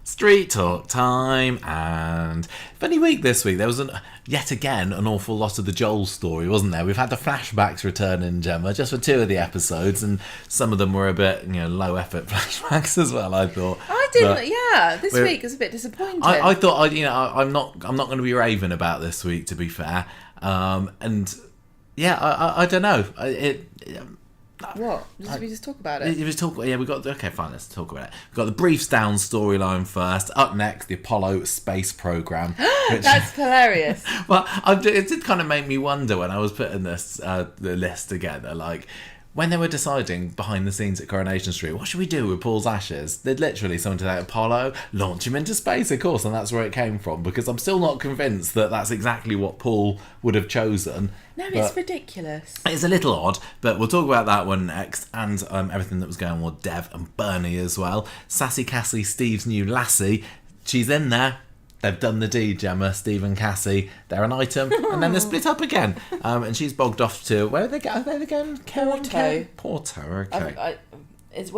Street talk time, and funny week this week. There was yet again an awful lot of the Joel story, wasn't there? We've had the flashbacks returning, Gemma, just for 2 of the episodes, and some of them were a bit, low effort flashbacks as well. I thought I didn't. This week was a bit disappointing. I thought I'm not going to be raving about this week, to be fair. I don't know. What? Did we just talk about it? Okay, fine, let's talk about it. We've got the Briefs Down storyline first. Up next, the Apollo space program. That's hilarious. Well, it did kind of make me wonder when I was putting this the list together, like, when they were deciding behind the scenes at Coronation Street, what should we do with Paul's ashes? They'd literally someone to that Apollo, launch him into space, of course, and that's where it came from, because I'm still not convinced that that's exactly what Paul would have chosen. No, it's ridiculous. It's a little odd, but we'll talk about that one next, and everything that was going on with Dev and Bernie as well. Sassy Cassie, Steve's new lassie, she's in there. They've done the deed, Gemma. Steve and Cassie, they're an item, and then they're split up again. And she's bogged off to where are they going? Porto. Okay. It's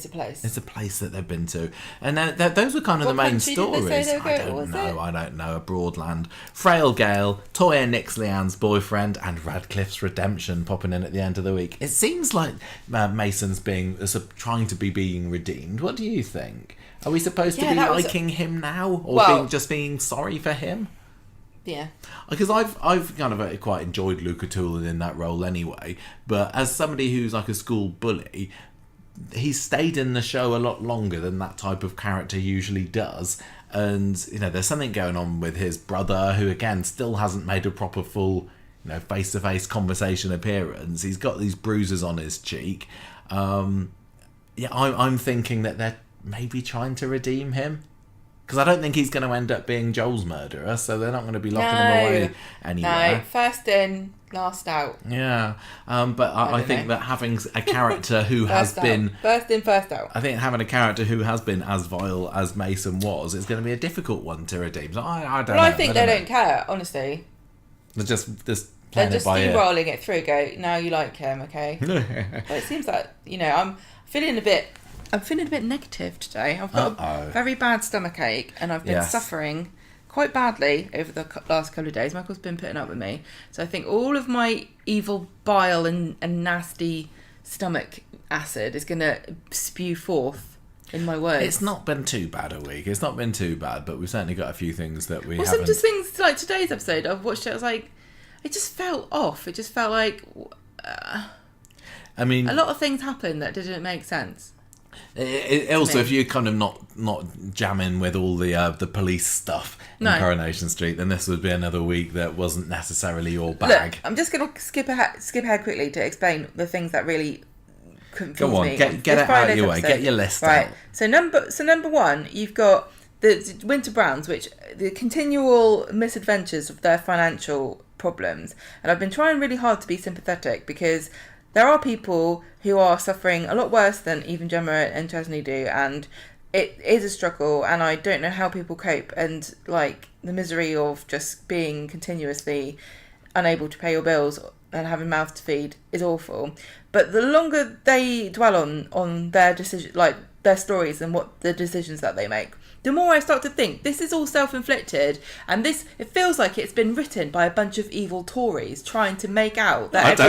a place. It's a place that they've been to, and those were kind of the main stories. I don't know. A Broadland, Frail Gale, Toya Nix Leanne's boyfriend, and Radcliffe's redemption popping in at the end of the week. It seems like Mason's trying to be being redeemed. What do you think? Are we supposed to be liking him now, or being sorry for him? Yeah, because I've kind of quite enjoyed Luca Toolan in that role anyway. But as somebody who's like a school bully, he's stayed in the show a lot longer than that type of character usually does. And there's something going on with his brother, who again still hasn't made a proper full face-to-face conversation appearance. He's got these bruises on his cheek. I'm thinking that they're maybe trying to redeem him, because I don't think he's going to end up being Joel's murderer, so they're not going to be locking him away anywhere. No, first in, last out. Yeah, but I think that having a character who first in, first out. I think having a character who has been as vile as Mason was, it's going to be a difficult one to redeem. So I don't know. I think they don't care, honestly. They're just they're just steamrolling it through. Go, now you like him, okay? But it seems like I'm feeling a bit negative today. I've got a very bad stomachache, and I've been suffering quite badly over the last couple of days. Michael's been putting up with me, so I think all of my evil bile and nasty stomach acid is going to spew forth in my words. It's not been too bad a week. It's not been too bad, but we've certainly got a few things that we haven't... Some just things like today's episode, I've watched it, I was like, it just felt off. It just felt like... I mean... a lot of things happened that didn't make sense. Also, if you're kind of not jamming with all the police stuff in Coronation Street, then this would be another week that wasn't necessarily your bag. Look, I'm just going to skip ahead quickly to explain the things that really confused me. Go on, get it out of your way. Get your list out. So number one, you've got the Winter Browns, which the continual misadventures of their financial problems, and I've been trying really hard to be sympathetic, because there are people who are suffering a lot worse than even Gemma and Chesney do, and it is a struggle, and I don't know how people cope, and like the misery of just being continuously unable to pay your bills and having mouths to feed is awful. But the longer they dwell on their decision, like their stories and what the decisions that they make, the more I start to think this is all self-inflicted, and it feels like it's been written by a bunch of evil Tories trying to make out that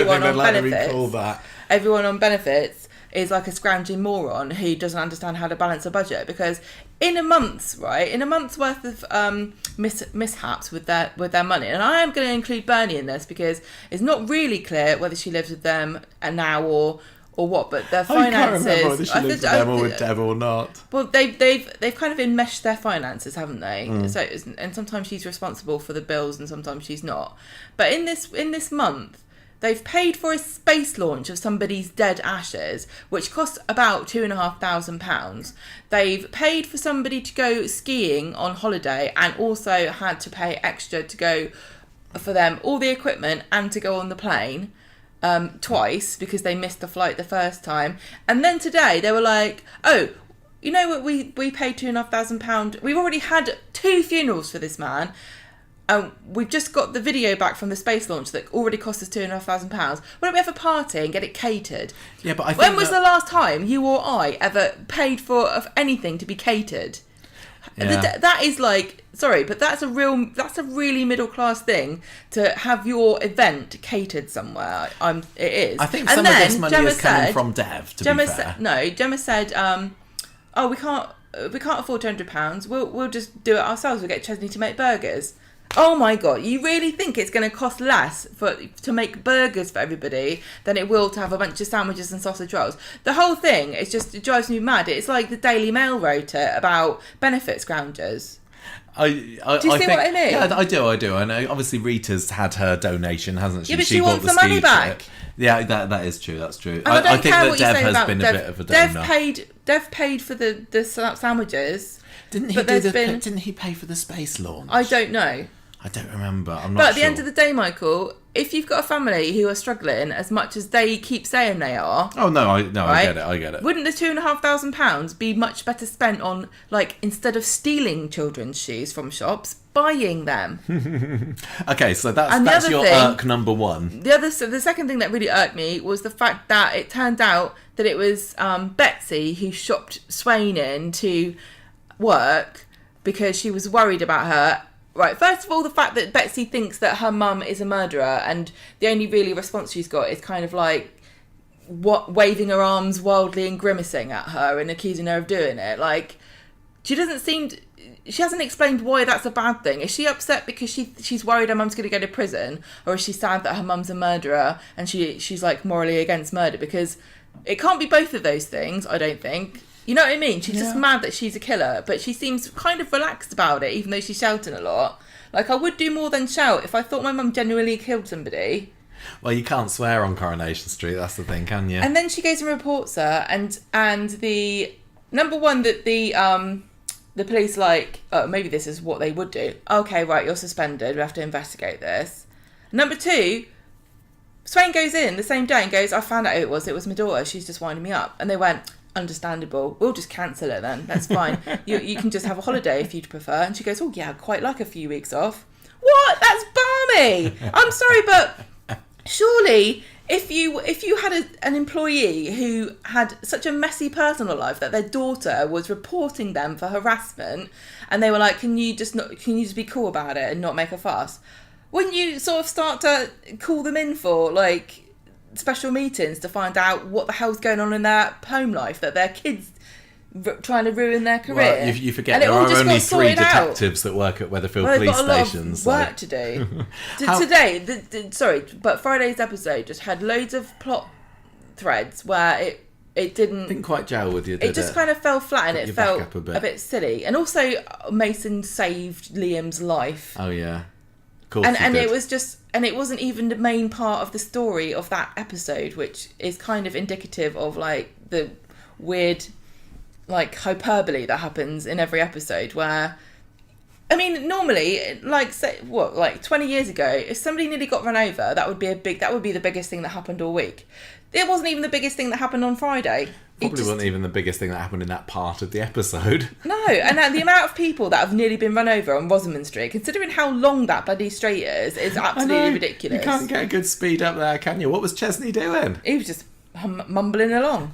everyone on benefits is like a scrounging moron who doesn't understand how to balance a budget. Because in a month's worth of mishaps with their money, and I am going to include Bernie in this because it's not really clear whether she lives with them now or what, but their finances... I can't remember whether she lives with them or with Dev or not. Well, they've kind of enmeshed their finances, haven't they? So and sometimes she's responsible for the bills and sometimes she's not. But in this month, they've paid for a space launch of somebody's dead ashes, which cost about £2,500. They've paid for somebody to go skiing on holiday and also had to pay extra to go for them all the equipment and to go on the plane. Twice, because they missed the flight the first time. And then today they were like, oh, you know what, we paid £2,500. We've already had 2 funerals for this man. we've just got the video back from the space launch that already cost us £2,500. Why don't we have a party and get it catered? Yeah, but I think when was the last time you or I ever paid for anything to be catered? Yeah. That is like, sorry, but that's a really middle class thing to have your event catered somewhere. It is. I think some of this money is coming from Dev. Gemma said, "Oh, we can't afford £200. We'll just do it ourselves. We'll get Chesney to make burgers." Oh my god! You really think it's going to cost less to make burgers for everybody than it will to have a bunch of sandwiches and sausage rolls? The whole thing it drives me mad. It's like the Daily Mail wrote it about benefit scroungers. Do you see what I mean? Yeah, I do. I know. Obviously, Rita's had her donation, hasn't she? Yeah, but she wants the money back. Yeah, that is true. That's true. And I think that Dev has been a bit of a donor. Dev paid for the sandwiches. Didn't he pay for the space launch? I don't know. I don't remember. I'm not sure. But at the end of the day, Michael, if you've got a family who are struggling as much as they keep saying they are... Oh, no, I get it. Wouldn't the £2,500 be much better spent on, like, instead of stealing children's shoes from shops, buying them? Okay, so that's your irk number one. The second thing that really irked me was the fact that it turned out that it was Betsy who shopped Swain in to work because she was worried about her. Right, first of all, the fact that Betsy thinks that her mum is a murderer and the only really response she's got is kind of like waving her arms wildly and grimacing at her and accusing her of doing it. Like, she hasn't explained why that's a bad thing. Is she upset because she's worried her mum's going to go to prison, or is she sad that her mum's a murderer and she's like morally against murder? Because it can't be both of those things, I don't think. You know what I mean? She's just mad that she's a killer, but she seems kind of relaxed about it, even though she's shouting a lot. Like, I would do more than shout if I thought my mum genuinely killed somebody. Well, you can't swear on Coronation Street, that's the thing, can you? And then she goes and reports her, and the number one that the police like, oh, maybe this is what they would do. Okay, right, you're suspended. We have to investigate this. Number two, Swain goes in the same day and goes, I found out who it was. It was my daughter. She's just winding me up. And they went, understandable. We'll just cancel it then. That's fine. You can just have a holiday if you'd prefer. And she goes, oh yeah, I'd quite like a few weeks off. What? That's balmy. I'm sorry, but surely if you had an employee who had such a messy personal life that their daughter was reporting them for harassment, and they were like, can you just be cool about it and not make a fuss? Wouldn't you sort of start to call them in for like special meetings to find out what the hell's going on in their home life, that their kids trying to ruin their career? Well, you forget there are only 3 detectives that work at Weatherfield police stations. A lot of work to do. Today, but Friday's episode just had loads of plot threads where it didn't quite gel with you. It just kind of fell flat and it felt a bit silly. And also, Mason saved Liam's life. Oh yeah, and it was just. And it wasn't even the main part of the story of that episode, which is kind of indicative of like the weird like hyperbole that happens in every episode where, I mean, normally, like, say, 20 years ago, if somebody nearly got run over, that would be the biggest thing that happened all week. It wasn't even the biggest thing that happened on Friday. Probably wasn't even the biggest thing that happened in that part of the episode. No, and the amount of people that have nearly been run over on Rosamond Street, considering how long that bloody street is absolutely ridiculous. You can't get a good speed up there, can you? What was Chesney doing? He was just mumbling along.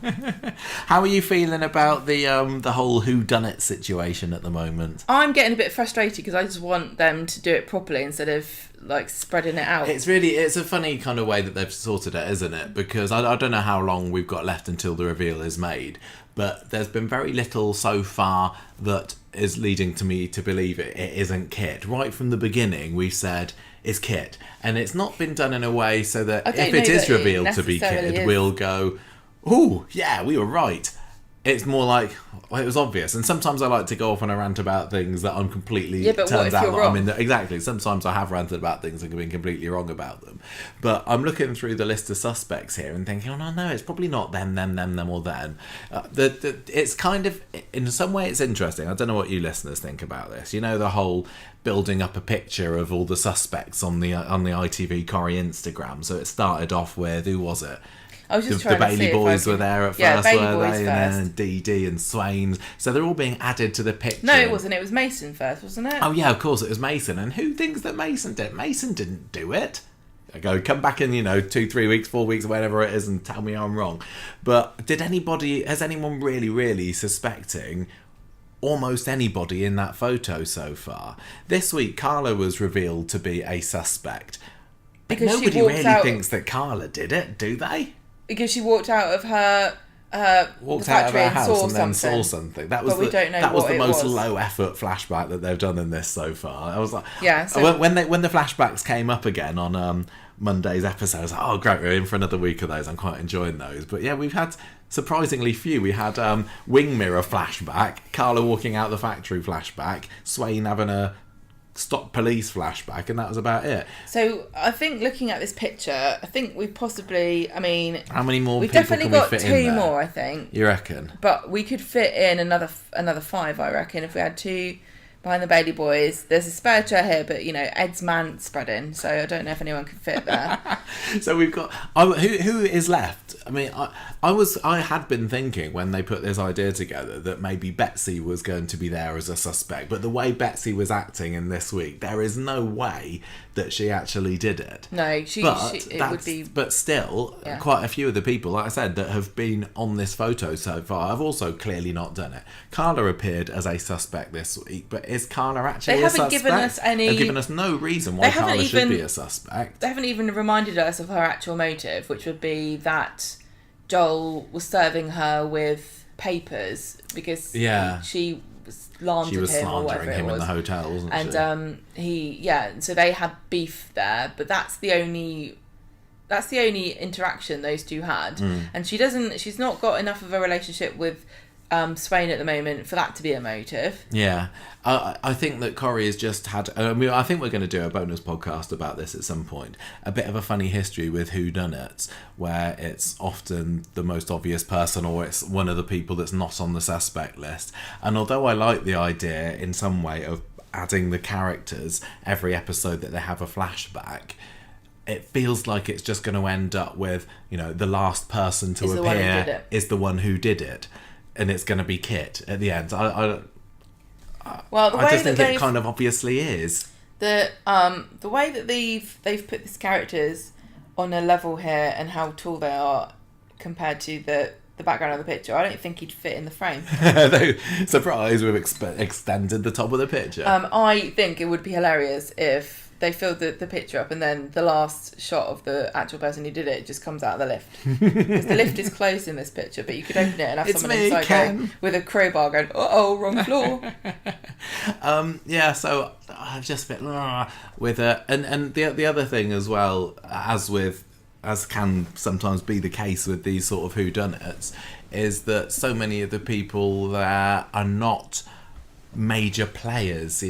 How are you feeling about the whole whodunit situation at the moment? I'm getting a bit frustrated because I just want them to do it properly instead of like spreading it out. It's a funny kind of way that they've sorted it, isn't it? Because I don't know how long we've got left until the reveal is made, but there's been very little so far that is leading to me to believe it isn't Kit. Right from the beginning, we've said it's Kit, and it's not been done in a way so that if it is revealed to be Kit, we'll go, "Ooh, yeah, we were right." It's more like, well, it was obvious. And sometimes I like to go off on a rant about things that I'm completely... Yeah, but what if you're wrong? Exactly. Sometimes I have ranted about things and been completely wrong about them. But I'm looking through the list of suspects here and thinking, oh, no, it's probably not them, or them. It's kind of... In some way, it's interesting. I don't know what you listeners think about this. You know, the whole building up a picture of all the suspects on the ITV Corrie Instagram. So it started off with... Who was it? I was just the trying to Bailey see if boys I were can- there at Yeah, first, Bailey were boys they? first. And then Dee Dee and Swains. So they're all being added to the picture. No, it wasn't. It was Mason first, wasn't it? Oh, yeah, of course it was Mason. And who thinks that Mason did? Mason didn't do it. I go, come back in, 2-3 weeks, 4 weeks, whatever it is, and tell me I'm wrong. But has anyone really suspecting almost anybody in that photo so far? This week, Carla was revealed to be a suspect. But Because she nobody walked really out- thinks that Carla did it, do they? Because she walked out of her Walked the out of factory her and house saw and then something. saw something. That was But we don't know that was what the it most was. low effort flashback that they've done in this so far. I was like, Yeah, so- when the flashbacks came up again on Monday's episode, I was like, oh great, we're in for another week of those. I'm quite enjoying those. But yeah, we've had surprisingly few. We had wing mirror flashback, Carla walking out the factory flashback, Swain having a stop police flashback, and that was about it. So I think looking at this picture, I think we possibly, How many more we've people definitely can we got fit in two there? more, I think. You reckon? But we could fit in another 5, I reckon, if we had 2 behind the Bailey boys. There's a spare chair here, but Ed's man spreading, so I don't know if anyone could fit there. So we've got who is left. I had been thinking when they put this idea together that maybe Betsy was going to be there as a suspect, but the way Betsy was acting in this week, there is no way that she actually did it. No, it would be. But still, Yeah. quite a few of the people, like I said, that have been on this photo so far have also clearly not done it. Carla appeared as a suspect this week, but is Carla actually They a haven't suspect? given us any- They've given us no reason They why haven't Carla should even- be a suspect. They haven't even reminded us of her actual motive, which would be that Joel was serving her with papers because Yeah. she was slandered She was him or whatever slandering it him in was. the hotel, wasn't she? And so they had beef there, but that's the only interaction those two had. And she's not got enough of a relationship with Swain at the moment for that to be a motive. Yeah, I think that Corrie has just had. I think we're going to do a bonus podcast about this at some point. A bit of a funny history with whodunits, where it's often the most obvious person, or it's one of the people that's not on the suspect list. And although I like the idea in some way of adding the characters every episode that they have a flashback, it feels like it's just going to end up with the last person to Is the one who did appear it. is the one who did it. And it's going to be Kit at the end. Well, the I way just that think it kind of obviously is. the way that they've put these characters on a level here and how tall they are compared to the background of the picture, I don't think he'd fit in the frame. Surprise, we've extended the top of the picture. I think it would be hilarious if they filled the picture up and then the last shot of the actual person who did it just comes out of the lift. Because the lift is closed in this picture, but you could open it and have It's someone me, inside Ken. going, with a crowbar going, uh-oh, wrong floor. Yeah, so I've just been with it. And the other thing as well, as can sometimes be the case with these sort of whodunits, is that so many of the people there are not major players,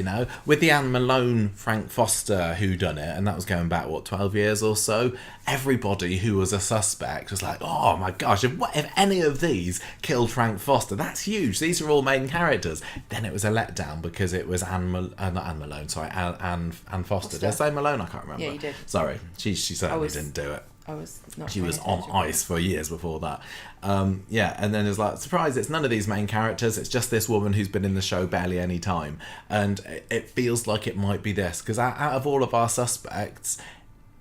with the Anne Malone Frank Foster whodunit, and that was going back 12 years or so. Everybody who was a suspect was like, oh my gosh, if any of these killed Frank Foster, that's huge, these are all main characters. Then it was a letdown because it was Anne Foster. Did I say Malone? I can't remember. Yeah, you did. Sorry, she certainly didn't do it. I was not. She was paying on attention. ice for years before that. And then it's like, surprise, it's none of these main characters. It's just this woman who's been in the show barely any time. And it feels like it might be this. Because out of all of our suspects,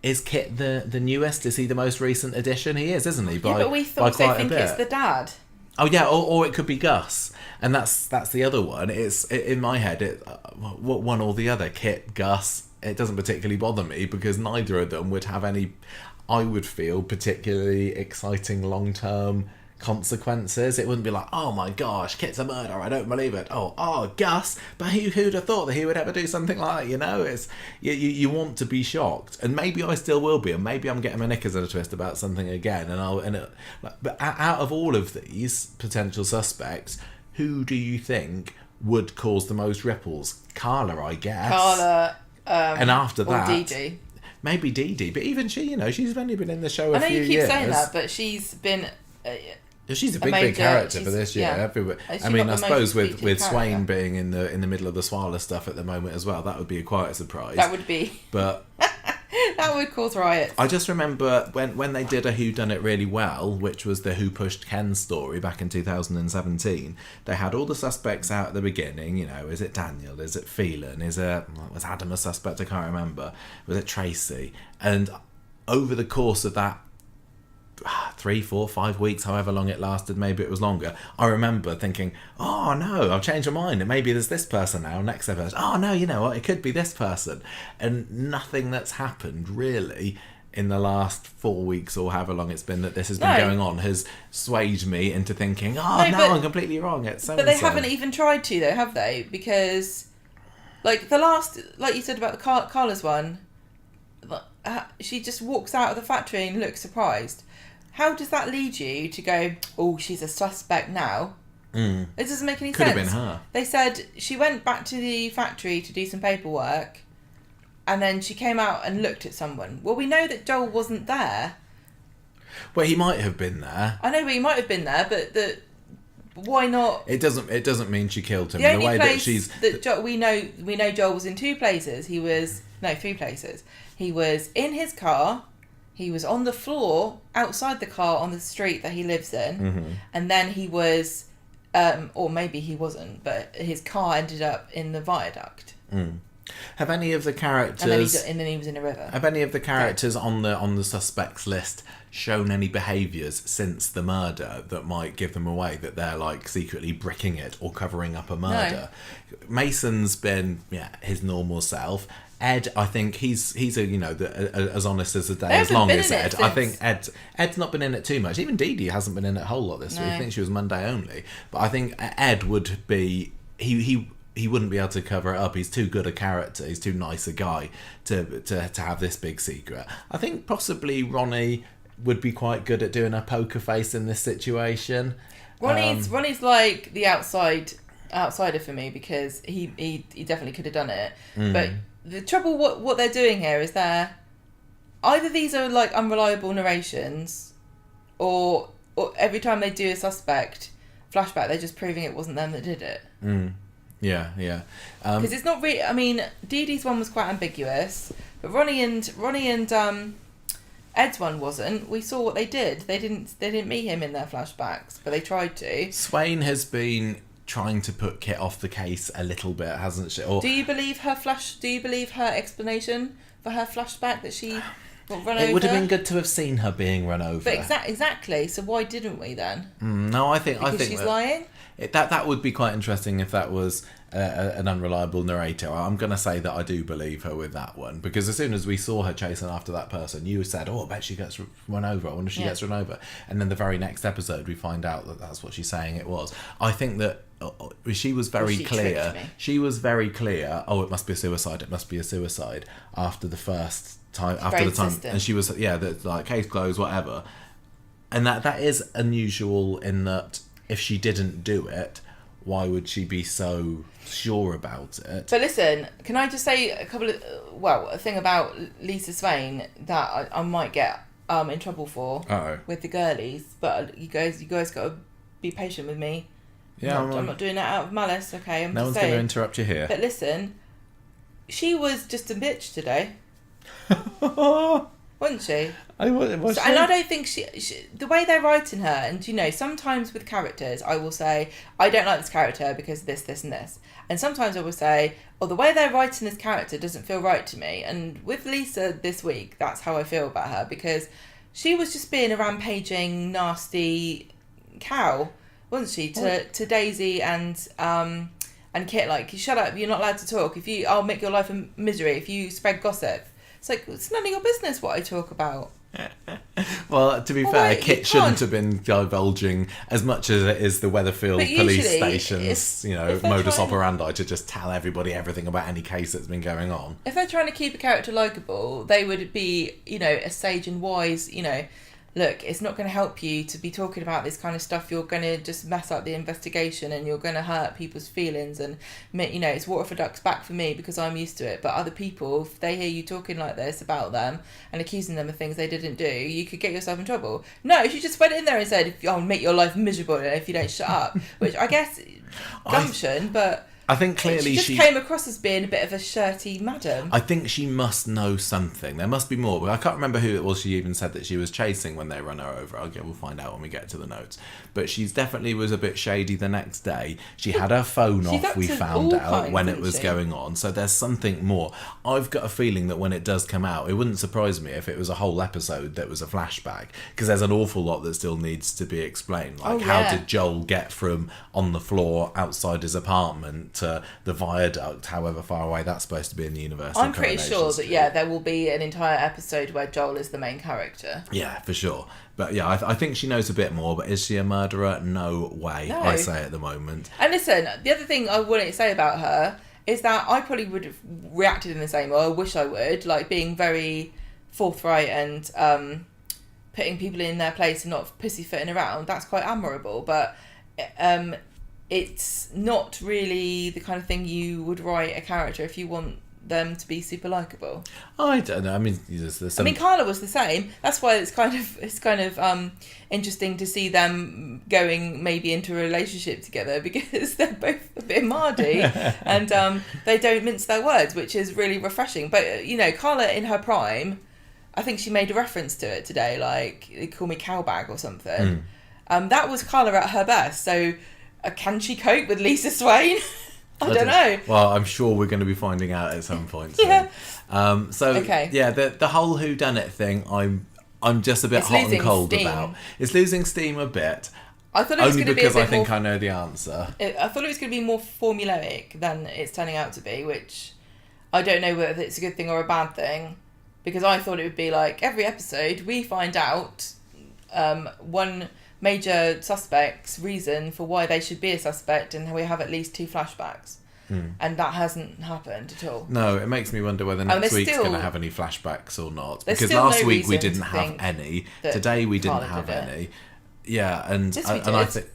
is Kit the newest? Is he the most recent addition? He is, isn't he? Yeah, but we by also quite a think bit. it's the dad. Oh yeah, or it could be Gus, and that's the other one. In my head, one or the other, Kit, Gus. It doesn't particularly bother me because neither of them would have any, I would feel, particularly exciting long-term consequences. It wouldn't be like, oh my gosh, Kit's a murderer, I don't believe it. Oh, Gus, but who'd have thought that he would ever do something like that? It's you want to be shocked, and maybe I still will be, and maybe I'm getting my knickers in a twist about something again. But out of all of these potential suspects, who do you think would cause the most ripples? Carla, I guess. Carla. And after that, Dee Dee. maybe Dee Dee, but even she, she's only been in the show a few years. I know you keep saying that, but she's been. She's a a big major- character for she's- this year. yeah. Everywhere. Has she I mean, got I the suppose most with featured Swain character? being in the middle of the Swaller stuff at the moment as well, that would be quite a surprise. That would be. But That would cause riots. I just remember when they did a Who Done It really well, which was the Who Pushed Ken story back in 2017, they had all the suspects out at the beginning, is it Daniel, is it Phelan, was Adam a suspect, I can't remember, was it Tracy? And over the course of that 3, 4, 5 weeks, however long it lasted, maybe it was longer, I remember thinking, oh no, I've changed my mind, and maybe there's this person now, next episode, oh no, you know what, it could be this person. And nothing that's happened really in the last 4 weeks or however long it's been that this has been going on has swayed me into thinking, I'm completely wrong, it's so. But they haven't even tried to though, have they? Because like the last, like you said about the Carla's one, she just walks out of the factory and looks surprised. How does that lead you to go, oh, she's a suspect now? It doesn't make any sense. Could have been her. They said she went back to the factory to do some paperwork and then she came out and looked at someone. Well, we know that Joel wasn't there. Well, he might have been there. I know, but he might have been there, but why not? It doesn't mean she killed him. The only way place that we know Joel was in 2 places. 3 places. He was in his car. He was on the floor outside the car on the street that he lives in, and then he was, or maybe he wasn't, but his car ended up in the viaduct. Have any of the characters, and then he was in a river. Have any of the characters on the suspects list shown any behaviours since the murder that might give them away that they're like secretly bricking it or covering up a murder? No. Mason's been his normal self. Ed, I think he's as honest as the day, as long as Ed. I think Ed's not been in it too much. Even Dee Dee hasn't been in it a whole lot this week. I think she was Monday only. But I think Ed would be he wouldn't be able to cover it up. He's too good a character. He's too nice a guy to have this big secret. I think possibly Ronnie would be quite good at doing a poker face in this situation. Ronnie's like the outsider for me because he definitely could have done it, but. The trouble, what they're doing here is either these are like unreliable narrations, or every time they do a suspect flashback, they're just proving it wasn't them that did it. Yeah. Because it's not really. I mean, Dee Dee's one was quite ambiguous, but Ronnie and Ed's one wasn't. We saw what they did. They didn't meet him in their flashbacks, but they tried to. Swain has been trying to put Kit off the case a little bit, hasn't she? Or, do you believe her explanation for her flashback that she got run over? It would have been good to have seen her being run over. But exactly. So why didn't we then? No, I think she's lying. That would be quite interesting if that was an unreliable narrator. I'm going to say that I do believe her with that one, because as soon as we saw her chasing after that person, you said, I bet she gets run over. I wonder if she gets run over. And then the very next episode, we find out that that's what she's saying it was. I think that she was very clear. She was very clear. Oh, it must be a suicide. It must be a suicide. After the first time, and she was like case closed, whatever. And that is unusual in that if she didn't do it, why would she be so sure about it? But listen, can I just say a thing about Lisa Swain that I might get in trouble for with the girlies, but you guys got to be patient with me. Yeah, I'm not doing that out of malice, okay? No one's going to interrupt you here. But listen, she was just a bitch today. Wasn't she? And I don't think she the way they're writing her, and sometimes with characters I will say, I don't like this character because this, and this. And sometimes I will say, the way they're writing this character doesn't feel right to me. And with Lisa this week, that's how I feel about her, because she was just being a rampaging, nasty cow, wasn't she, to Daisy and Kit, like, shut up, you're not allowed to talk. I'll make your life a misery if you spread gossip. It's like, it's none of your business what I talk about. Well, to be fair, Kit shouldn't have been divulging as much as it is the Weatherfield police station's, modus operandi to just tell everybody everything about any case that's been going on. If they're trying to keep a character likeable, they would be, a sage and wise, look, it's not going to help you to be talking about this kind of stuff. You're going to just mess up the investigation and you're going to hurt people's feelings. And, it's water for ducks back for me because I'm used to it. But other people, if they hear you talking like this about them and accusing them of things they didn't do, you could get yourself in trouble. No, she just went in there and said, I'll make your life miserable if you don't shut up. Which I guess, gumption, but... I think clearly she just came across as being a bit of a shirty madam. I think she must know something. There must be more. But I can't remember who it was she even said that she was chasing when they run her over. We'll find out when we get to the notes. But she's definitely was a bit shady the next day. She had her phone off, we found out, when it was going on. So there's something more. I've got a feeling that when it does come out, it wouldn't surprise me if it was a whole episode that was a flashback. Because there's an awful lot that still needs to be explained. Like, how did Joel get from on the floor outside his apartment to the viaduct, however far away that's supposed to be in the universe? I'm pretty sure that, there will be an entire episode where Joel is the main character. Yeah, for sure. But yeah, I think she knows a bit more, but is she a murderer? No way, no. I say at the moment. And listen, the other thing I wanted to say about her is that I probably would have reacted in the same way. I wish I would, like being very forthright and putting people in their place and not pussyfooting around. That's quite admirable, but it's not really the kind of thing you would write a character if you want them to be super likable. I don't know. I mean, there's some... Carla was the same. That's why it's kind of interesting to see them going maybe into a relationship together, because they're both a bit mardy and they don't mince their words, which is really refreshing. But Carla in her prime, I think she made a reference to it today, like they call me cowbag or something. That was Carla at her best. So can she cope with Lisa Swain? I don't know. Well, I'm sure we're going to be finding out at some point. Yeah. The whole whodunit thing, I'm just a bit hot and cold about. It's losing steam a bit. I thought it was only going to be because I think I know the answer. I thought it was going to be more formulaic than it's turning out to be, which I don't know whether it's a good thing or a bad thing, because I thought it would be like every episode we find out one major suspect's reason for why they should be a suspect, and we have at least 2 flashbacks. And that hasn't happened at all. No, it makes me wonder whether next week's going to have any flashbacks or not. Because last week we didn't have any. Today we didn't have any. Yeah, and I think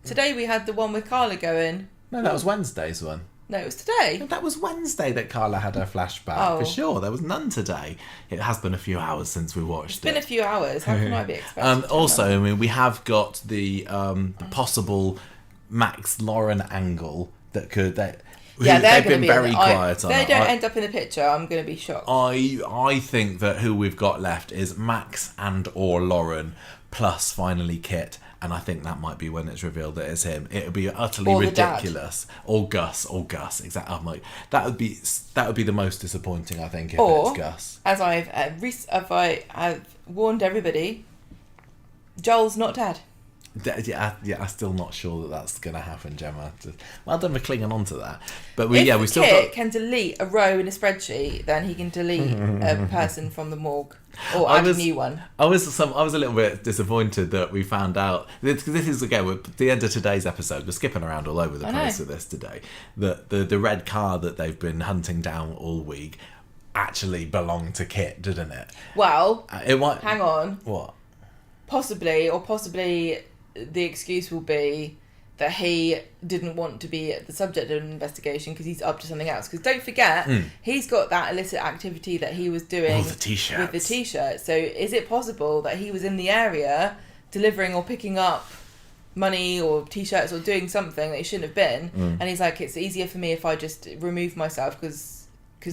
today we had the one with Carla going. No, that was Wednesday's one. No, it was today. No, that was Wednesday that Carla had her flashback, for sure. There was none today. It has been a few hours since we watched it. It's been a few hours. How can I be expected? Also, we have got the possible Max Lauren angle that could... they've been very quiet on it. They don't end up in the picture, I'm going to be shocked. I think that who we've got left is Max and or Lauren, plus finally Kit. And I think that might be when it's revealed that it's him. It would be utterly ridiculous. Or Gus. Exactly. I'm like, that would be the most disappointing, I think, if it's Gus. As I've warned everybody, Joel's not dead. Yeah, I'm still not sure that that's going to happen, Gemma. Well done for clinging on to that. But if we still Kit can delete a row in a spreadsheet, then he can delete a person from the morgue or add a new one. I was a little bit disappointed that we found out. This is again at the end of today's episode. We're skipping around all over the place with this today. That the red car that they've been hunting down all week actually belonged to Kit, didn't it? Well, it might. Hang on. What? Possibly. The excuse will be that he didn't want to be the subject of an investigation because he's up to something else. Because don't forget, he's got that illicit activity that he was doing with the t-shirts. So is it possible that he was in the area delivering or picking up money or t-shirts or doing something that he shouldn't have been? And he's like, it's easier for me if I just remove myself because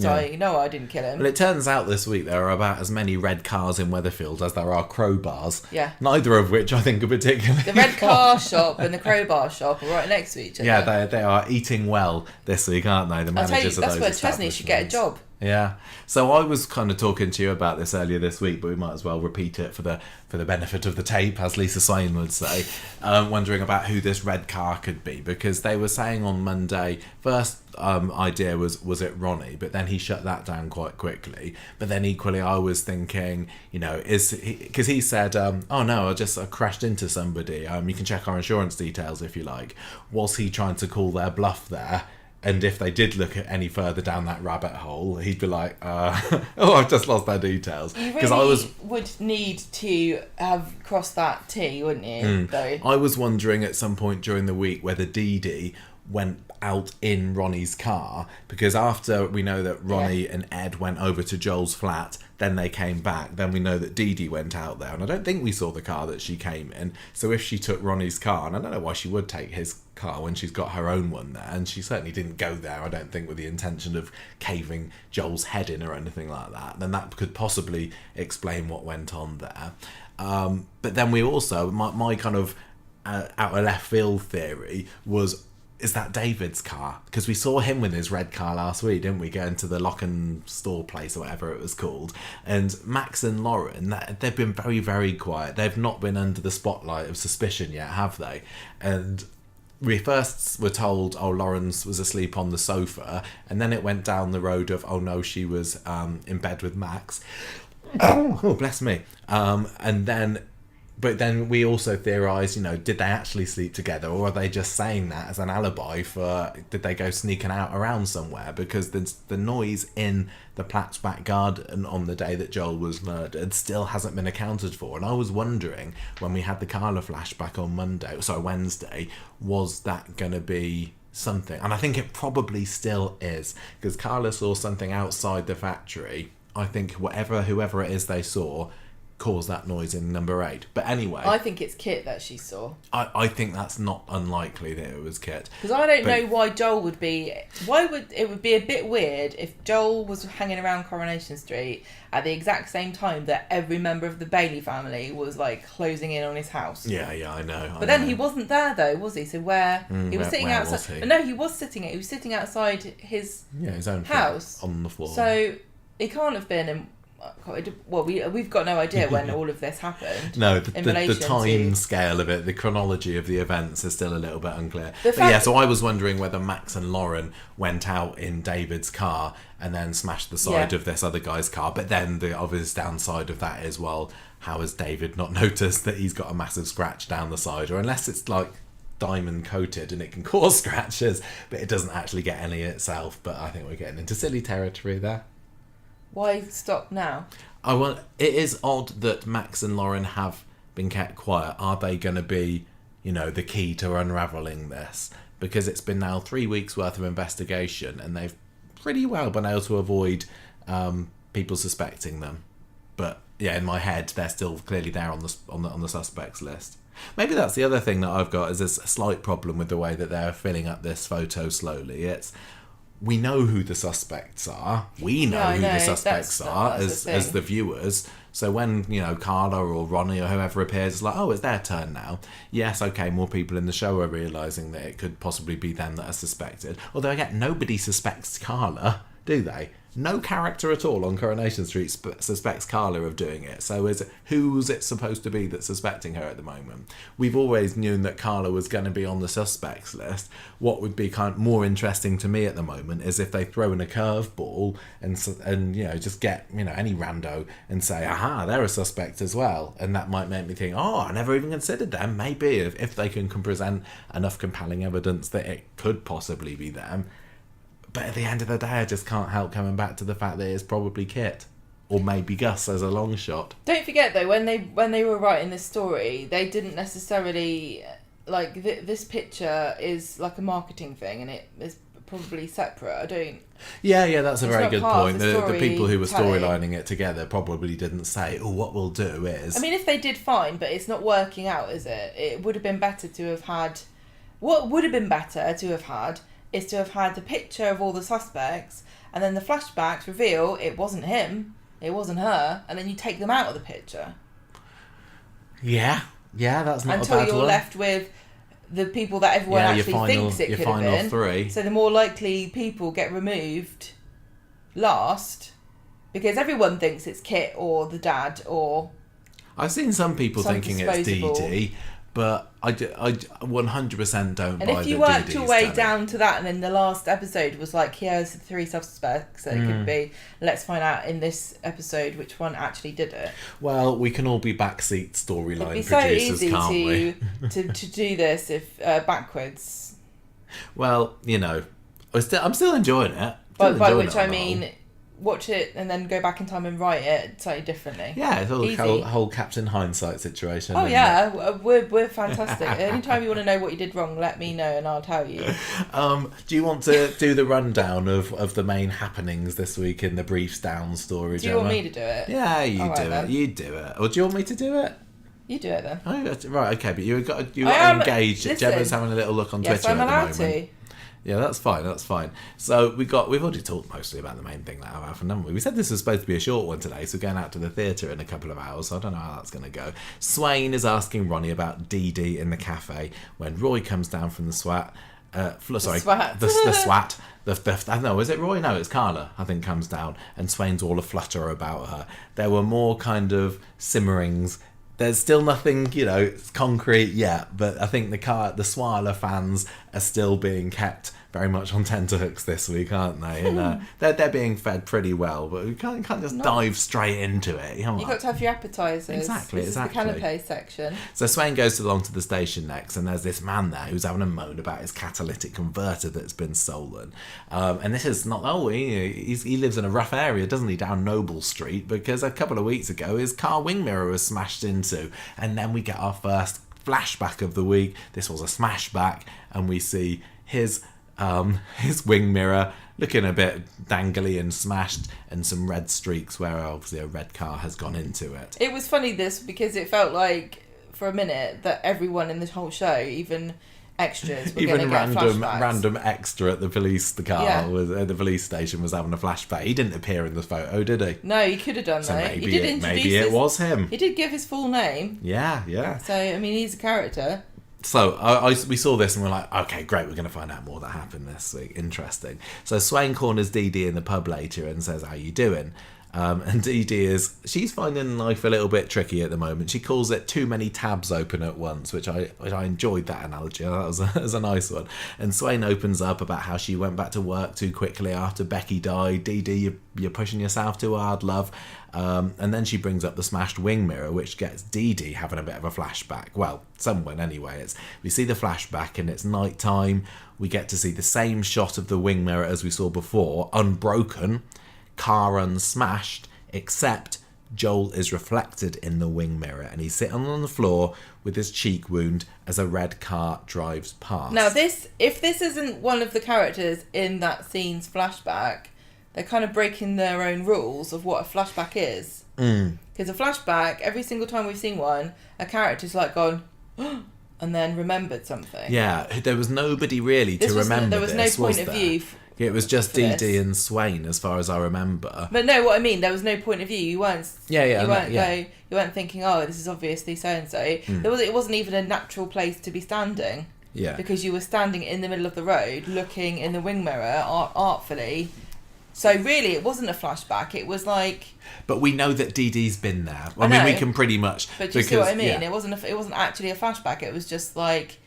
I know I didn't kill him. Well, it turns out this week there are about as many red cars in Weatherfield as there are crowbars. Yeah. Neither of which I think are particularly... The red car shop and the crowbar shop are right next to each other. Yeah, they are eating well this week, aren't they? The managers of those establishments. That's where Chesney should get a job. Yeah. So I was kind of talking to you about this earlier this week, but we might as well repeat it for the benefit of the tape, as Lisa Swain would say, wondering about who this red car could be, because they were saying on Monday, first idea was it Ronnie, but then he shut that down quite quickly. But then equally I was thinking, because he said, oh no, I crashed into somebody, you can check our insurance details if you like. Was he trying to call their bluff there? And if they did look at any further down that rabbit hole, he'd be like, I've just lost their details. You really would need to have crossed that T, wouldn't you? Though? I was wondering at some point during the week whether Dee Dee went out in Ronnie's car, because after we know that Ronnie and Ed went over to Joel's flat, then they came back, then we know that Dee Dee went out there, and I don't think we saw the car that she came in. So if she took Ronnie's car, and I don't know why she would take his car when she's got her own one there, and she certainly didn't go there, I don't think, with the intention of caving Joel's head in or anything like that, then that could possibly explain what went on there. But then we also, my kind of out of left field theory was, is that David's car? Because we saw him with his red car last week, didn't we? Going to the lock and store place or whatever it was called. And Max and Lauren, they've been very, very quiet. They've not been under the spotlight of suspicion yet, have they? And we first were told, oh, Lawrence was asleep on the sofa, and then it went down the road of, oh no, she was in bed with Max. Oh, bless me. But then we also theorised, did they actually sleep together, or are they just saying that as an alibi for, did they go sneaking out around somewhere? Because the noise in the Platt's back garden on the day that Joel was murdered still hasn't been accounted for. And I was wondering, when we had the Carla flashback on Wednesday, was that going to be something? And I think it probably still is, because Carla saw something outside the factory. I think whoever it is they saw caused that noise in number 8. But anyway, I think it's Kit that she saw. I think that's not unlikely that it was Kit. Because I don't know why Joel would be... it would be a bit weird if Joel was hanging around Coronation Street at the exact same time that every member of the Bailey family was, closing in on his house. Yeah, I know. But then he wasn't there, though, was he? So he was sitting outside... Was he? But no, he was sitting outside his own house. On the floor. So he can't have been in... Well, we've got no idea when all of this happened. No, the time scale of it, the chronology of the events is still a little bit unclear. So I was wondering whether Max and Lauren went out in David's car and then smashed the side of this other guy's car. But then the obvious downside of that is, well, how has David not noticed that he's got a massive scratch down the side? Or unless it's diamond coated and it can cause scratches, but it doesn't actually get any itself. But I think we're getting into silly territory there. Why stop now? It is odd that Max and Lauren have been kept quiet. Are they going to be, the key to unravelling this? Because it's been now 3 weeks worth of investigation, and they've pretty well been able to avoid people suspecting them. But yeah, in my head, they're still clearly there on the suspects list. Maybe that's the other thing that I've got, is this slight problem with the way that they're filling up this photo slowly. We know who the suspects are. We know who the suspects are as the viewers. So when, Carla or Ronnie or whoever appears, it's like, oh, it's their turn now. Yes, okay, more people in the show are realising that it could possibly be them that are suspected. Although, again, nobody suspects Carla, do they? No character at all on Coronation Street suspects Carla of doing it. So who's it supposed to be that's suspecting her at the moment? We've always known that Carla was going to be on the suspects list. What would be kind of more interesting to me at the moment is if they throw in a curveball and just get any rando and say, aha, they're a suspect as well, and that might make me think, oh, I never even considered them. Maybe if they can present enough compelling evidence that it could possibly be them. But at the end of the day, I just can't help coming back to the fact that it's probably Kit. Or maybe Gus as a long shot. Don't forget, though, when they were writing this story, they didn't necessarily... this picture is like a marketing thing, and it is probably separate. I don't... Yeah, that's a very good point. The people who were storylining it together probably didn't say, oh, what we'll do is... I mean, if they did, fine, but it's not working out, is it? It would have been better to have had... What would have been better to have had is to have had the picture of all the suspects, and then the flashbacks reveal it wasn't him, it wasn't her, and then you take them out of the picture. Yeah, that's not until a bad you're one. left with the people that everyone actually thinks it could have been. 3. So the more likely people get removed last, because everyone thinks it's Kit or the dad or... I've seen some people thinking it's Dee Dee, but I 100% don't buy And if you worked your way down to that, and then the last episode was like, here's the 3 suspects, so it could be, let's find out in this episode which one actually did it. Well, we can all be backseat storyline producers, producers, can't we? It'd be so easy to do this if backwards. Well, I'm still enjoying it. By which I mean, watch it and then go back in time and write it slightly differently. Yeah, it's all Easy. whole Captain Hindsight situation. Oh isn't yeah, we're fantastic. Anytime you want to know what you did wrong, let me know and I'll tell you. Do you want to do the rundown of the main happenings this week in the Briefs Down story, Do you Gemma? want me to do it? Yeah, you All do right, it. then. You do it. Or do you want me to do it? You do it then. Oh, right, okay, but you got am- engaged. listen. Gemma's having a little look on Yes, Twitter I'm at the allowed moment. to. Yeah, that's fine. So we've already talked mostly about the main thing that I've happened, haven't we? We said this was supposed to be a short one today, so we're going out to the theatre in a couple of hours, so I don't know how that's going to go. Swain is asking Ronnie about Dee Dee in the cafe when Roy comes down from the SWAT. SWAT. The SWAT. I don't know, is it Roy? No, it's Carla, I think, comes down, and Swain's all aflutter about her. There were more kind of simmerings. There's still nothing, concrete yet, but I think the Swaler fans are still being kept very much on tenterhooks this week, aren't they? And they're being fed pretty well, but we can't just dive straight into it. You've got to have your appetisers. Exactly. This is the canapé section. So Swain goes along to the station next, and there's this man there who's having a moan about his catalytic converter that's been stolen. And this is not, he lives in a rough area, doesn't he, down Noble Street, because a couple of weeks ago his car wing mirror was smashed into. And then we get our first flashback of the week. This was a smashback, and we see his wing mirror looking a bit dangly and smashed, and some red streaks where obviously a red car has gone into it. It was funny because it felt like for a minute that everyone in this whole show, even extras, were even going to get flashbacks. random extra at the police was at the police station was having a flashback. He didn't appear in the photo, did he? No, he could have done So that. maybe it was him. He did give his full name. Yeah. So I mean, he's a character. So we saw this and we're like, okay, great, we're going to find out more that happened this week. Interesting. So Swain corners Dee Dee in the pub later and says, how you doing? And Dee Dee she's finding life a little bit tricky at the moment. She calls it too many tabs open at once, which I enjoyed that analogy. That was a nice one. And Swain opens up about how she went back to work too quickly after Becky died. Dee Dee, you're pushing yourself too hard, love. And then she brings up the smashed wing mirror, which gets Dee Dee having a bit of a flashback. Well, someone anyway. We see the flashback and it's night time. We get to see the same shot of the wing mirror as we saw before, unbroken, car unsmashed, except Joel is reflected in the wing mirror and he's sitting on the floor with his cheek wound as a red car drives past. Now if this isn't one of the characters in that scene's flashback, they're kind of breaking their own rules of what a flashback is. Because a flashback, every single time we've seen one, a character's like gone and then remembered something. Yeah, there was nobody really to remember. There was no point of view. It was just Dee Dee and Swain, as far as I remember. But no, what I mean, there was no point of view. You weren't. You weren't thinking, oh, this is obviously so and so. It wasn't even a natural place to be standing. Yeah. Because you were standing in the middle of the road, looking in the wing mirror artfully. So really, it wasn't a flashback. It was like. But we know that Dee Dee's been there. I mean, we can pretty much. But you see what I mean? Yeah. It wasn't actually a flashback. It was just like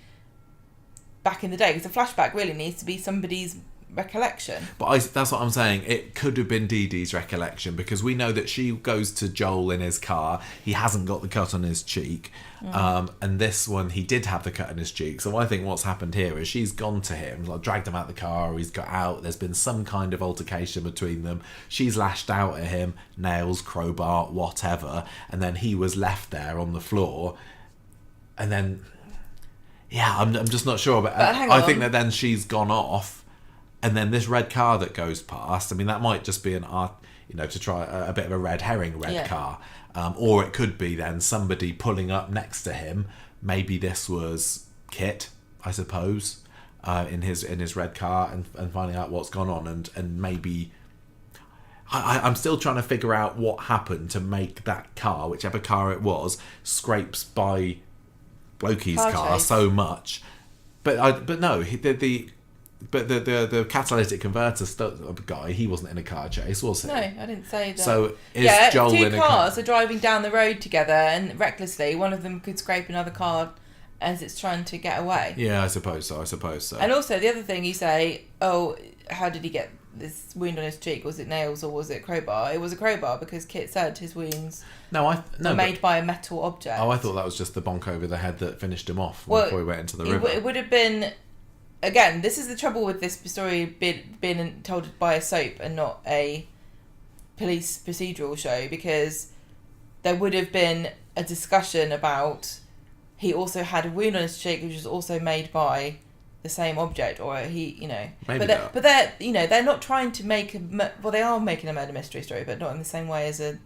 back in the day. Because a flashback really needs to be somebody's recollection. But that's what I'm saying. It could have been Dee Dee's recollection because we know that she goes to Joel in his car. He hasn't got the cut on his cheek. And this one, he did have the cut on his cheek. So I think what's happened here is she's gone to him, like dragged him out the car, or he's got out. There's been some kind of altercation between them. She's lashed out at him, nails, crowbar, whatever. And then he was left there on the floor. And then, yeah, I'm just not sure. But I think that then she's gone off. And then this red car that goes past, I mean, that might just be to try a bit of a red herring car. Or it could be then somebody pulling up next to him. Maybe this was Kit, I suppose, in his red car and finding out what's gone on. And maybe... I'm still trying to figure out what happened to make that car, whichever car it was, scrapes by Blokey's car so much. But no, the catalytic converter guy, he wasn't in a car chase, was he? No, I didn't say that. So Joel in two cars are driving down the road together and recklessly, one of them could scrape another car as it's trying to get away. Yeah, I suppose so. And also the other thing you say, oh, how did he get this wound on his cheek? Was it nails or was it crowbar? It was a crowbar because Kit said his wounds were made by a metal object. Oh, I thought that was just the bonk over the head that finished him off before he went into the river. It would have been... Again, this is the trouble with this story being told by a soap and not a police procedural show, because there would have been a discussion about he also had a wound on his cheek which was also made by the same object, or he, Maybe but they're not trying to make they are making a murder mystery story, but not in the same way as a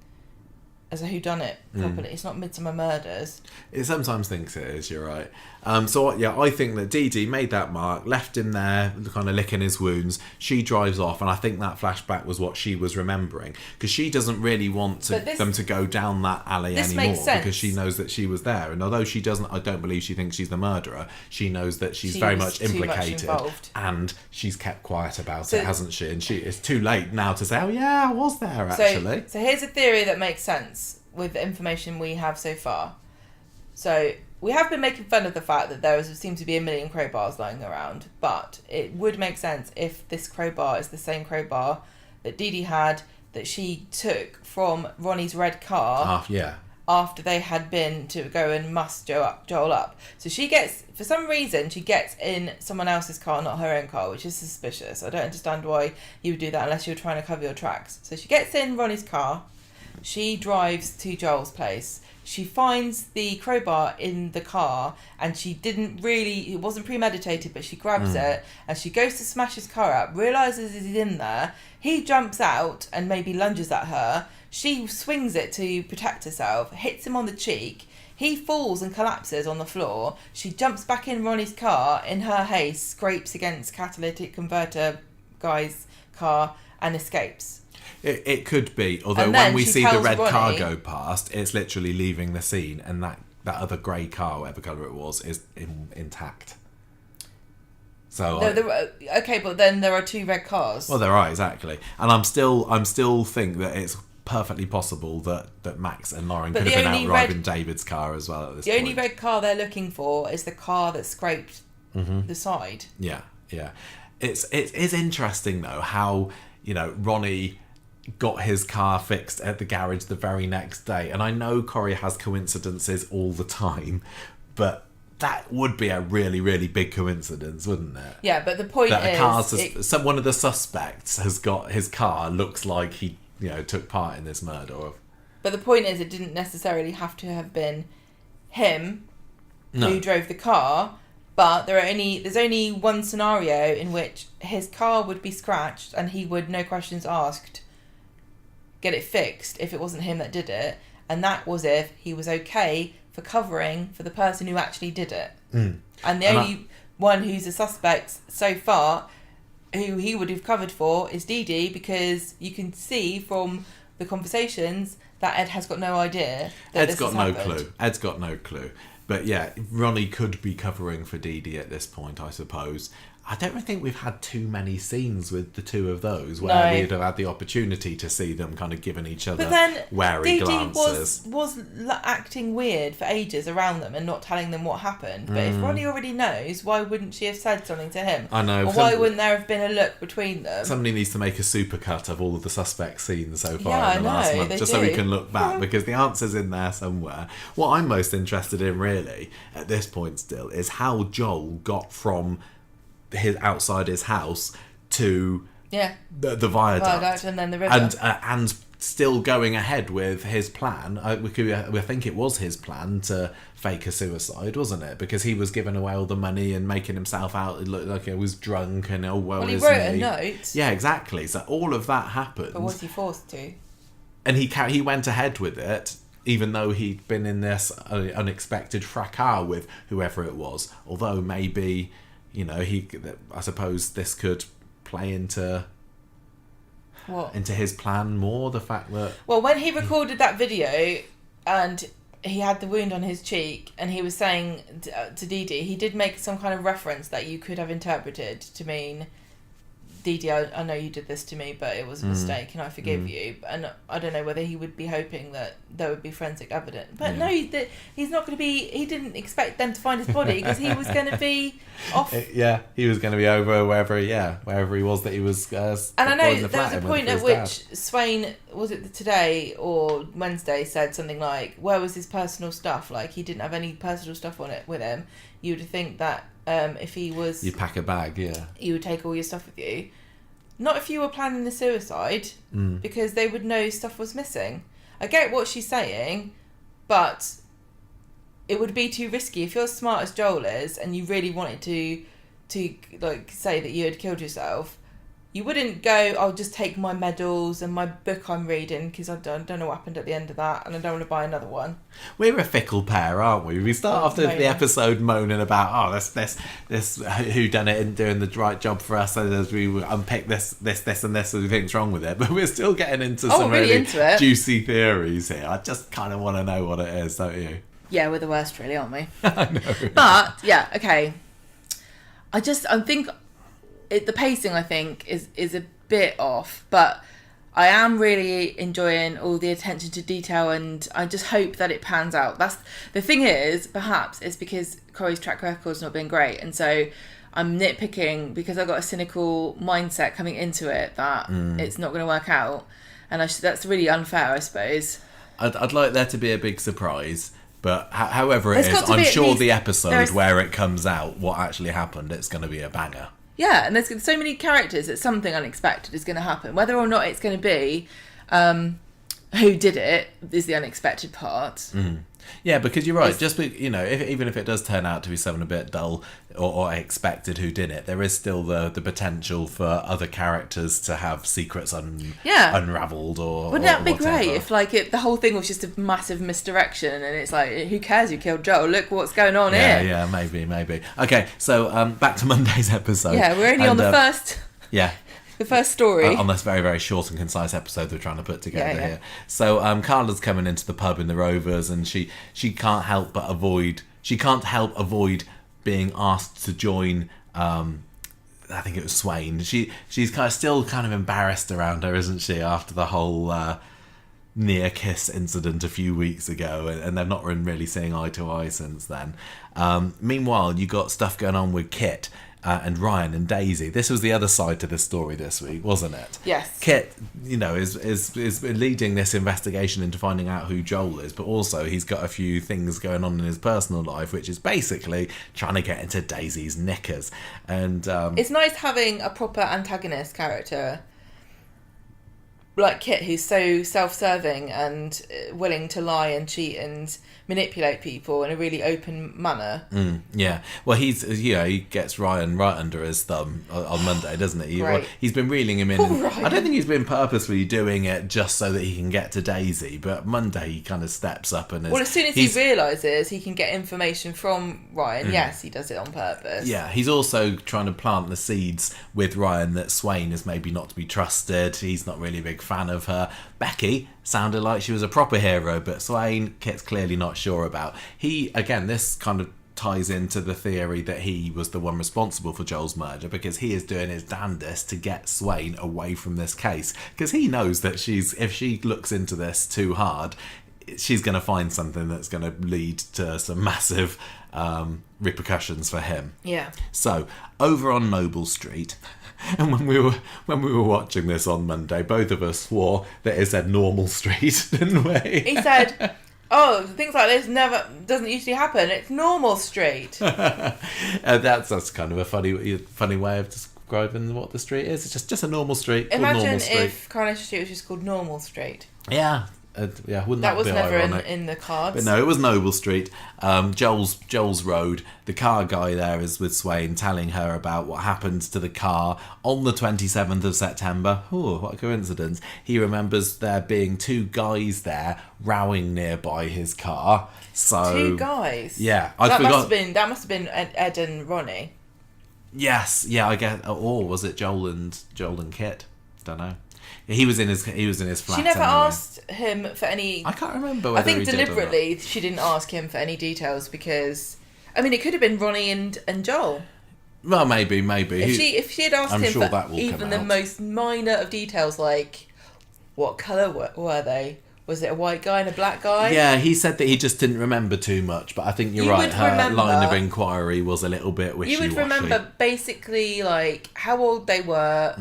whodunit properly. It's not Midsummer Murders. It sometimes thinks it is, you're right. I think that Dee Dee made that mark, left him there, kind of licking his wounds. She drives off, and I think that flashback was what she was remembering, because she doesn't really want them to go down that alley anymore, because she knows that she was there. And although she doesn't, I don't believe she thinks she's the murderer, she knows that she's very much implicated, and she's kept quiet about it, hasn't she? And it's too late now to say, oh yeah, I was there, actually. So here's a theory that makes sense with the information we have so far. So we have been making fun of the fact that there seems to be a million crowbars lying around, but it would make sense if this crowbar is the same crowbar that Dee Dee had, that she took from Ronnie's red car after they had been to go and muss Joel up. So for some reason, she gets in someone else's car, not her own car, which is suspicious. I don't understand why you would do that unless you were trying to cover your tracks. So she gets in Ronnie's car. She drives to Joel's place. She finds the crowbar in the car, and it wasn't premeditated, but she grabs it and she goes to smash his car up, realises he's in there. He jumps out and maybe lunges at her. She swings it to protect herself, hits him on the cheek. He falls and collapses on the floor. She jumps back in Ronnie's car in her haste, scrapes against catalytic converter guy's car and escapes. It could be, although when we see the red car go past, it's literally leaving the scene, and that other grey car, whatever colour it was, is intact. So but then there are two red cars. Well, there are, exactly, and I'm still think that it's perfectly possible that Max and Lauren could have been out driving David's car as well at this point. The only red car they're looking for is the car that scraped the side. Yeah. It is interesting though how Ronnie got his car fixed at the garage the very next day, and I know Corrie has coincidences all the time, but that would be a really, really big coincidence, wouldn't it? Yeah, but the point is, one of the suspects has got his car, looks like he took part in this murder. But the point is, it didn't necessarily have to have been him who drove the car. But there's only one scenario in which his car would be scratched and he would, no questions asked, get it fixed if it wasn't him that did it, and that was if he was okay for covering for the person who actually did it. And the only one who's a suspect so far who he would have covered for is Dee Dee, because you can see from the conversations that Ed has got no idea that Ed's got no clue. But yeah, Ronnie could be covering for Dee Dee at this point, I suppose. I don't really think we've had too many scenes with the two of those where we'd have had the opportunity to see them kind of giving each other wary glances. Dee Dee was acting weird for ages around them and not telling them what happened. But if Ronnie already knows, why wouldn't she have said something to him? I know. Or why wouldn't there have been a look between them? Somebody needs to make a supercut of all of the suspect scenes so far in the last month, so we can look back, because the answer's in there somewhere. What I'm most interested in, really, at this point still, is how Joel got from outside his house to the viaduct and then the river, and still going ahead with his plan. We think it was his plan to fake a suicide, wasn't it? Because he was giving away all the money and making himself out look like he was drunk and he wrote a note. Yeah, exactly. So all of that happened. But was he forced to? And he went ahead with it, even though he'd been in this unexpected fracas with whoever it was. Although maybe, I suppose this could play into his plan more, the fact that... Well, when he recorded that video and he had the wound on his cheek and he was saying to Dee Dee, he did make some kind of reference that you could have interpreted to mean, Dee Dee, I know you did this to me, but it was a mistake and I forgive you. And I don't know whether he would be hoping that there would be forensic evidence. But no, he's not going to be... He didn't expect them to find his body because he was going to be off... Yeah, he was going to be over wherever he was that he was... and I know there was a point at which Swain, was it today or Wednesday, said something like, where was his personal stuff? Like, he didn't have any personal stuff on it with him. You would think that if he was... You'd pack a bag, yeah. You would take all your stuff with you. Not if you were planning the suicide, because they would know stuff was missing. I get what she's saying, but it would be too risky. If you're as smart as Joel is, and you really wanted to like say that you had killed yourself, you wouldn't go, I'll just take my medals and my book I'm reading because I don't know what happened at the end of that and I don't want to buy another one. We're a fickle pair, aren't we? We start off the episode moaning about, this whodunit isn't doing the right job for us, so as we unpick this and this, and we think's wrong with it. But we're still getting into some really juicy theocy theories here. I just kind of want to know what it is, don't you? Yeah, we're the worst, really, aren't we? I know. But, yeah, okay. I think... the pacing, I think, is a bit off, but I am really enjoying all the attention to detail, and I just hope that it pans out. That's the thing is, perhaps it's because Corey's track record's not been great, and so I'm nitpicking because I've got a cynical mindset coming into it that it's not going to work out, and that's really unfair, I suppose. I'd like there to be a big surprise. But however it is, I'm sure the episode where it comes out, what actually happened, it's going to be a banger. Yeah, and there's so many characters that something unexpected is going to happen. Whether or not it's going to be who did it is the unexpected part. Yeah, because you're right. Just even if it does turn out to be something a bit dull or expected who did it, there is still the potential for other characters to have secrets unravelled or. Wouldn't that be great if the whole thing was just a massive misdirection and it's like, who cares who killed Joel? Look what's going on here. Yeah, maybe. Okay, so back to Monday's episode. Yeah, we're only on the first. Yeah. The first story. On this very, very short and concise episode we're trying to put together here. So Carla's coming into the pub in the Rovers, and she can't help avoid being asked to join. I think it was Swain. She's still kind of embarrassed around her, isn't she? After the whole near kiss incident a few weeks ago, and they've not been really seeing eye to eye since then. Meanwhile, you got stuff going on with Kit. And Ryan and Daisy. This was the other side to this story this week, wasn't it? Yes. Kit, is leading this investigation into finding out who Joel is, but also he's got a few things going on in his personal life, which is basically trying to get into Daisy's knickers. And it's nice having a proper antagonist character like Kit, who's so self-serving and willing to lie and cheat and manipulate people in a really open manner. Yeah. Well, he gets Ryan right under his thumb on Monday, doesn't he? Right. Well, he's been reeling him in. I don't think he's been purposely doing it just so that he can get to Daisy, but Monday he kind of steps up and as soon as he realises he can get information from Ryan, yes, he does it on purpose. Yeah, he's also trying to plant the seeds with Ryan that Swain is maybe not to be trusted. He's not really a big fan of her. Becky sounded like she was a proper hero, but Swain, Kit's clearly not sure about. This kind of ties into the theory that he was the one responsible for Joel's murder, because he is doing his damnedest to get Swain away from this case, because he knows that if she looks into this too hard, she's going to find something that's going to lead to some massive repercussions for him. Yeah. So over on Noble Street. And when we were watching this on Monday, both of us swore that it said Normal Street, didn't we? He said, "Oh, things like this doesn't usually happen. It's Normal Street." That's kind of a funny way of describing what the street is. It's just a normal street. Imagine Normal Street. if Coronation Street was just called Normal Street. Yeah. Wouldn't that was be never ironic? in the cards. But no, it was Noble Street. Joel's Road. The car guy there is with Swain, telling her about what happened to the car on the 27th of September. Oh, what a coincidence. He remembers there being two guys there rowing nearby his car. So two guys? Yeah. That must have been Ed and Ronnie. Yes, yeah, I guess. Or was it Joel and Kit? Don't know. He was in his flat. She never asked him for any. I can't remember whether I think he deliberately did or not. She didn't ask him for any details because, it could have been Ronnie and Joel. Well, maybe. If she had asked him sure for even the most minor of details, like what colour were they? Was it a white guy and a black guy? Yeah, he said that he just didn't remember too much, but I think you're right. Her line of inquiry was a little bit wishy-washy. You would remember basically like how old they were,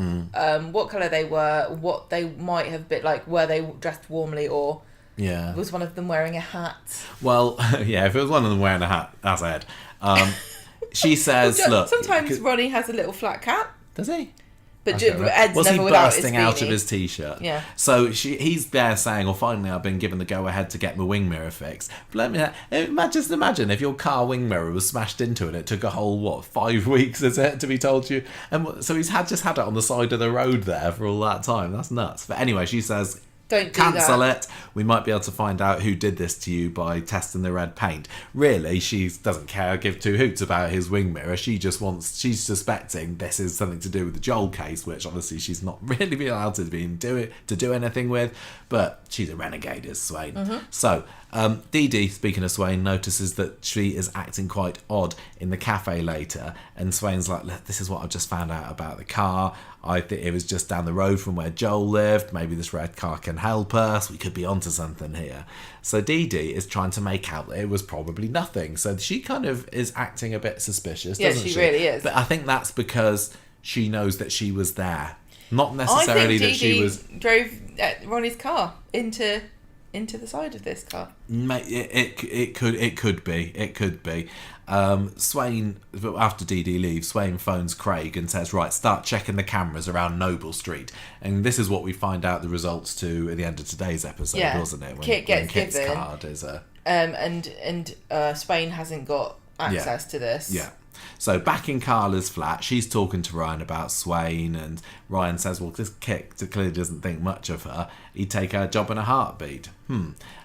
what colour they were, what they might have been like. Were they dressed warmly, or was one of them wearing a hat? Well, yeah, if it was one of them wearing a hat, that's Ed. She says, "Look." Sometimes Ronnie has a little flat cap. Does he? But Okay. Ed's Was he never without his bursting out beanie. of his t-shirt? Yeah. So he's there saying, "Well, finally, I've been given the go-ahead to get my wing mirror fixed." But just imagine if your car wing mirror was smashed into it. It took a whole 5 weeks, is it, to be told you? And so he's just had it on the side of the road there for all that time. That's nuts. But anyway, she says, Don't do cancel that. it. We might be able to find out who did this to you by testing the red paint. Really, she doesn't care, give two hoots about his wing mirror. She's suspecting this is something to do with the Joel case, which obviously she's not really been allowed to do anything with. But she's a renegade, is Swain. Mm-hmm. So Dee Dee, speaking of Swain, notices that she is acting quite odd in the cafe later, and Swain's like, "Look, this is what I've just found out about the car. I think it was just down the road from where Joel lived. Maybe this red car can help us. We could be onto something here." So Dee Dee is trying to make out that it was probably nothing. So she kind of is acting a bit suspicious, Yeah, doesn't she? she really is. But I think that's because she knows that she was there. Not I necessarily think that she Dee was... drove Ronnie's car into the side of this car. It could be. Swain, after Dee Dee leaves, Swain phones Craig and says, "Right, start checking the cameras around Noble Street." And this is what we find out the results to at the end of today's episode, wasn't it? When Kit gets Kit's given, card is a... and Swain hasn't got access to this. Yeah. So back in Carla's flat, she's talking to Ryan about Swain, and Ryan says, "Well, this Kit clearly doesn't think much of her. He'd take her job in a heartbeat."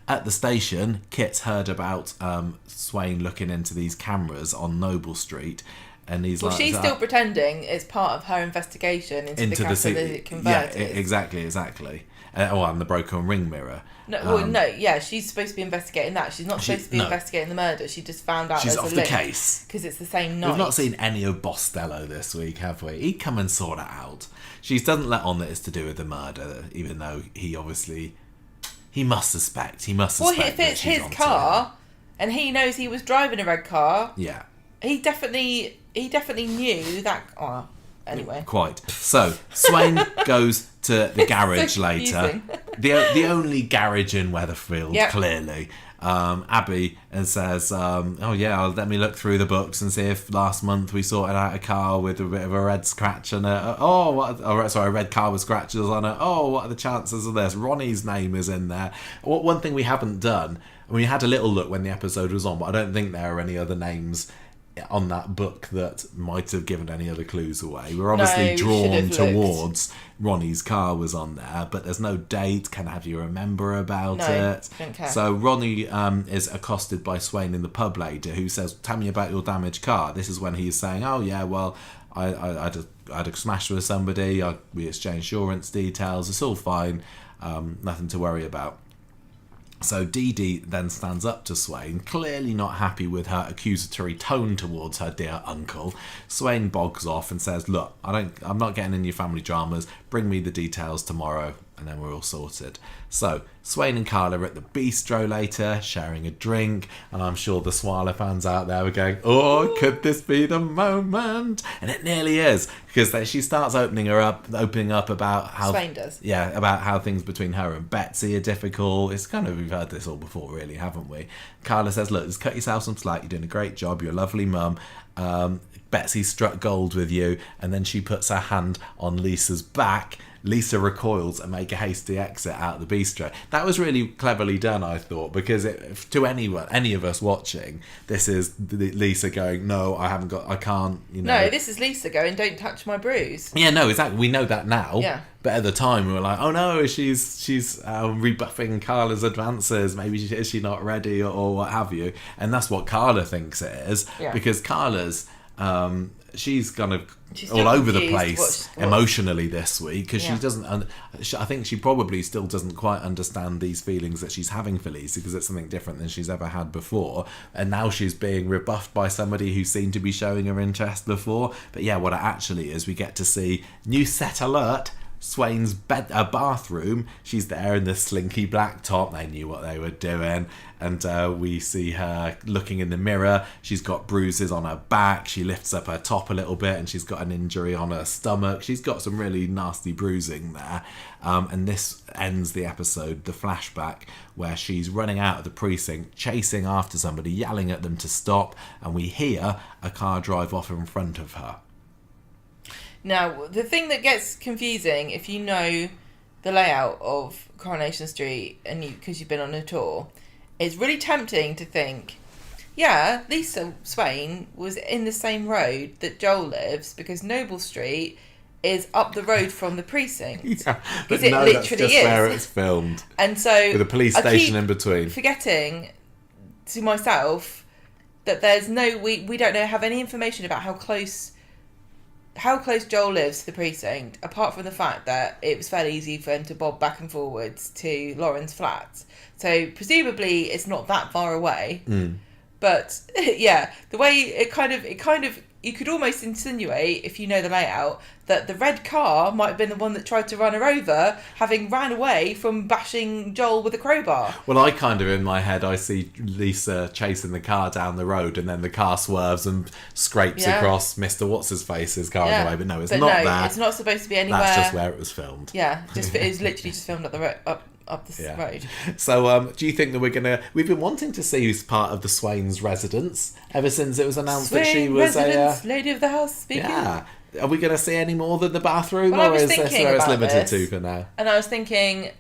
At the station, Kit's heard about Swain looking into these cameras on Noble Street, and he's like... she's still pretending it's part of her investigation into the catalytic converters. Yeah, exactly. And the broken ring mirror. She's supposed to be investigating that. She's not supposed to be investigating the murder. She just found out she's there's off a the link case. because it's the same night. We've not seen any of Bostello this week, have we? He'd come and sort it out. She doesn't let on that it's to do with the murder, even though he obviously... He must suspect. Well, if it's his car, and he knows he was driving a red car... Yeah. He definitely knew that... Oh, anyway. Quite. So, Swain goes to the garage later. The only garage in Weatherfield, clearly. Abby, and says, let me look through the books and see if last month we sorted out a car with a bit of a red scratch on it. A red car with scratches on it. Oh, what are the chances of this? Ronnie's name is in there. One thing we haven't done, we had a little look when the episode was on, but I don't think there are any other names on that book that might have given any other clues away. We're obviously drawn towards Ronnie's car was on there, but there's no date. Can have you remember about it? Don't care. So Ronnie is accosted by Swain in the pub later, who says, "Tell me about your damaged car." This is when he's saying, "Oh yeah, well, I had a smash with somebody. We exchanged insurance details. It's all fine. Nothing to worry about." So Dee Dee then stands up to Swain, clearly not happy with her accusatory tone towards her dear uncle. Swain bogs off and says, "Look, I'm not getting in your family dramas. Bring me the details tomorrow, and then we're all sorted." So Swain and Carla are at the bistro later, sharing a drink, and I'm sure the Swala fans out there were going, "Oh, could this be the moment?" And it nearly is, because she starts opening up about how Swain does. Yeah, about how things between her and Betsy are difficult. It's kind of, we've heard this all before, really, haven't we? Carla says, "Look, just cut yourself some slack. You're doing a great job. You're a lovely mum. Betsy struck gold with you." And then she puts her hand on Lisa's back. Lisa recoils and make a hasty exit out of the bistro. That was really cleverly done, I thought, because to any of us watching, this is Lisa going, "No, I can't, No, this is Lisa going, "Don't touch my bruise." Yeah, no, exactly. We know that now. Yeah. But at the time, we were like, "Oh no, she's rebuffing Carla's advances. Maybe is she not ready or what have you?" And that's what Carla thinks it is, because Carla's she's kind of all over the place emotionally this week, because she doesn't. I think she probably still doesn't quite understand these feelings that she's having for Lisa, because it's something different than she's ever had before. And now she's being rebuffed by somebody who seemed to be showing her interest before. But yeah, what it actually is, we get to see new set alert. Swain's bathroom. She's there in the slinky black top. They knew what they were doing. And we see her looking in the mirror. She's got bruises on her back. She lifts up her top a little bit and she's got an injury on her stomach. She's got some really nasty bruising there. And this ends the episode, the flashback, where she's running out of the precinct, chasing after somebody, yelling at them to stop. And we hear a car drive off in front of her. Now, the thing that gets confusing, if you know the layout of Coronation Street and because you've been on a tour, it's really tempting to think, yeah, Lisa Swain was in the same road that Joel lives because Noble Street is up the road from the precinct. Yeah, but it no, literally that's just is. where it's filmed. And so With a police station in between. Forgetting to myself that there's no we don't have any information about how close Joel lives to the precinct, apart from the fact that it was fairly easy for him to bob back and forwards to Lauren's flat. So presumably it's not that far away. But yeah, the way it kind of you could almost insinuate, if you know the layout, that the red car might have been the one that tried to run her over, having ran away from bashing Joel with a crowbar. Well, I kind of, in my head, I see Lisa chasing the car down the road, and then the car swerves and scrapes across Mr. What's-his-face's car on the way. But no, it's not that. It's not supposed to be anywhere. That's just where it was filmed. Yeah, it was literally just filmed up the road. So, do you think that we've been wanting to see who's part of the Swains' residence ever since it was announced that she was lady of the house speaking. Yeah. Are we going to see any more than the bathroom, Well, or is this where it's limited to for now? And I was thinking,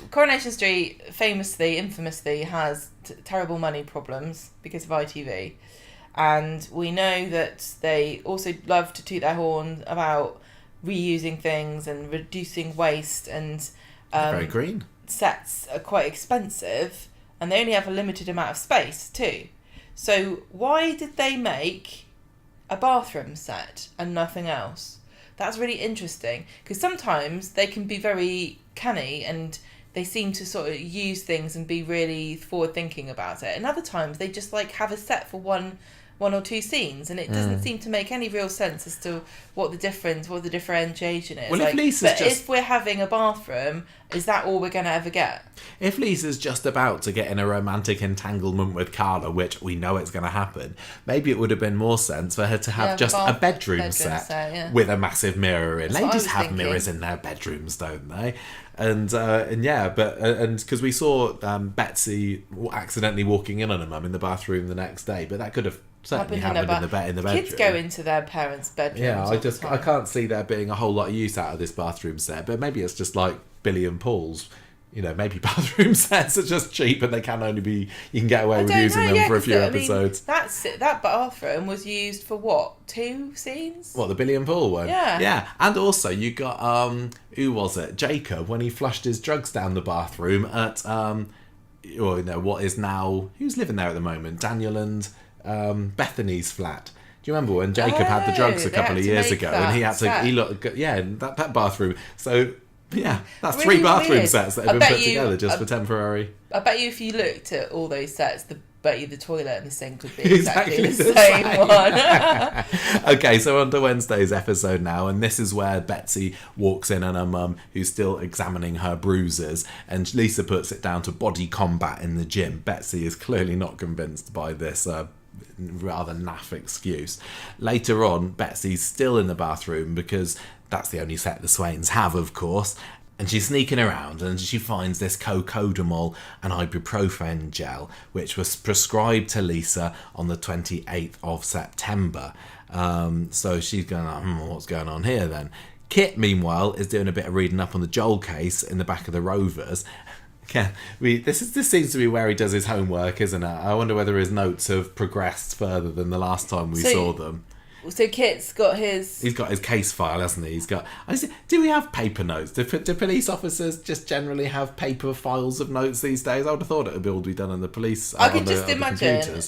Coronation Street infamously has terrible money problems because of ITV. And we know that they also love to toot their horn about reusing things and reducing waste, and Very green. sets are quite expensive, and they only have a limited amount of space too. So why did they make a bathroom set and nothing else? That's really interesting, because sometimes they can be very canny and they seem to sort of use things and be really forward thinking about it, and other times they just have a set for one or two scenes, and it doesn't seem to make any real sense as to what the differentiation is. Well, if we're having a bathroom, is that all we're going to ever get? If Lisa's just about to get in a romantic entanglement with Carla, which we know it's going to happen, maybe it would have been more sense for her to have just a bedroom set with a massive mirror in. Ladies have mirrors in their bedrooms, don't they? And because we saw Betsy accidentally walking in on her mum in the bathroom the next day, but that could have certainly happened in the bedroom. Kids go into their parents' bedrooms. Yeah, I can't see there being a whole lot of use out of this bathroom set, but maybe it's just like Billy and Paul's. Maybe bathroom sets are just cheap and you can get away with using them for a few episodes. That bathroom was used for what, 2 scenes? What, the Billy and Paul one? Yeah. Yeah, and also you got, who was it? Jacob, when he flushed his drugs down the bathroom at, what is now, who's living there at the moment? Daniel and Bethany's flat. Do you remember when Jacob had the drugs a couple of years ago and he had to, that bathroom. So, yeah, that's really 3 bathroom sets that have been put together just for temporary. I bet you if you looked at all those sets, the toilet and the sink would be exactly the same one. Okay, so on to Wednesday's episode now, and this is where Betsy walks in on her mum, who's still examining her bruises, and Lisa puts it down to body combat in the gym. Betsy is clearly not convinced by this rather naff excuse. Later on, Betsy's still in the bathroom because that's the only set the Swains have, of course, and she's sneaking around and she finds this cocodamol and ibuprofen gel, which was prescribed to Lisa on the 28th of September. So she's going, what's going on here then? Kit, meanwhile, is doing a bit of reading up on the Joel case in the back of the Rovers. Yeah, this seems to be where he does his homework, isn't it? I wonder whether his notes have progressed further than the last time we saw them. So Kit's got his... He's got his case file, hasn't he? Do we have paper notes? Do police officers just generally have paper files of notes these days? I would have thought it would all be done on the police. I can just imagine.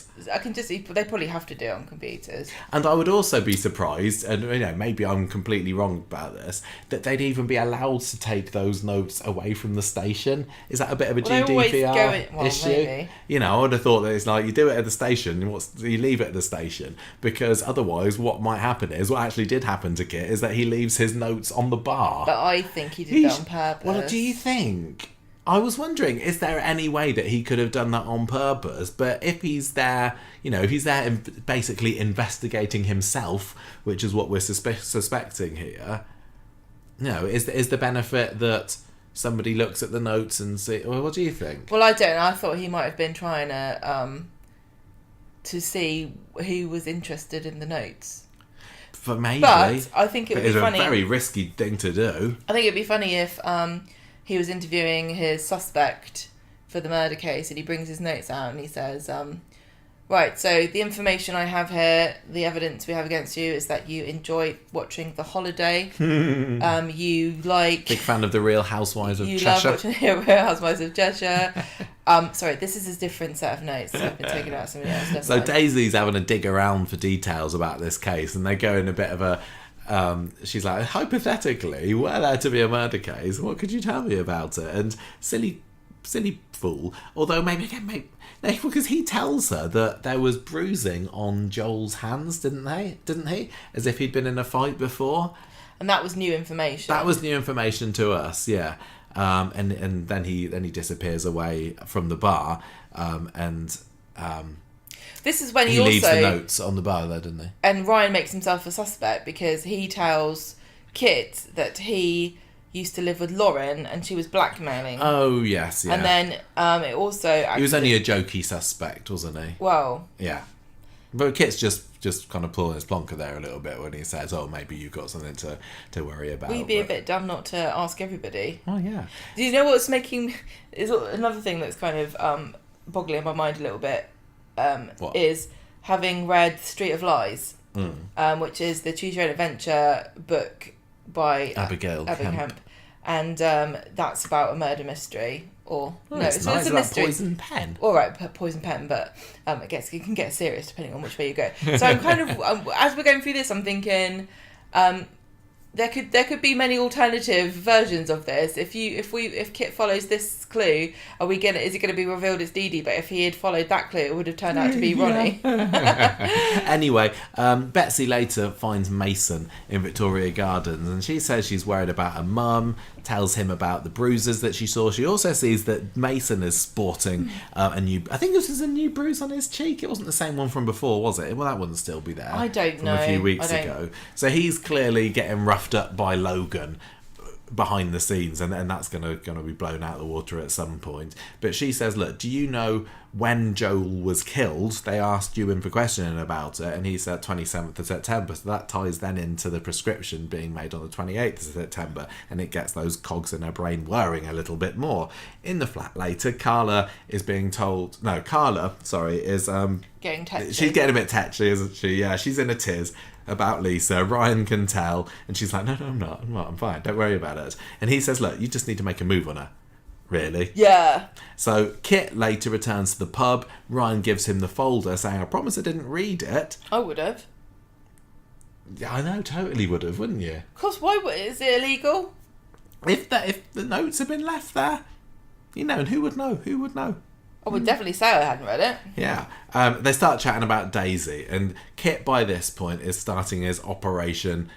They probably have to do it on computers. And I would also be surprised, and maybe I'm completely wrong about this, that they'd even be allowed to take those notes away from the station. Is that a bit of a GDPR issue? Maybe. I would have thought that it's like you do it at the station, you leave it at the station, because otherwise what might happen is, what actually did happen to Kit, is that he leaves his notes on the bar. But I think he did that on purpose. Well, do you think? I was wondering, is there any way that he could have done that on purpose? But if he's there, basically investigating himself, which is what we're suspecting here, is the benefit that somebody looks at the notes and see? Well, what do you think? Well, I don't know. I thought he might have been trying to to see who was interested in the notes. But maybe. But I think it would be funny. It's a very risky thing to do. I think it'd be funny if he was interviewing his suspect for the murder case, and he brings his notes out and he says, right, so the information I have here, the evidence we have against you is that you enjoy watching The Holiday. You like... Big fan of The Real Housewives of Cheshire. You love watching The Real Housewives of Cheshire. Sorry, this is a different set of notes. So I've been taking out somebody else. So Daisy's having a dig around for details about this case, and they go in a bit of a... she's like, hypothetically, were there to be a murder case, what could you tell me about it? And silly fool, although maybe because he tells her that there was bruising on Joel's hands, didn't he? As if he'd been in a fight before. And that was new information. That was new information to us, yeah. And then he disappears away from the bar, this is when he leaves the notes on the bar there, didn't he? And Ryan makes himself a suspect because he tells Kit that he used to live with Lauren and she was blackmailing. Oh, yes, yeah. And then it also... He was only a jokey suspect, wasn't he? Well... Yeah. But Kit's just kind of pulling his plonker there a little bit when he says, oh, maybe you've got something to worry about. We'd be a bit dumb not to ask everybody. Oh, yeah. Do you know what's making... is another thing that's kind of boggling my mind a little bit, is having read Street of Lies, which is the Choose Your Own Adventure book by Abigail Kemp. And that's about a murder mystery. It's a mystery. Poison pen. All right, poison pen, but I guess it can get serious depending on which way you go. So I'm kind of, as we're going through this, I'm thinking there could be many alternative versions of this. If Kit follows this clue, is it going to be revealed it's Dee Dee? But if he had followed that clue, it would have turned out to be Ronnie. Anyway, Betsy later finds Mason in Victoria Gardens, and she says she's worried about her mum. Tells him about the bruises that she saw. She also sees that Mason is sporting a new... I think this is a new bruise on his cheek. It wasn't the same one from before, was it? Well, that wouldn't still be there. I don't know. From a few weeks ago. So he's clearly getting roughed up by Logan behind the scenes, and that's gonna be blown out of the water at some point. But she says, look, do you know when Joel was killed? They asked you in for questioning about it, and he said 27th of September, so that ties then into the prescription being made on the 28th of September, and it gets those cogs in her brain whirring a little bit more. In the flat later, Carla is getting tetchy. She's getting a bit tetchy, isn't she? Yeah, she's in a tiz about Lisa. Ryan can tell, and she's like, no, I'm not, I'm fine, don't worry about it. And he says, look, you just need to make a move on her. Really? Yeah. So Kit later returns to the pub. Ryan gives him the folder saying, I promise I didn't read it. I would have. Yeah, I know, totally would have, wouldn't you? Of course, is it illegal? If the notes had been left there, and who would know? I would definitely say I hadn't read it. Yeah. They start chatting about Daisy, and Kit by this point is starting his operation...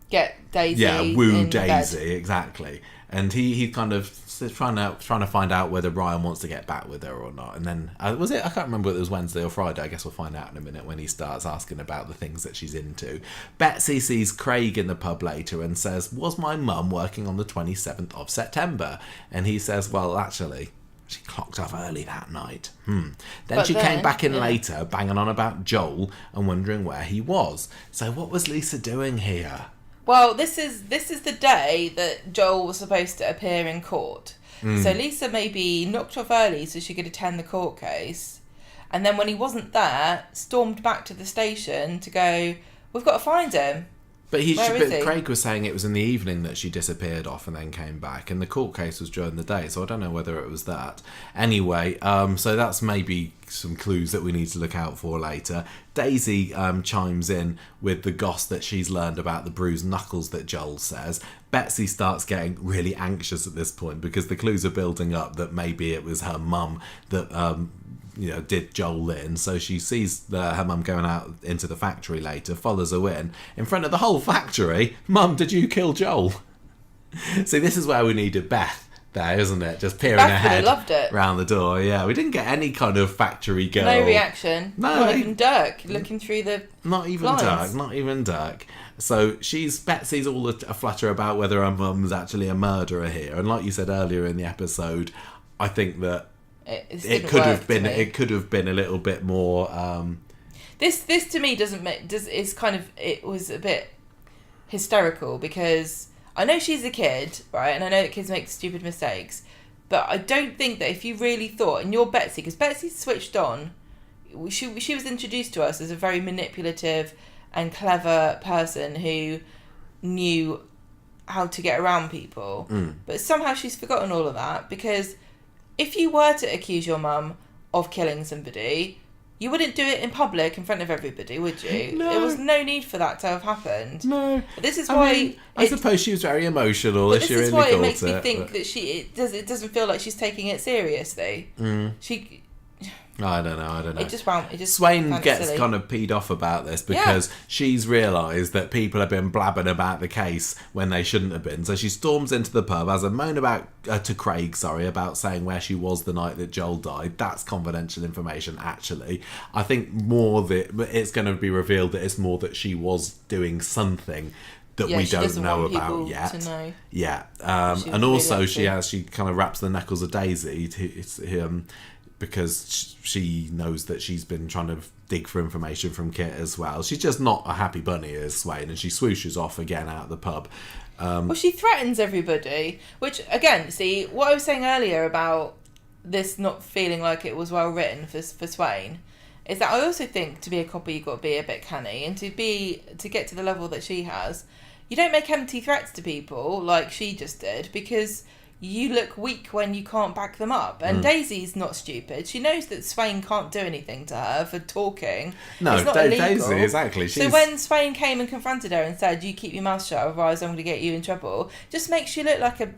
Get Daisy. Yeah, woo in Daisy, bed. Exactly. And he kind of trying to find out whether Ryan wants to get back with her or not. And then was it? I can't remember whether it was Wednesday or Friday. I guess we'll find out in a minute when he starts asking about the things that she's into. Betsy sees Craig in the pub later and says, "Was my mum working on the 27th of September?" And he says, "Well, actually, she clocked off early that night." Then she came back in later, banging on about Joel and wondering where he was. So what was Lisa doing here? Well, this is the day that Joel was supposed to appear in court. So Lisa maybe knocked off early so she could attend the court case. And then when he wasn't there, stormed back to the station to go, we've got to find him. But Craig was saying it was in the evening that she disappeared off and then came back, and the court case was during the day, so I don't know whether it was that. Anyway, so that's maybe some clues that we need to look out for later. Daisy chimes in with the goss that she's learned about the bruised knuckles that Joel says. Betsy starts getting really anxious at this point because the clues are building up that maybe it was her mum that... did Joel in. So she sees her mum going out into the factory later, follows her in front of the whole factory. Mum, did you kill Joel? See, this is where we needed Beth there, isn't it? Just peering her head round the door. Yeah, we didn't get any kind of factory girl. No reaction. No. Not even Dirk looking through the Not even Dirk. So Betsy's all a flutter about whether her mum's actually a murderer here. And like you said earlier in the episode, I think that it could have been a little bit more This to me it was a bit hysterical because I know she's a kid, right, and I know that kids make stupid mistakes, but I don't think that if you really thought, and you're Betsy, because Betsy's switched on, she was introduced to us as a very manipulative and clever person who knew how to get around people, but somehow she's forgotten all of that, because if you were to accuse your mum of killing somebody, you wouldn't do it in public in front of everybody, would you? No. There was no need for that to have happened. No. This is why... I suppose she was very emotional. But She this is really why it thought makes me it, think but- that it doesn't feel like she's taking it seriously. She... I don't know. It just Swain found it gets silly. kind of peed off about this because she's realised that people have been blabbing about the case when they shouldn't have been. So she storms into the pub, has a moan to Craig, about saying where she was the night that Joel died. That's confidential information, actually. I think more that it's going to be revealed that it's more that she was doing something that we don't know about yet. To know. Yeah, She and was also really she kind of wraps the knuckles of Daisy because she knows that she's been trying to dig for information from Kit as well. She's just not a happy bunny as Swain, and she swooshes off again out of the pub. Well, she threatens everybody, which, again, see, what I was saying earlier about this not feeling like it was well written for Swain, is that I also think to be a copper you've got to be a bit canny, and to get to the level that she has, you don't make empty threats to people like she just did, because you look weak when you can't back them up. And Daisy's not stupid. She knows that Swain can't do anything to her for talking. No, it's not Daisy, illegal. exactly. So when Swain came and confronted her and said, "You keep your mouth shut, otherwise I'm going to get you in trouble," just makes you look like a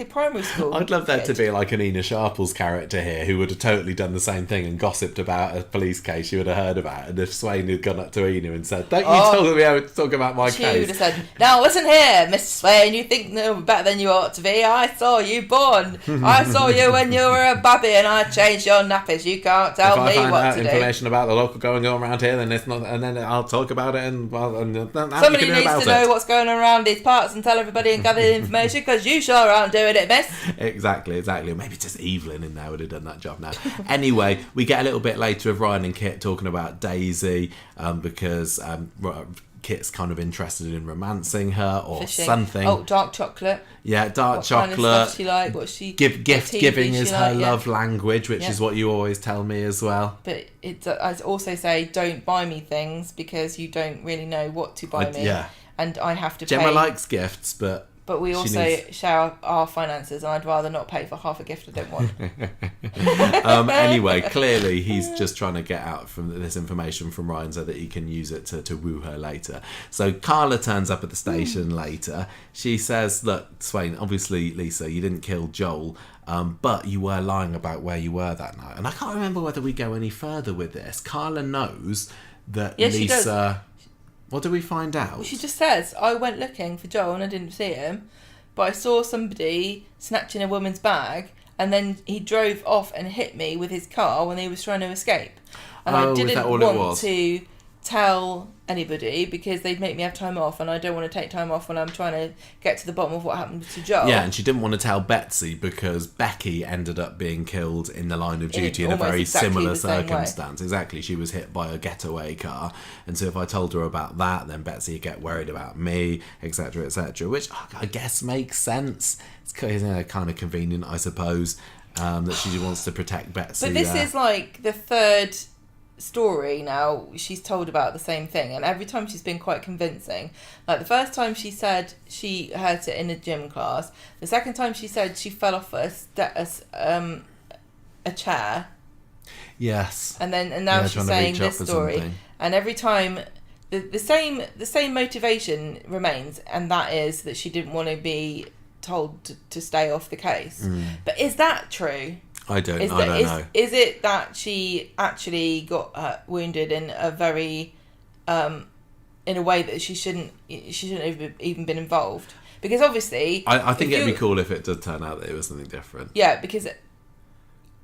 primary school I'd love there kid. to be like an Ina Sharple's character here who would have totally done the same thing and gossiped about a police case you would have heard about. And if Swain had gone up to Ina and said, "Don't you talk about my She case?" would have said, "Now listen here, Mr. Swain, you think no better than you ought to be. I saw you born. I saw you when you were a babby and I changed your nappies. You can't tell if me I find what out to do." information about the local going on around here, then it's not, and then I'll talk about it, and Somebody needs to know what's going on around these parts and tell everybody and gather the information, because you sure aren't doing it, miss. Exactly. Maybe just Evelyn in there would have done that job now. Anyway, we get a little bit later of Ryan and Kit talking about Daisy because Kit's kind of interested in romancing her or Fishing. something. Oh, dark chocolate. Yeah, dark What chocolate. kind of stuff she like? What she Gift what TV giving she is like, her yeah. love language, which Yeah. is what you always tell me as well. But I also say, don't buy me things because you don't really know what to buy me. Yeah. And I have to Gemma pay. likes gifts, but We she also needs- share our finances, and I'd rather not pay for half a gift I don't want. Anyway, clearly he's just trying to get out from this information from Ryan so that he can use it to woo her later. So Carla turns up at the station later. She says, "Look, Swain, obviously, Lisa, you didn't kill Joel, but you were lying about where you were that night." And I can't remember whether we go any further with this. Carla knows that Yeah, she Lisa... does. What do we find out? Well, she just says, "I went looking for Joel and I didn't see him, but I saw somebody snatching a woman's bag, and then he drove off and hit me with his car when he was trying to escape. And I Is didn't that all it want was? to tell anybody because they'd make me have time off, and I don't want to take time off when I'm trying to get to the bottom of what happened to Joel." Yeah, and she didn't want to tell Betsy because Becky ended up being killed in the line of duty in a almost very exactly similar the same way. circumstance. Exactly, she was hit by a getaway car, and so if I told her about that, then Betsy would get worried about me, etc., etc., which I guess makes sense. It's kind of convenient, I suppose, that she wants to protect Betsy. But this is like the third story now she's told about the same thing, and every time she's been quite convincing. Like the first time she said she hurt it in a gym class, the second time she said she fell off a chair, Yes. and now she's trying to saying reach up this for story, something. and every time the same motivation remains, and that is that she didn't want to be told to stay off the case. But is that true? I don't know. Is it that she actually got wounded in a very, in a way that she shouldn't have even been involved? Because obviously, I think it'd be cool if it did turn out that it was something different. Yeah, because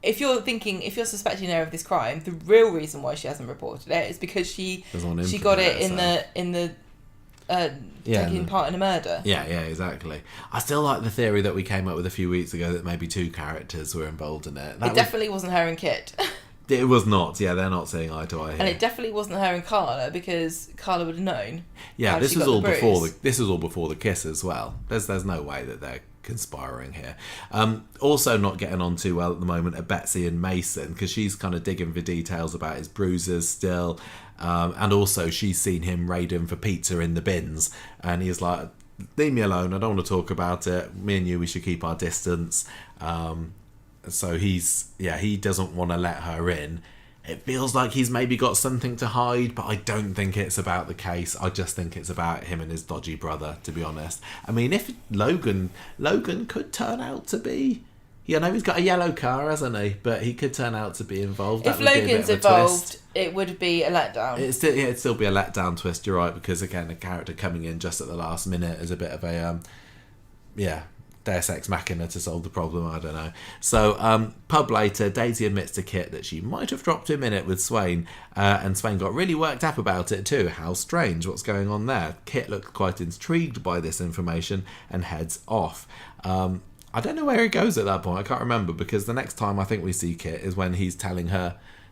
if you're suspecting her of this crime, the real reason why she hasn't reported it is because she got it in the taking part in a murder. Yeah, exactly. I still like the theory that we came up with a few weeks ago that maybe two characters were involved in it. It definitely wasn't her and Kit. It was not. Yeah, they're not seeing eye to eye here. And it definitely wasn't her and Carla, because Carla would have known. Yeah, this she was got all the before bruise. this was all before the kiss as well. There's no way that they're conspiring here. Also not getting on too well at the moment are Betsy and Mason, because she's kind of digging for details about his bruises still, and also she's seen him raiding for pizza in the bins, and he's like, leave me alone, I don't want to talk about it, me and you, we should keep our distance. So he doesn't want to let her in. It feels like he's maybe got something to hide, but I don't think it's about the case. I just think it's about him and his dodgy brother, to be honest. I mean, if Logan could turn out to be, you know, he's got a yellow car, hasn't he? But he could turn out to be involved. If That would be a bit Logan's of a involved, twist. it would be a letdown. It'd still be a letdown twist, you're right, because again, a character coming in just at the last minute is a bit of a, Deus Ex Machina to solve the problem, I don't know. So, pub later, Daisy admits to Kit that she might have dropped him in it with Swain, and Swain got really worked up about it too. How strange, what's going on there? Kit looks quite intrigued by this information and heads off. I don't know where he goes at that point, I can't remember, because the next time I think we see Kit is when he's telling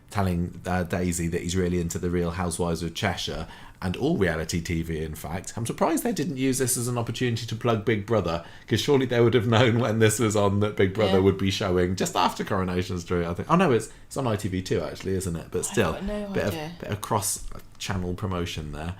Daisy that he's really into the Real Housewives of Cheshire, and all reality TV, in fact. I'm surprised they didn't use this as an opportunity to plug Big Brother, because surely they would have known when this was on that Big Brother would be showing just after Coronation Street, I think. Oh no, it's on ITV2 actually, isn't it? But still, bit of cross-channel promotion there.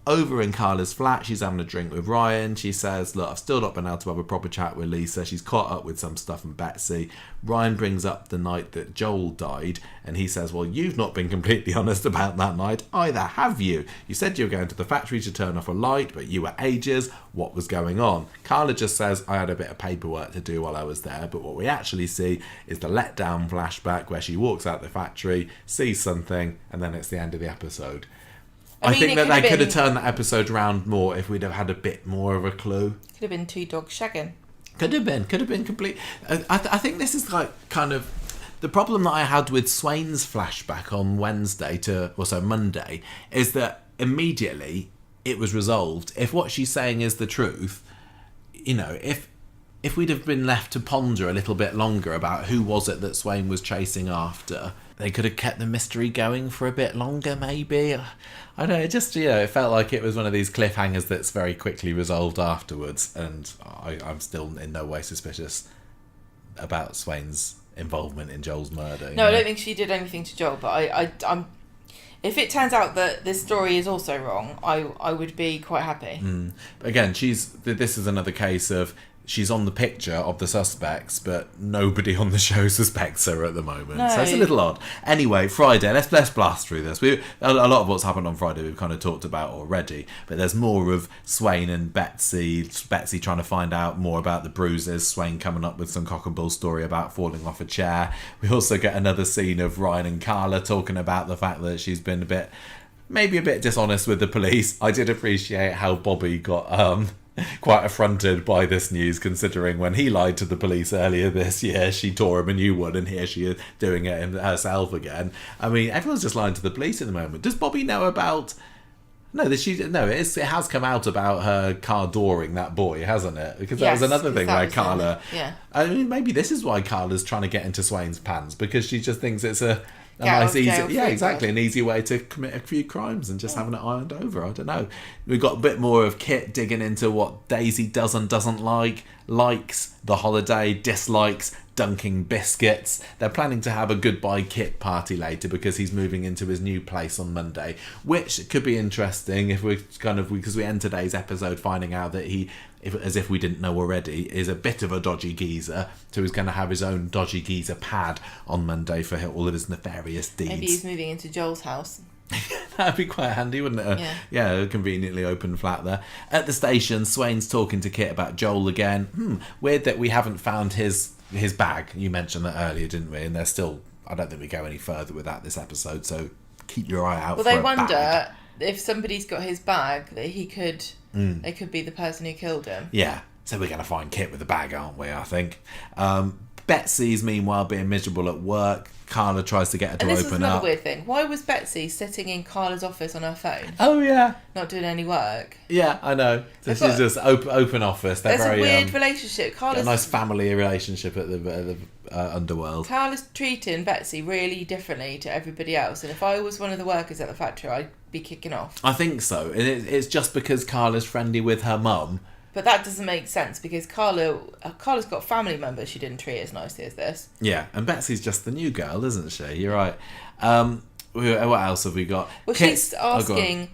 Over in Carla's flat, she's having a drink with Ryan. She says, look, I've still not been able to have a proper chat with Lisa. She's caught up with some stuff from Betsy. Ryan brings up the night that Joel died, and he says, well, you've not been completely honest about that night either, have you? You said you were going to the factory to turn off a light, but you were ages. What was going on? Carla just says, I had a bit of paperwork to do while I was there, but what we actually see is the letdown flashback where she walks out the factory, sees something, and then it's the end of the episode. I think that they could have turned that episode around more if we'd have had a bit more of a clue. Could have been two dogs shagging. Could have been complete. I think this is like kind of the problem that I had with Swain's flashback on Monday, is that immediately it was resolved. If what she's saying is the truth, you know, if we'd have been left to ponder a little bit longer about who was it that Swain was chasing after, they could have kept the mystery going for a bit longer, maybe. I don't know, it just, it felt like it was one of these cliffhangers that's very quickly resolved afterwards, and I'm still in no way suspicious about Swain's involvement in Joel's murder. No, I don't think she did anything to Joel, but I'm if it turns out that this story is also wrong, I would be quite happy. Again, this is another case of she's on the picture of the suspects, but nobody on the show suspects her at the moment. No. So it's a little odd. Anyway, Friday, let's blast through this. A lot of what's happened on Friday we've kind of talked about already, but there's more of Swain and Betsy trying to find out more about the bruises, Swain coming up with some cock and bull story about falling off a chair. We also get another scene of Ryan and Carla talking about the fact that she's been maybe a bit dishonest with the police. I did appreciate how Bobby got quite affronted by this news, considering when he lied to the police earlier this year, she tore him a new one, and here she is doing it herself again. I mean, everyone's just lying to the police at the moment. Does Bobby know about... it has come out about her car dooring that boy, hasn't it? Because that was another thing where Carla... Yeah. I mean, maybe this is why Carla's trying to get into Swain's pants, because she just thinks it's a nice, easy, an easy way to commit a few crimes and just having it ironed over. I don't know. We've got a bit more of Kit digging into what Daisy doesn't like, likes the holiday, dislikes dunking biscuits. They're planning to have a goodbye Kit party later because he's moving into his new place on Monday, which could be interesting if because we end today's episode finding out that he, as if we didn't know already, is a bit of a dodgy geezer, so he's going to have his own dodgy geezer pad on Monday for all of his nefarious deeds. Maybe he's moving into Joel's house. That'd be quite handy, wouldn't it? Yeah, a conveniently open flat there. At the station, Swain's talking to Kit about Joel again. Weird that we haven't found his bag. You mentioned that earlier, didn't we? And there's still... I don't think we go any further with that this episode, so keep your eye out for a bag. Well, they wonder if somebody's got his bag, that he could... It could be the person who killed him. Yeah, so we're going to find Kit with the bag, aren't we, I think. Betsy's meanwhile being miserable at work. Carla tries to get her to and this open is another up. weird thing. Why was Betsy sitting in Carla's office on her phone, Oh yeah, not doing any work? yeah, I know. So she's just open office. They're There's very a weird relationship. got a nice family relationship at the underworld. Carla's treating Betsy really differently to everybody else, and if I was one of the workers at the factory, I'd be kicking off. I think so, and it's just because Carla's friendly with her mum. But that doesn't make sense because Carla's got family members she didn't treat as nicely as this. Yeah, and Betsy's just the new girl, isn't she? You're right. What else have we got? Well, she's asking.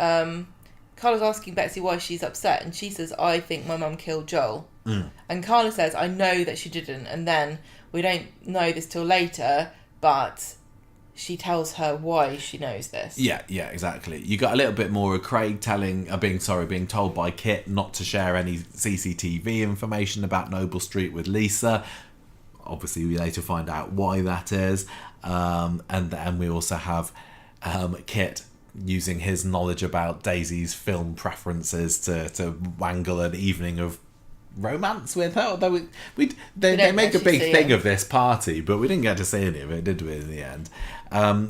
Carla's asking Betsy why she's upset, and she says, "I think my mum killed Joel." And Carla says, "I know that she didn't." And then we don't know this till later, but she tells her why she knows this. Yeah, exactly. You got a little bit more of Craig being told by Kit not to share any CCTV information about Noble Street with Lisa. Obviously, we later find out why that is. And we also have Kit using his knowledge about Daisy's film preferences to wangle an evening of romance with her. Although they make a big thing of this party, but we didn't get to see any of it, did we, in the end?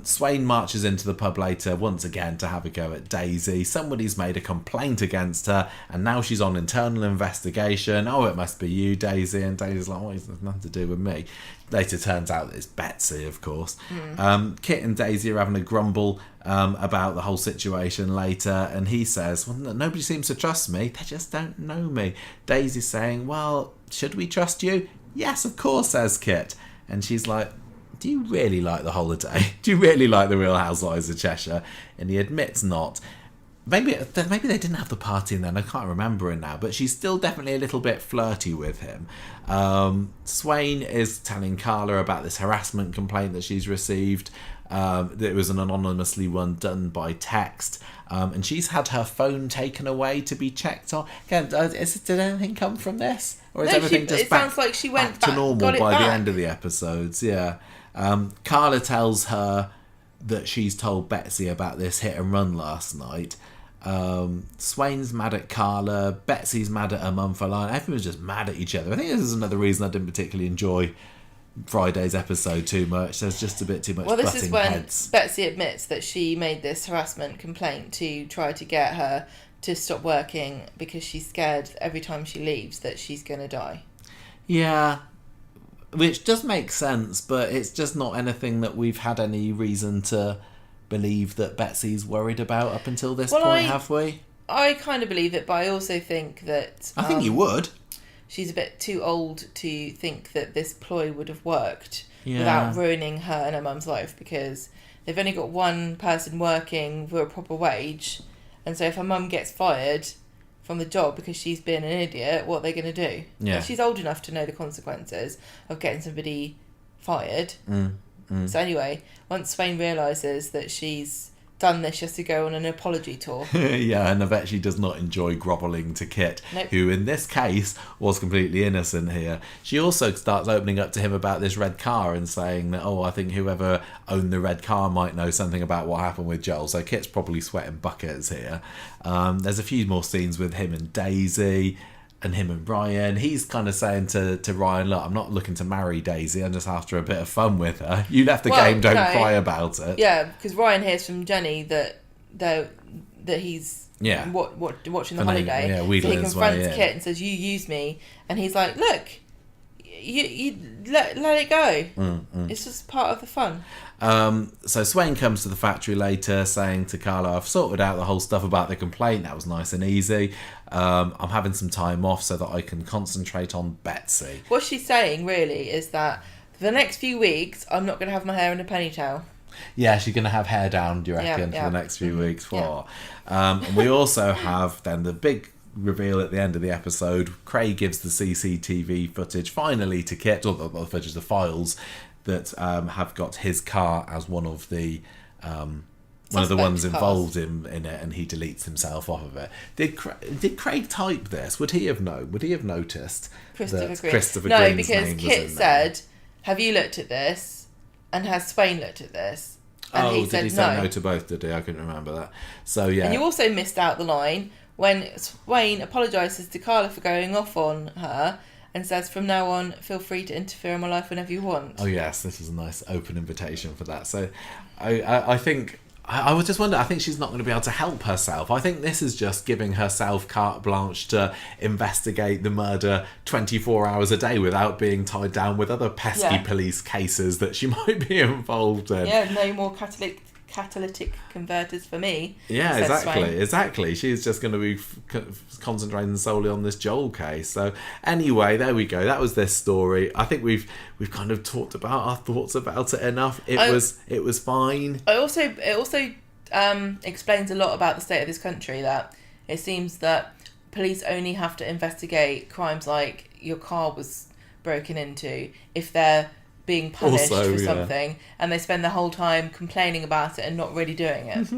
Swain marches into the pub later once again to have a go at Daisy. Somebody's made a complaint against her, and now she's on internal investigation. Oh, it must be you, Daisy. And Daisy's like, it's nothing to do with me. Later turns out that it's Betsy, of course. Kit and Daisy are having a grumble about the whole situation later, and he says, well, nobody seems to trust me. They just don't know me. Daisy's saying, well, should we trust you? Yes, of course, says Kit. And she's like, do you really like the holiday? Do you really like the Real Housewives of Cheshire? And he admits not. Maybe they didn't have the party in then. I can't remember it now. But she's still definitely a little bit flirty with him. Swain is telling Carla about this harassment complaint that she's received. It was an anonymously one done by text. And she's had her phone taken away to be checked on. Again, did anything come from this? Or is everything just back, sounds like she went back to normal by the end of the episodes? Yeah. Carla tells her that she's told Betsy about this hit and run last night. Swain's mad at Carla. Betsy's mad at her mum for lying. Everyone's just mad at each other. I think this is another reason I didn't particularly enjoy Friday's episode too much. There's just a bit too much butting heads. Well, this is when Betsy admits that she made this harassment complaint to try to get her to stop working because she's scared every time she leaves that she's going to die. Yeah. Which does make sense, but it's just not anything that we've had any reason to believe that Betsy's worried about up until this point, have we? I kind of believe it, but I also think that... I think you would. She's a bit too old to think that this ploy would have worked without ruining her and her mum's life, because they've only got one person working for a proper wage, and so if her mum gets fired from the job because she's been an idiot, what are they going to do? Yeah. And she's old enough to know the consequences of getting somebody fired. So anyway, once Swain realises that she's done this just to go on an apology tour. Yeah, and I bet she does not enjoy grovelling to Kit, nope. Who in this case was completely innocent here. She also starts opening up to him about this red car and saying that, I think whoever owned the red car might know something about what happened with Joel. So Kit's probably sweating buckets here. There's a few more scenes with him and Daisy and him and Ryan. He's kind of saying to Ryan, look, I'm not looking to marry Daisy, I'm just after a bit of fun with her. You left the game, don't cry about it. Yeah, because Ryan hears from Jenny that he's watching the holiday. So he confronts Kit and says, you used me. And he's like, look, you let it go. It's just part of the fun. So Swain comes to the factory later saying to Carla, I've sorted out the whole stuff about the complaint. That was nice and easy. I'm having some time off so that I can concentrate on Betsy. What she's saying really is that for the next few weeks, I'm not going to have my hair in a ponytail. Yeah, she's going to have hair down, do you reckon, for the next few weeks? And we also have then the big reveal at the end of the episode. Craig gives the CCTV footage finally to Kit, or the footage, the files that have got his car as one of the ones involved in it, and he deletes himself off of it. Did Craig type this? Would he have known? Would he have noticed Christopher Green's because name Kit was in said, there? have you looked at this? And has Swain looked at this? And he did he say no to both, did he? I couldn't remember that. So, yeah. And you also missed out the line when Swain apologises to Carla for going off on her, and says, "From now on, feel free to interfere in my life whenever you want." Oh yes, this is a nice open invitation for that. So I think I was just wondering, I think she's not going to be able to help herself. I think this is just giving herself carte blanche to investigate the murder 24 hours a day without being tied down with other pesky police cases that she might be involved in. Yeah, no more catalytic converters for me. Yeah, says Swain. exactly. She's just going to be concentrating solely on this Joel case. So anyway, there we go. That was this story. I think we've kind of talked about our thoughts about it enough. It was fine. It also explains a lot about the state of this country, that it seems that police only have to investigate crimes like your car was broken into if they're being punished Also, for something, and they spend the whole time complaining about it and not really doing it.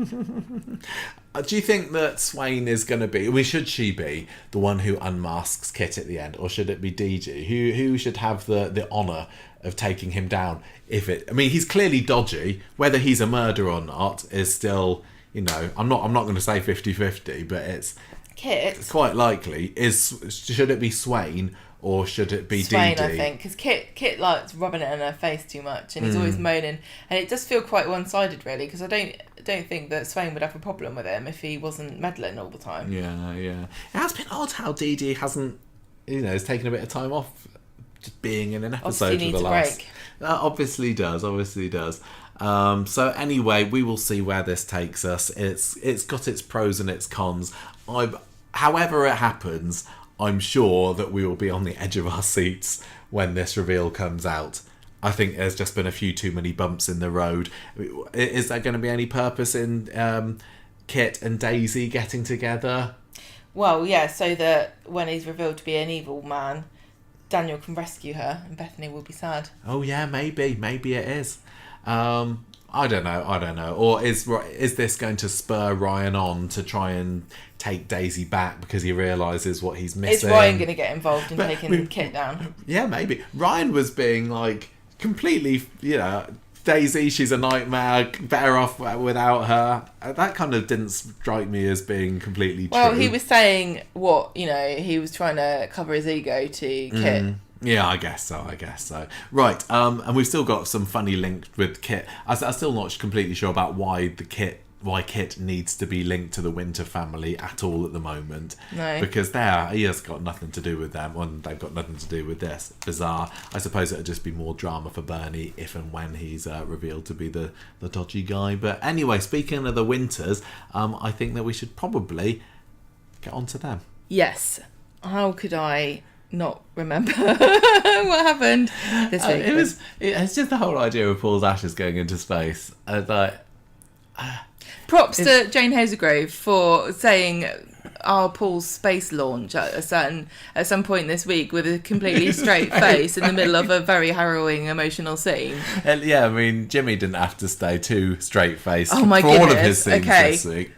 Do you think that Swain is going to be, should she be the one who unmasks Kit at the end, or should it be DG? Who should have the honour of taking him down? He's clearly dodgy. Whether he's a murderer or not is still, I'm not going to say 50-50, but it's Kit. Quite likely. Should it be Swain? Or should it be Swain, DD? I think, because Kit likes rubbing it in her face too much, and he's always moaning, and it does feel quite one-sided, really. Because I don't think that Swain would have a problem with him if he wasn't meddling all the time. Yeah. It has been odd how DD hasn't, has taken a bit of time off, just being in an episode Obviously for the needs last. a break. Obviously does. So anyway, we will see where this takes us. It's got its pros and its cons. However it happens, I'm sure that we will be on the edge of our seats when this reveal comes out. I think there's just been a few too many bumps in the road. Is there going to be any purpose in Kit and Daisy getting together? Well, yeah, so that when he's revealed to be an evil man, Daniel can rescue her and Bethany will be sad. Oh yeah, maybe it is. I don't know. Or is this going to spur Ryan on to try and take Daisy back because he realises what he's missing? Is Ryan going to get involved in taking Kit down? Yeah, maybe. Ryan was being completely, Daisy, she's a nightmare, better off without her. That kind of didn't strike me as being completely true. Well, he was saying he was trying to cover his ego to Kit. Yeah, I guess so. Right, and we've still got some funny links with Kit. I'm still not completely sure about why Kit needs to be linked to the Winter family at all at the moment. No. Because he has got nothing to do with them, and they've got nothing to do with this. Bizarre. I suppose it would just be more drama for Bernie if and when he's revealed to be the dodgy guy. But anyway, speaking of the Winters, I think that we should probably get on to them. Yes. How could I not remember what happened this week? It's just the whole idea of Paul's ashes going into space. Props to Jane Hazelgrove for saying Paul's space launch at some point this week with a completely straight face in the middle of a very harrowing emotional scene. Yeah, Jimmy didn't have to stay too straight-faced for all of his scenes this week.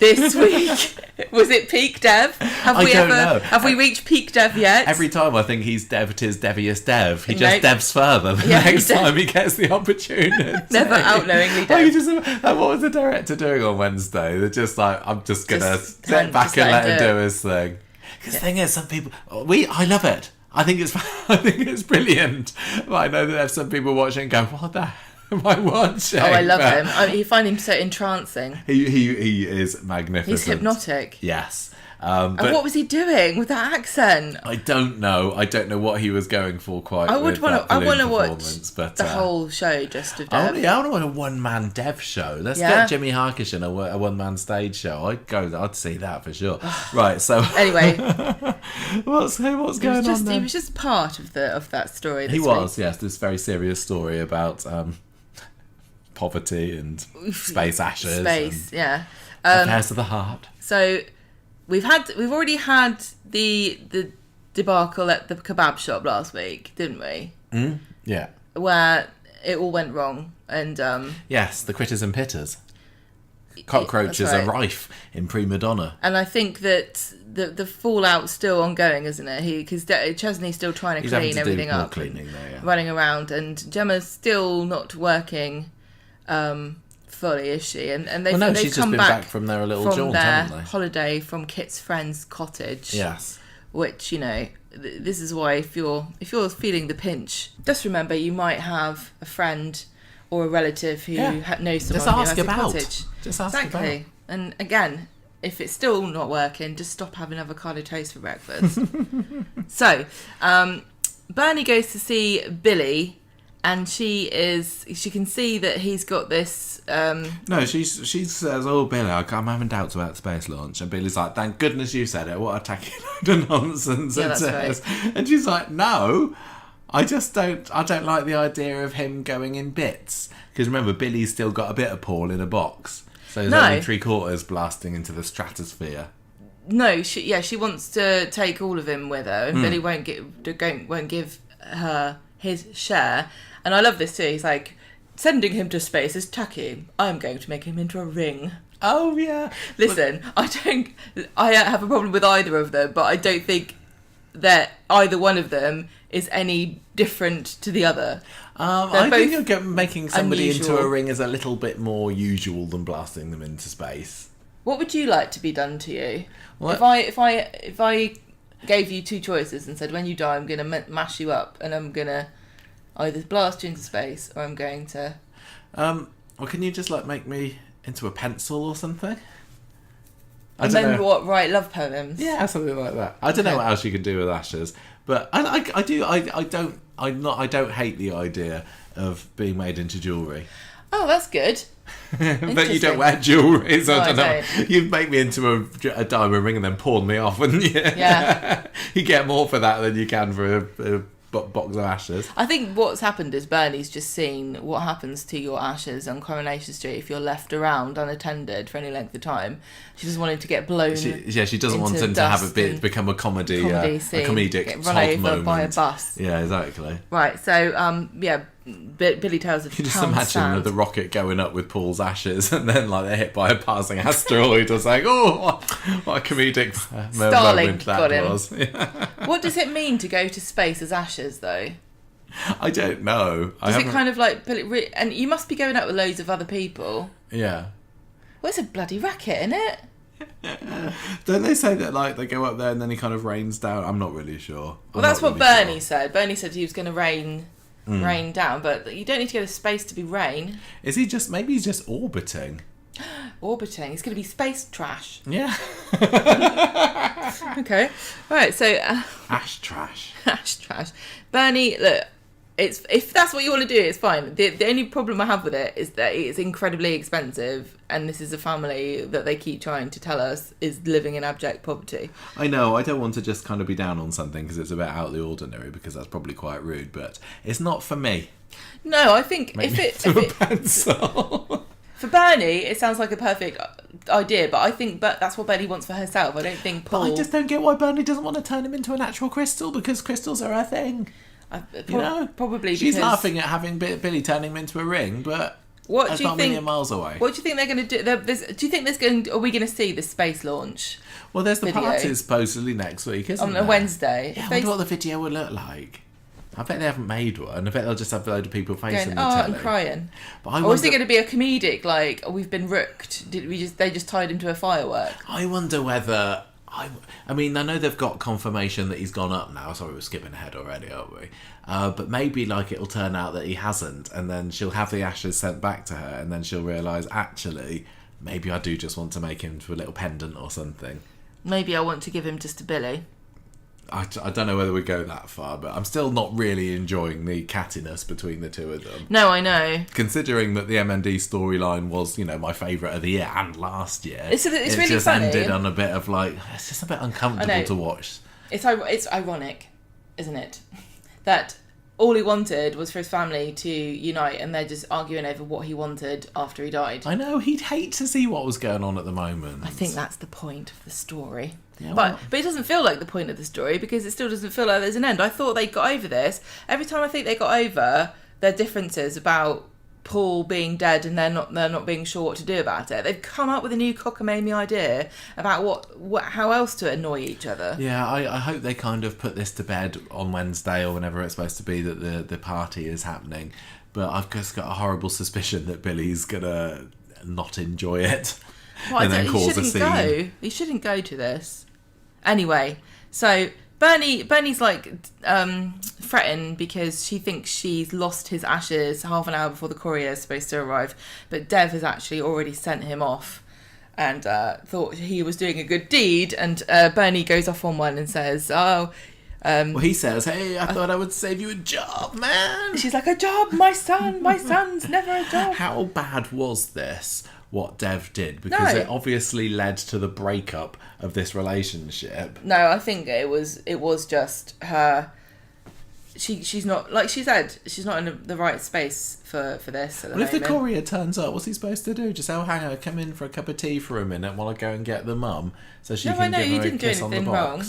This week, was it peak Dev? Have we reached peak Dev yet? Every time I think he's Dev at his deviest Dev, he just devs further the next time he gets the opportunity. Never outknowingly Dev. What was the director doing on Wednesday? They're just I'm just going to sit back and let him do his thing. Because the thing is, some people... I love it. I think it's brilliant. But I know that there's some people watching and go, what the hell am I watching? Oh, I love him. You find him so entrancing. He is magnificent. He's hypnotic. Yes. And what was he doing with that accent? I don't know. what he was going for quite. I want to watch but, the whole show just of Dev. I want to watch a one-man Dev show. Let's get Jimmy Harkish in a one-man stage show. I'd see that for sure. Right. So anyway, what's going on then? He was just part of that story. He was, yes, this very serious story about poverty and space ashes. Affairs of the heart. So we've already had the debacle at the kebab shop last week, didn't we? Yeah. Where it all went wrong and yes, the critters and pitters. Cockroaches are rife in Prima Donna. And I think that the fallout's still ongoing, isn't it? Because Chesney's still trying to clean everything up, running around, and Gemma's still not working fully, is she? And they've she's come just been back from their little jaunt, haven't they? Holiday from Kit's friend's cottage. Yes. Which, this is why if you're feeling the pinch, just remember you might have a friend or a relative who knows someone who has a cottage. Just ask exactly. about. And again, if it's still not working, just stop having avocado toast for breakfast. So, Bernie goes to see Billy, and she can see that he's got this. No, she says, "Oh, Billy, I'm having doubts about the space launch," and Billy's like, "Thank goodness you said it. What a tacky load of nonsense!" Yeah, that's right. And she's like, "No, I don't like the idea of him going in bits because remember, Billy's still got a bit of Paul in a box, so there's only 3/4 blasting into the stratosphere." No, she wants to take all of him with her, and Billy won't give her his share. And I love this too. He's like, sending him to space is tacky. I'm going to make him into a ring. Oh yeah. Listen, I have a problem with either of them, but I don't think that either one of them is any different to the other. I think making somebody unusual. into a ring is a little bit more usual than blasting them into space. What would you like to be done to you? Well, if I gave you two choices and said, when you die, I'm going to mash you up and I'm going to either blast you into space or I'm going to... well, can you just make me into a pencil or something? And then what? Write love poems? Yeah, something like that. I don't know what else you can do with ashes, but I don't hate the idea of being made into jewellery. Oh, that's good. But you don't wear jewellery, so No, I don't know. don't. You'd make me into a diamond ring and then pawn me off, wouldn't you? Yeah. You get more for that than you can for a box of ashes. I think what's happened is Bernie's just seen what happens to your ashes on Coronation Street if you're left around unattended for any length of time. She just wanted to get blown. She doesn't want into him to have dust it become a comedy scene, a comedic get run Todd over moment. by a bus. Yeah, exactly. Right, so Billy tells her to You just pound imagine sand. the rocket going up with Paul's ashes, and then they're hit by a passing asteroid. Or saying, "Oh, what a comedic Starlink moment that got him. was." Yeah. What does it mean to go to space as ashes, though? I don't know. Does it kind of and you must be going out with loads of other people. Yeah. Well, it's a bloody racket, isn't it? Don't they say that they go up there and then he kind of rains down? I'm not really sure. Well, that's what Bernie said. Bernie said he was going to rain down, but you don't need to go to space to be rain. Is he just? Maybe he's just orbiting. Orbiting. It's going to be space trash. Yeah. Okay. Right. So Ash trash. ash trash. Bernie, look. If that's what you want to do, it's fine. The only problem I have with it is that it's incredibly expensive, and this is a family that they keep trying to tell us is living in abject poverty. I know. I don't want to just kind of be down on something because it's a bit out of the ordinary, because that's probably quite rude. But it's not for me. No, I think pencil. for Bernie, it sounds like a perfect idea, but I think that's what Bernie wants for herself. I don't think Paul. But I just don't get why Bernie doesn't want to turn him into a natural crystal, because crystals are a thing. Probably she's because laughing at having Billy turning him into a ring, but that's not a million miles away. What do you think they're going to do? Do you think are we going to see the space launch? Well, there's the video party supposedly next week, isn't there? On a Wednesday. Yeah, I wonder what the video will look like. I bet they haven't made one. I bet they'll just have a load of people facing the telly. And crying. But or is it going to be a comedic, we've been rooked? They just tied him to a firework? I wonder whether... I mean, I know they've got confirmation that he's gone up now. Sorry, we're skipping ahead already, aren't we? But maybe it'll turn out that he hasn't, and then she'll have the ashes sent back to her, and then she'll realise, actually, maybe I do just want to make him into a little pendant or something. Maybe I want to give him just to Billy. I don't know whether we go that far, but I'm still not really enjoying the cattiness between the two of them. No, I know. Considering that the MND storyline was, my favourite of the year and last year. It's really just funny. Ended on a bit of it's just a bit uncomfortable to watch. It's ironic, isn't it? That all he wanted was for his family to unite, and they're just arguing over what he wanted after he died. I know, he'd hate to see what was going on at the moment. I think that's the point of the story. Yeah, but it doesn't feel like the point of the story, because it still doesn't feel like there's an end. I thought they got over this. Every time I think they got over their differences about Paul being dead and they're not being sure what to do about it, they've come up with a new cockamamie idea about how else to annoy each other. Yeah, I hope they kind of put this to bed on Wednesday or whenever it's supposed to be that the party is happening. But I've just got a horrible suspicion that Billy's gonna not enjoy it and then cause a scene. He shouldn't go to this. Anyway, so Bernie's like threatened because she thinks she's lost his ashes half an hour before the courier is supposed to arrive, but Dev has actually already sent him off and thought he was doing a good deed, and Bernie goes off on one and says, well, he says, hey, I thought I would save you a job, man. She's like, a job? My son's never a job. How bad was this, what Dev did? Because it obviously led to the breakup of this relationship. No, I think it was just her. She's not, like she said, she's not in the right space for this at the moment. If the courier turns up, what's he supposed to do? Just say, oh, hang on, come in for a cup of tea for a minute while I go and get the mum so she can give her a kiss on the box. Wrong.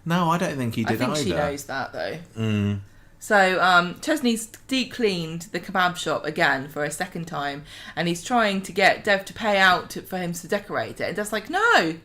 No, I don't think he did either. I think she knows that, though. So, Chesney's deep-cleaned the kebab shop again for a second time, and he's trying to get Dev to pay out for him to decorate it. And Dev's like, no,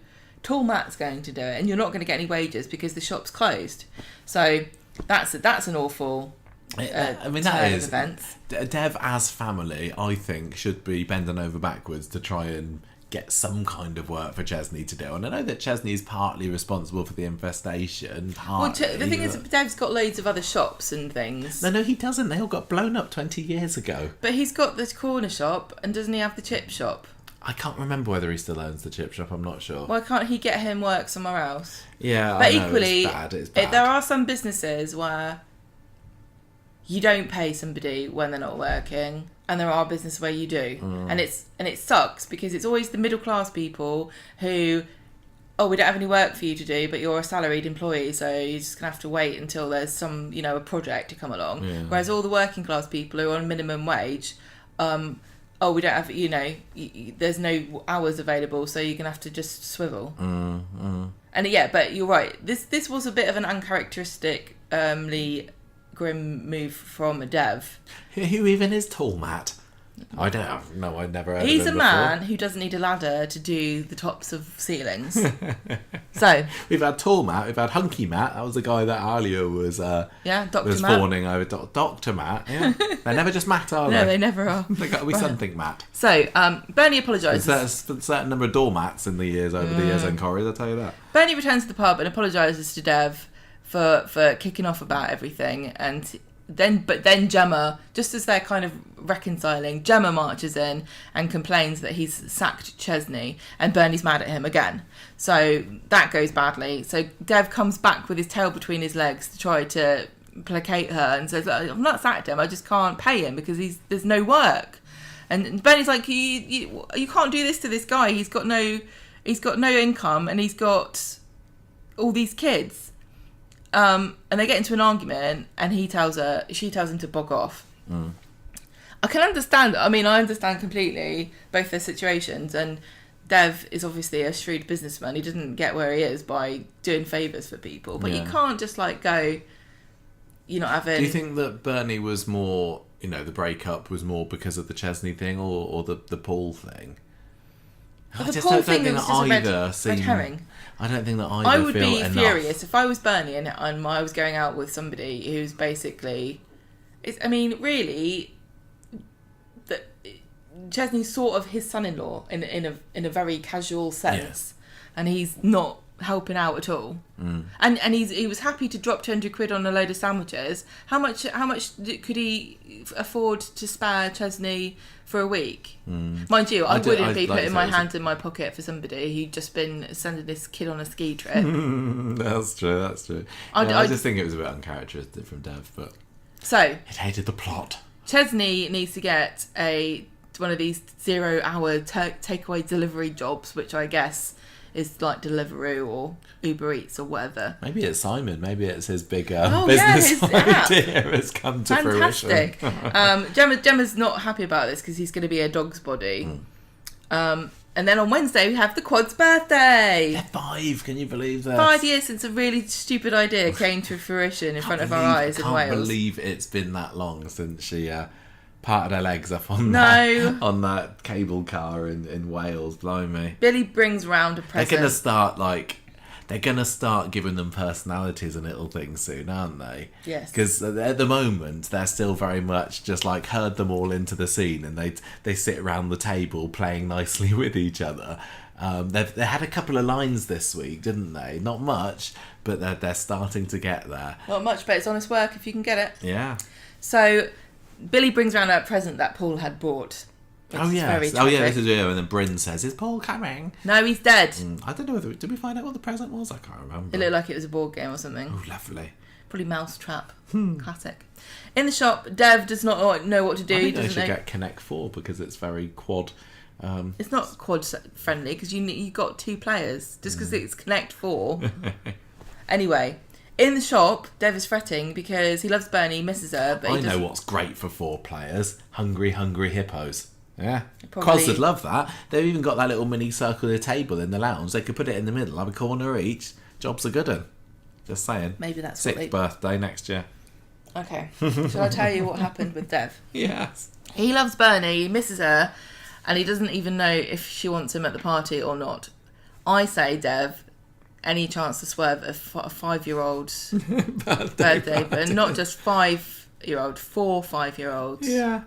Tall Matt's going to do it, and you're not going to get any wages because the shop's closed. So, that's an awful I mean, that is events. Dev as family, I think, should be bending over backwards to try and get some kind of work for Chesney to do. And I know that Chesney is partly responsible for the infestation. The thing is, Dev's got loads of other shops and things. No, he doesn't. They all got blown up 20 years ago. But he's got this corner shop, and doesn't he have the chip shop? I can't remember whether he still owns the chip shop. I'm not sure. Why can't he get him work somewhere else? Yeah, but I know, equally, it's bad. There are some businesses where you don't pay somebody when they're not working, and there are businesses where you do, and it sucks because it's always the middle class people who, we don't have any work for you to do, but you're a salaried employee, so you're just gonna have to wait until there's some a project to come along. Yeah. Whereas all the working class people who are on minimum wage, we don't have there's no hours available, so you're gonna have to just swivel. And but you're right. This was a bit of an uncharacteristically grim move from Dev. Who even is Tall Matt? I don't know. I'd never heard of him He's a man who doesn't need a ladder to do the tops of ceilings. So we've had Tall Matt, we've had Hunky Matt. That was the guy that Alia was Dr. was Matt. fawning over. Dr. Matt. Yeah, they're never just Matt, are they? No, they never are. They got to be something Matt. So Bernie apologises. There's a certain number of doormats over the years in Corrie. I'll tell you that. Bernie returns to the pub and apologises to Dev for kicking off about everything, and then Gemma, just as they're kind of reconciling, Gemma marches in and complains that he's sacked Chesney, and Bernie's mad at him again. So that goes badly. So Dev comes back with his tail between his legs to try to placate her and says, I've not sacked him, I just can't pay him because there's no work. And Bernie's like, you can't do this to this guy. He's got no income, and he's got all these kids. And they get into an argument, and she tells him to bog off. I can understand. I mean, I understand completely both their situations. And Dev is obviously a shrewd businessman. He didn't get where he is by doing favours for people. But you can't just go. You're not having. Do you think that Bernie was more? The breakup was more because of the Chesney thing, or the Paul thing? But the Paul thing was just a red herring. I don't think that either. I would be furious if I was Bernie and I was going out with somebody who's basically. Really, Chesney's sort of his son-in-law in a very casual sense, and he's not helping out at all. And he was happy to drop 200 quid on a load of sandwiches. How much could he afford to spare Chesney for a week? Mind you, I wouldn't be putting my hand in my pocket for somebody who'd just been sending this kid on a ski trip. That's true. I just think it was a bit uncharacteristic from Dev, but so it hated the plot. Chesney needs to get one of these 0-hour takeaway delivery jobs, which I guess is like Deliveroo or Uber Eats or whatever. Maybe it's Simon. Maybe it's his big business idea has come to fruition. Fantastic. Gemma's not happy about this because he's going to be a dog's body. And then on Wednesday we have the quad's birthday. They're 5. Can you believe that? 5 years since a really stupid idea came to fruition in front of our eyes in Wales. I can't believe it's been that long since she parted her legs up on that cable car in Wales. Blimey. Billy brings round a present. They're gonna start giving them personalities and little things soon, aren't they? Yes. Because at the moment they're still very much just herd them all into the scene, and they sit around the table playing nicely with each other. They had a couple of lines this week, didn't they? Not much, but they're starting to get there. Not much, but it's honest work if you can get it. Yeah. So Billy brings around a present that Paul had bought. Oh yeah, this is it. And then Bryn says, "Is Paul coming?" No, he's dead. I don't know whether did we find out what the present was. I can't remember. It looked like it was a board game or something. Oh, lovely. Probably Mousetrap. Classic. In the shop, Dev does not know what to do. I think they doesn't should know. get Connect 4 because it's very quad. It's not quad friendly because you got 2 players. Just because it's Connect 4. Anyway, in the shop, Dev is fretting because he loves Bernie, misses her, but I know what's great for 4 players: hungry hippos. Yeah, Probably- Cos would love that. They've even got that little mini circular table in the lounge. They could put it in the middle, have a corner each. Job's a good one. Just saying. Maybe that's what 6th birthday next year. Okay. Shall I tell you what happened with Dev? Yes. He loves Bernie, he misses her, and he doesn't even know if she wants him at the party or not. I say, Dev, any chance to swerve a 5-year-old's birthday, but not just 5-year-old, 4 5-year-olds. Yeah.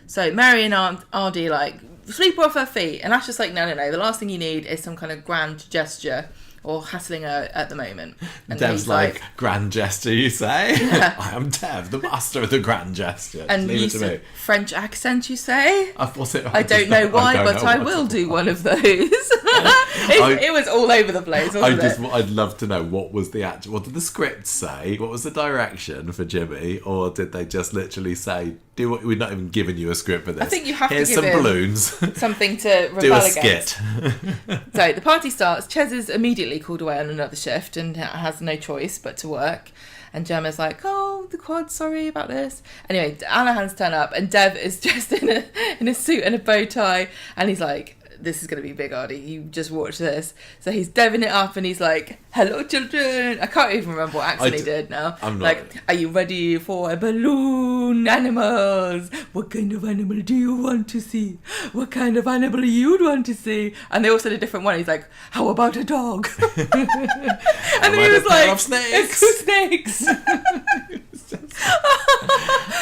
So Mary and Ardy like sweep her off her feet, and Ash is like, no. The last thing you need is some kind of grand gesture or hassling her at the moment. And Dev's he's like, grand gesture, you say? Yeah. I am Dev, the master of the grand gesture. And Leave you it to me. said French accent, you say? I don't know why, but I will do one of those. It was all over the place, wasn't it? I'd love to know what was the actual. What did the script say? What was the direction for Jimmy? Or did they just literally say, "Do what we're not even giving you a script for this"? I think you have Here's to give some him balloons. something to rebel Do a against. skit. So the party starts. Ches is immediately called away on another shift and has no choice but to work. And Gemma's like, "Oh, the quad, sorry about this." Anyway, Alahans turn up and Dev is dressed in a suit and a bow tie, and he's like, "This is going to be big, Ardy. You just watch this." So he's deving it up and he's like, "Hello, children." I can't even remember what accent he did now. I'm not. Like, "Are you ready for a balloon, animals? What kind of animal do you want to see? What kind of animal you'd want to see?" And they all said a different one. He's like, "How about a dog?" And then he was like, of snakes. snakes.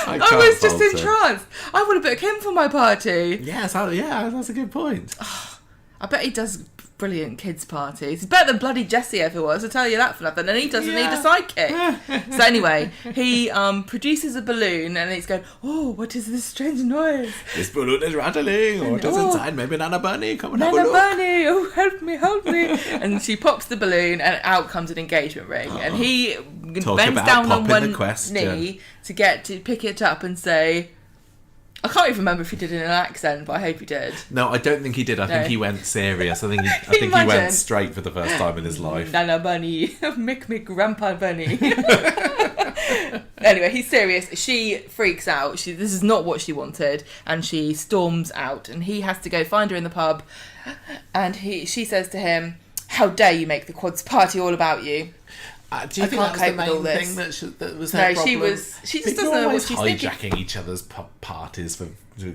I I was just fault him. entranced. I would have booked him for my party. Yes, that's a good point. I bet he does brilliant kids' parties. He's better than bloody Jesse ever was, I'll tell you that for nothing. And he doesn't need a sidekick. So anyway, he produces a balloon and he's going, "Oh, what is this strange noise? This balloon is rattling. What is inside? Maybe Nana Bunny. Come and have a Nana look." Bunny, oh, help me. And she pops the balloon and out comes an engagement ring. And he Talk bends about down on popping the one question. knee to pick it up and say, I can't even remember if he did it in an accent, but I hope he did. No, I don't think he did. I think he went serious. I think he Imagine. went straight for the first time in his life. Nana Bunny, make me Grandpa Bunny. Anyway, he's serious. She freaks out. This is not what she wanted, and she storms out. And he has to go find her in the pub. And she says to him, "How dare you make the quads party all about you?" Do you think can't that was the cope with all main this. thing that was her problem? She just You're doesn't know what always she's thinking. hijacking each other's parties for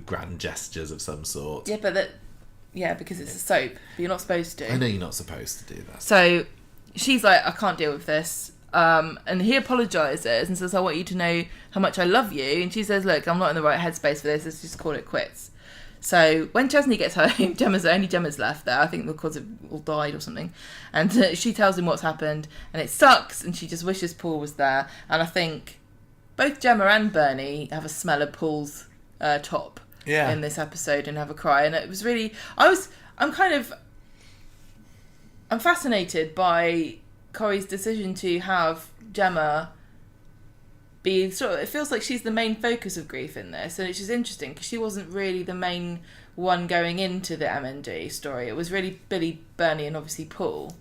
grand gestures of some sort. Yeah, because it's a soap. But you're not supposed to. I know you're not supposed to do that. So she's like, "I can't deal with this." And he apologises and says, "I want you to know how much I love you." And she says, "Look, I'm not in the right headspace for this. Let's just call it quits." So when Chesney gets home, Gemma's left there. I think because have all died or something. And she tells him what's happened. And it sucks. And she just wishes Paul was there. And I think both Gemma and Bernie have a smell of Paul's top in this episode and have a cry. And it was really... I'm fascinated by Corey's decision to have Gemma be it feels like she's the main focus of grief in this, and which is interesting because she wasn't really the main one going into the MND story. It was really Billy, Bernie, and obviously Paul.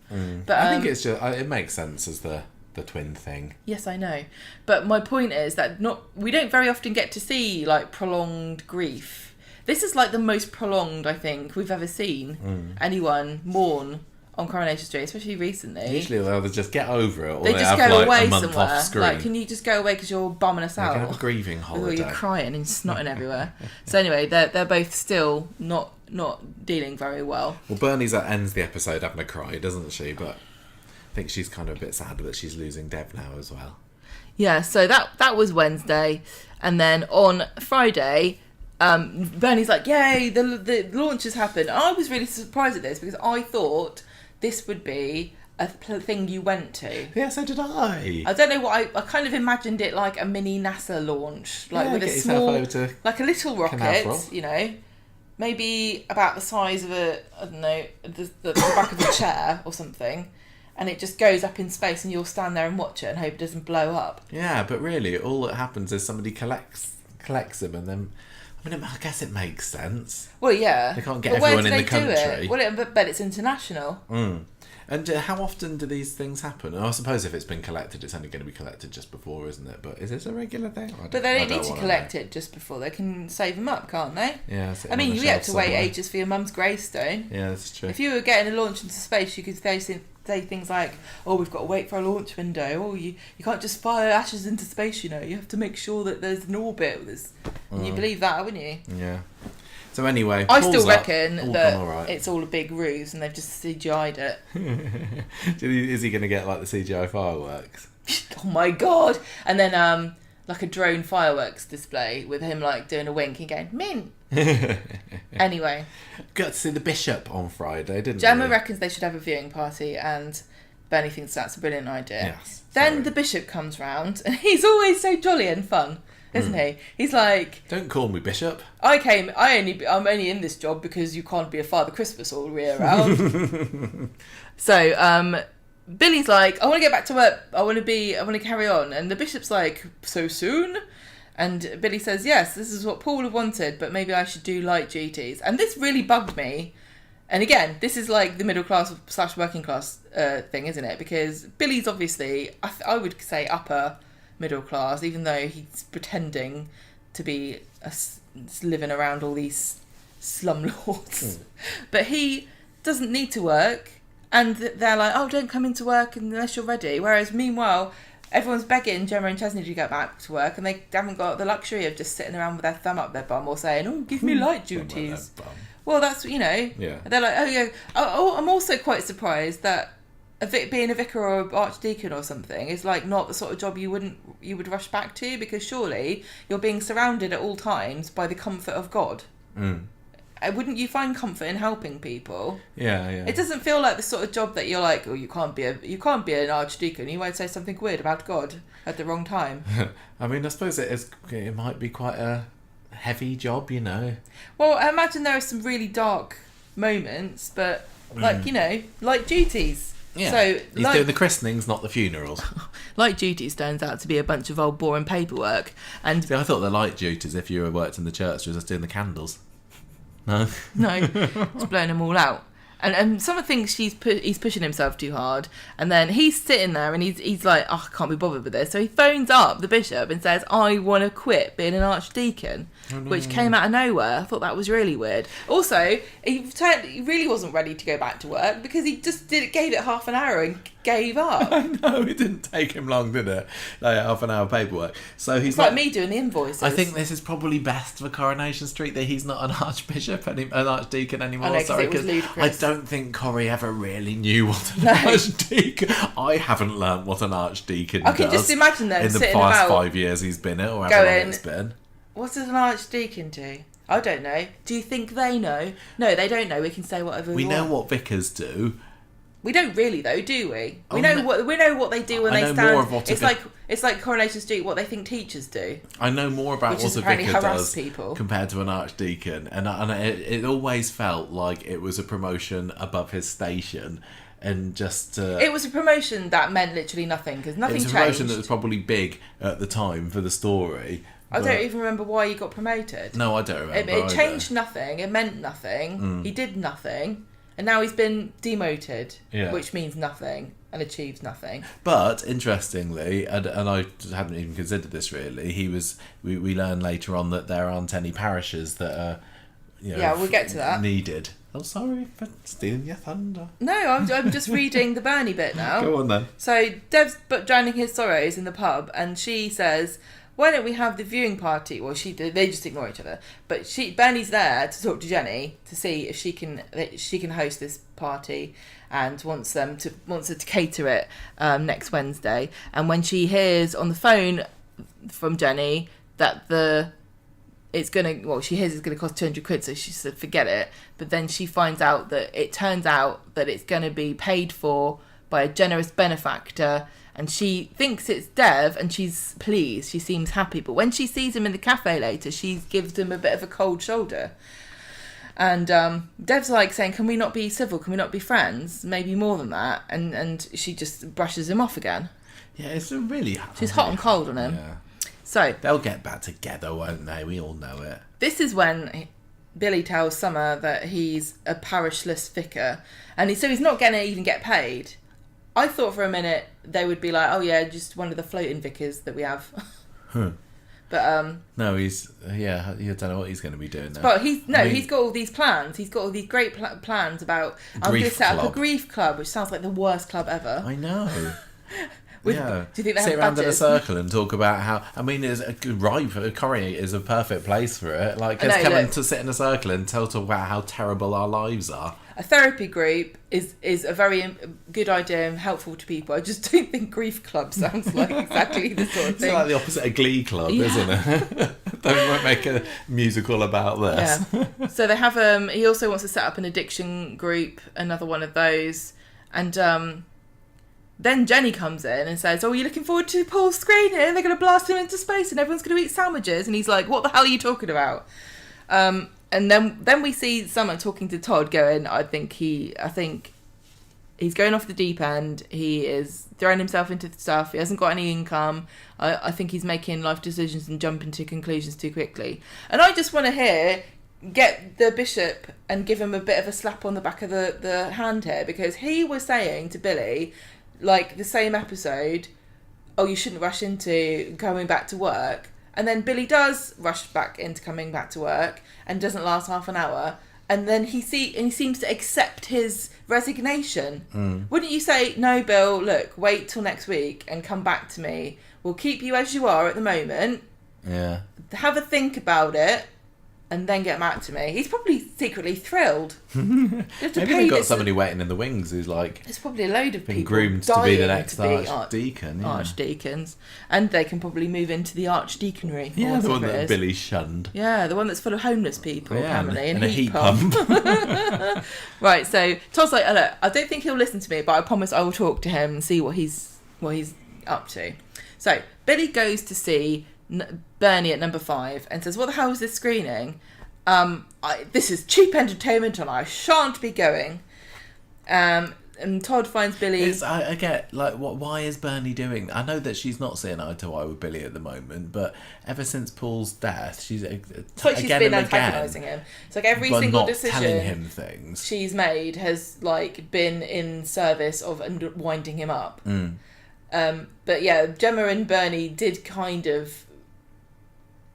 But I think it's just it makes sense as the twin thing. Yes, I know, but my point is that we don't very often get to see like prolonged grief. This is like the most prolonged I think we've ever seen anyone mourn on Coronation Street, especially recently. Usually they'll just get over it, or they just have go like away a month somewhere. off screen. Like, can you just go away because you're bumming us out? You can have a grieving Or holiday. you're crying and snotting everywhere. So anyway, they're both still not dealing very well. Well, Bernie's ends the episode having a cry, doesn't she? But I think she's kind of a bit sad that she's losing Dev now as well. Yeah, so that was Wednesday. And then on Friday, Bernie's like, yay, the launch has happened. I was really surprised at this because I thought this would be a thing you went to. Yeah, so did I. I don't know what I kind of imagined it like a mini NASA launch, like with a small, like a little rocket, you know, maybe about the size of the back of a chair or something, and it just goes up in space, and you'll stand there and watch it and hope it doesn't blow up. Yeah, but really, all that happens is somebody collects them, and then. I mean, I guess it makes sense. Well, yeah. They can't get everyone in the country. Do it? Well, but it's international. And how often do these things happen? I suppose if it's been collected, it's only going to be collected just before, isn't it? But is this a regular thing? But they don't need to collect it just before. They can save them up, can't they? Yeah. I mean, you have to wait ages for your mum's gravestone. Yeah, that's true. If you were getting a launch into space, you could say things like, oh, we've got to wait for a launch window. Oh, you can't just fire ashes into space, you know. You have to make sure that there's an orbit. And you believe that, wouldn't you? Yeah. So anyway, I still reckon that it's all a big ruse and they've just CGI'd it. Is he going to get like the CGI fireworks? Oh my god! And then like a drone fireworks display with him like doing a wink and going mint. Anyway, got to see the Bishop on Friday, didn't Gemma reckons they should have a viewing party, and Bernie thinks that's a brilliant idea. Yes. Then the Bishop comes round, and he's always so jolly and fun. Isn't he? He's like, don't call me Bishop. I'm only in this job because you can't be a Father Christmas all the way around. So, Billy's like, I want to get back to work. I want to carry on. And the Bishop's like, so soon? And Billy says, yes, this is what Paul had wanted, but maybe I should do light duties. And this really bugged me. And again, this is like the middle class / working class thing, isn't it? Because Billy's obviously, I would say upper middle class, even though he's pretending to be living around all these slumlords. But he doesn't need to work, and they're like, oh, don't come into work unless you're ready. Whereas meanwhile, everyone's begging Gemma and Chesney to get back to work, and they haven't got the luxury of just sitting around with their thumb up their bum or saying, oh, give me light duties. Well, that's, you know, yeah. They're like, oh yeah. Oh, I'm also quite surprised that being a vicar or an archdeacon or something is like not the sort of job you would rush back to, because surely you're being surrounded at all times by the comfort of God. Wouldn't you find comfort in helping people? Yeah. It doesn't feel like the sort of job that you're like, oh, you can't be an archdeacon. You won't say something weird about God at the wrong time. I mean, I suppose it might be quite a heavy job, you know. Well, I imagine there are some really dark moments, but like you know, light duties. Yeah. So he's doing the christenings, not the funerals. Light duties turns out to be a bunch of old boring paperwork. And see, I thought the light duties, if you worked in the church, was just doing the candles. No, it's blowing them all out. And someone thinks he's pushing himself too hard, and then he's sitting there and he's like, oh, I can't be bothered with this. So he phones up the bishop and says, I want to quit being an archdeacon, which came out of nowhere. I thought that was really weird. Also, he really wasn't ready to go back to work because he just gave it half an hour and gave up. I know, it didn't take him long, did it? Like half an hour paperwork. So he's like me doing the invoices. I think this is probably best for Coronation Street that he's not an an archdeacon anymore. I know, sorry, because I don't think Corrie ever really knew what an archdeacon. I haven't learnt what an archdeacon does. I can just imagine them in the sitting past about 5 years he's been it, or however long it's been. What does an archdeacon do? I don't know. Do you think they know? No, they don't know. We can say whatever we want. We know what vicars do. We don't really though, do we? We know what they do when they stand. It's like Coronation Street, what they think teachers do. I know more about what a vicar does people compared to an archdeacon, and it always felt like it was a promotion above his station, and just it was a promotion that meant literally nothing because nothing changed. It was a promotion that was probably big at the time for the story. I don't even remember why he got promoted. No, I don't remember. It changed nothing. It meant nothing. He did nothing. And now he's been demoted, which means nothing and achieves nothing. But interestingly, and I hadn't even considered this really, we learn later on that there aren't any parishes that are, we'll get to that. Needed. Oh, sorry for stealing your thunder. No, I'm just reading the Bernie bit now. Go on then. So Dev's drowning his sorrows in the pub, and she says, why don't we have the viewing party? Well, they just ignore each other. But Bernie's there to talk to Jenny to see if she can host this party, and wants her to cater it next Wednesday. And when she hears on the phone from Jenny that the she hears it's gonna cost 200 quid, so she said forget it. But then she finds out that it turns out that it's gonna be paid for by a generous benefactor, and she thinks it's Dev, and she's pleased, she seems happy. But when she sees him in the cafe later, she gives him a bit of a cold shoulder. And Dev's like saying, can we not be civil? Can we not be friends? Maybe more than that. And she just brushes him off again. Yeah, it's really... She's hot and cold on him. Yeah. So they'll get back together, won't they? We all know it. This is when Billy tells Summer that he's a parishless vicar. And so he's not going to even get paid. I thought for a minute they would be like, oh yeah, just one of the floating vicars that we have. But no, he's you don't know what he's going to be doing now. But he's got all these plans. He's got all these great plans about I'm going to set up a grief club, which sounds like the worst club ever. I know. Do you think they sit have around in a budgets? circle and talk about how? I mean, it's a good Coronation is a perfect place for it. Like, just coming to sit in a circle and talk about how terrible our lives are. A therapy group is a very good idea and helpful to people. I just don't think grief club sounds like exactly the sort of thing. It's like the opposite of Glee Club, isn't it? They won't make a musical about this. Yeah. So they have. He also wants to set up an addiction group, another one of those, and then Jenny comes in and says, "Oh, are you looking forward to Paul's screening? They're going to blast him into space, and everyone's going to eat sandwiches." And he's like, "What the hell are you talking about?" And then we see Summer talking to Todd, going, I think he's going off the deep end. He is throwing himself into stuff. He hasn't got any income. I think he's making life decisions and jumping to conclusions too quickly. And I just want to get the bishop and give him a bit of a slap on the back of the hand here, because he was saying to Billy, like the same episode, oh, you shouldn't rush into going back to work. And then Billy does rush back into coming back to work and doesn't last half an hour. And then he seems to accept his resignation. Wouldn't you say, no, Bill, look, wait till next week and come back to me. We'll keep you as you are at the moment. Yeah. Have a think about it and then get back to me. He's probably secretly thrilled. Maybe they've got somebody waiting in the wings who's like... There's probably a load of been people groomed to be the next archdeacon. Archdeacons. And they can probably move into the archdeaconry. Yeah, the one that Billy shunned. Yeah, the one that's full of homeless people, apparently. And a heat pump. Right, so Todd's like, oh, look, I don't think he'll listen to me, but I promise I will talk to him and see what he's up to. So Billy goes to see Bernie at number 5 and says, what the hell is this screening? This is cheap entertainment and I shan't be going. And Todd finds Billy... I get, like, why is Bernie doing... I know that she's not seeing eye to eye with Billy at the moment, but ever since Paul's death, she's... It's like she's been antagonising him. It's like every single decision telling him things she's made has, like, been in service of winding him up. But yeah, Gemma and Bernie did kind of...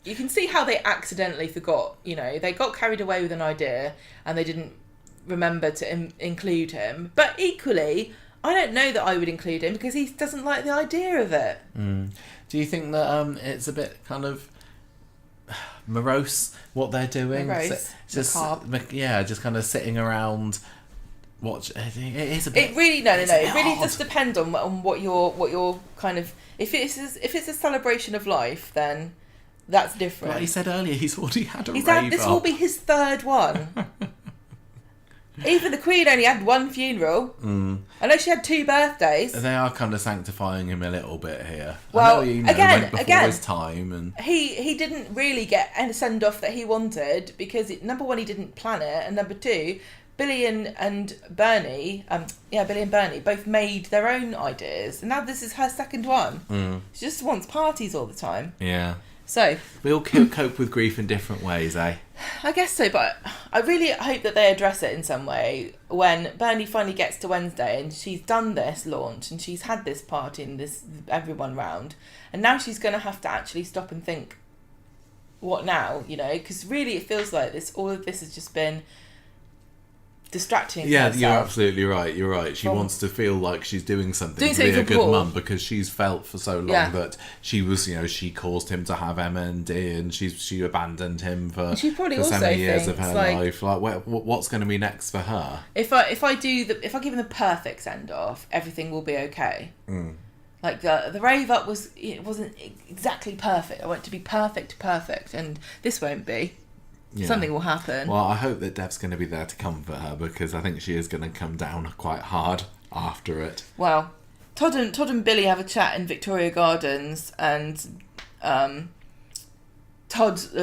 You can see how they accidentally forgot, they got carried away with an idea and they didn't remember to include him. But equally, I don't know that I would include him because he doesn't like the idea of it. Do you think that it's a bit kind of morose what they're doing? Morose, just kind of sitting around. It is a bit. It really It really does depend on what you're kind of. If it's a celebration of life, then that's different. Like he said earlier, he's already had a rave this up. will be his third one. Even the Queen only had one funeral. I know she had 2 birthdays. They are kind of sanctifying him a little bit here. Well, I know, went before his time, and he didn't really get a send off that he wanted because number 1, he didn't plan it, and number 2, Billy and Bernie, Billy and Bernie both made their own ideas, and now this is her second one. She just wants parties all the time. Yeah. So we all cope with grief in different ways, eh? I guess so, but I really hope that they address it in some way when Bernie finally gets to Wednesday and she's done this launch and she's had this party and this everyone round, and now she's going to have to actually stop and think, what now? Because really it feels like all of this has just been distracting. Yeah, you're absolutely right. You're right. She wants to feel like she's doing something to be a good mum because she's felt for so long that she was, she caused him to have MND and she abandoned him for so many years of her life. Like, what's going to be next for her? If I give him the perfect send off, everything will be okay. Like the rave up wasn't exactly perfect. I want it to be perfect, and this won't be. Yeah. Something will happen. Well, I hope that Dev's going to be there to comfort her, because I think she is going to come down quite hard after it. Well, Todd and Billy have a chat in Victoria Gardens, and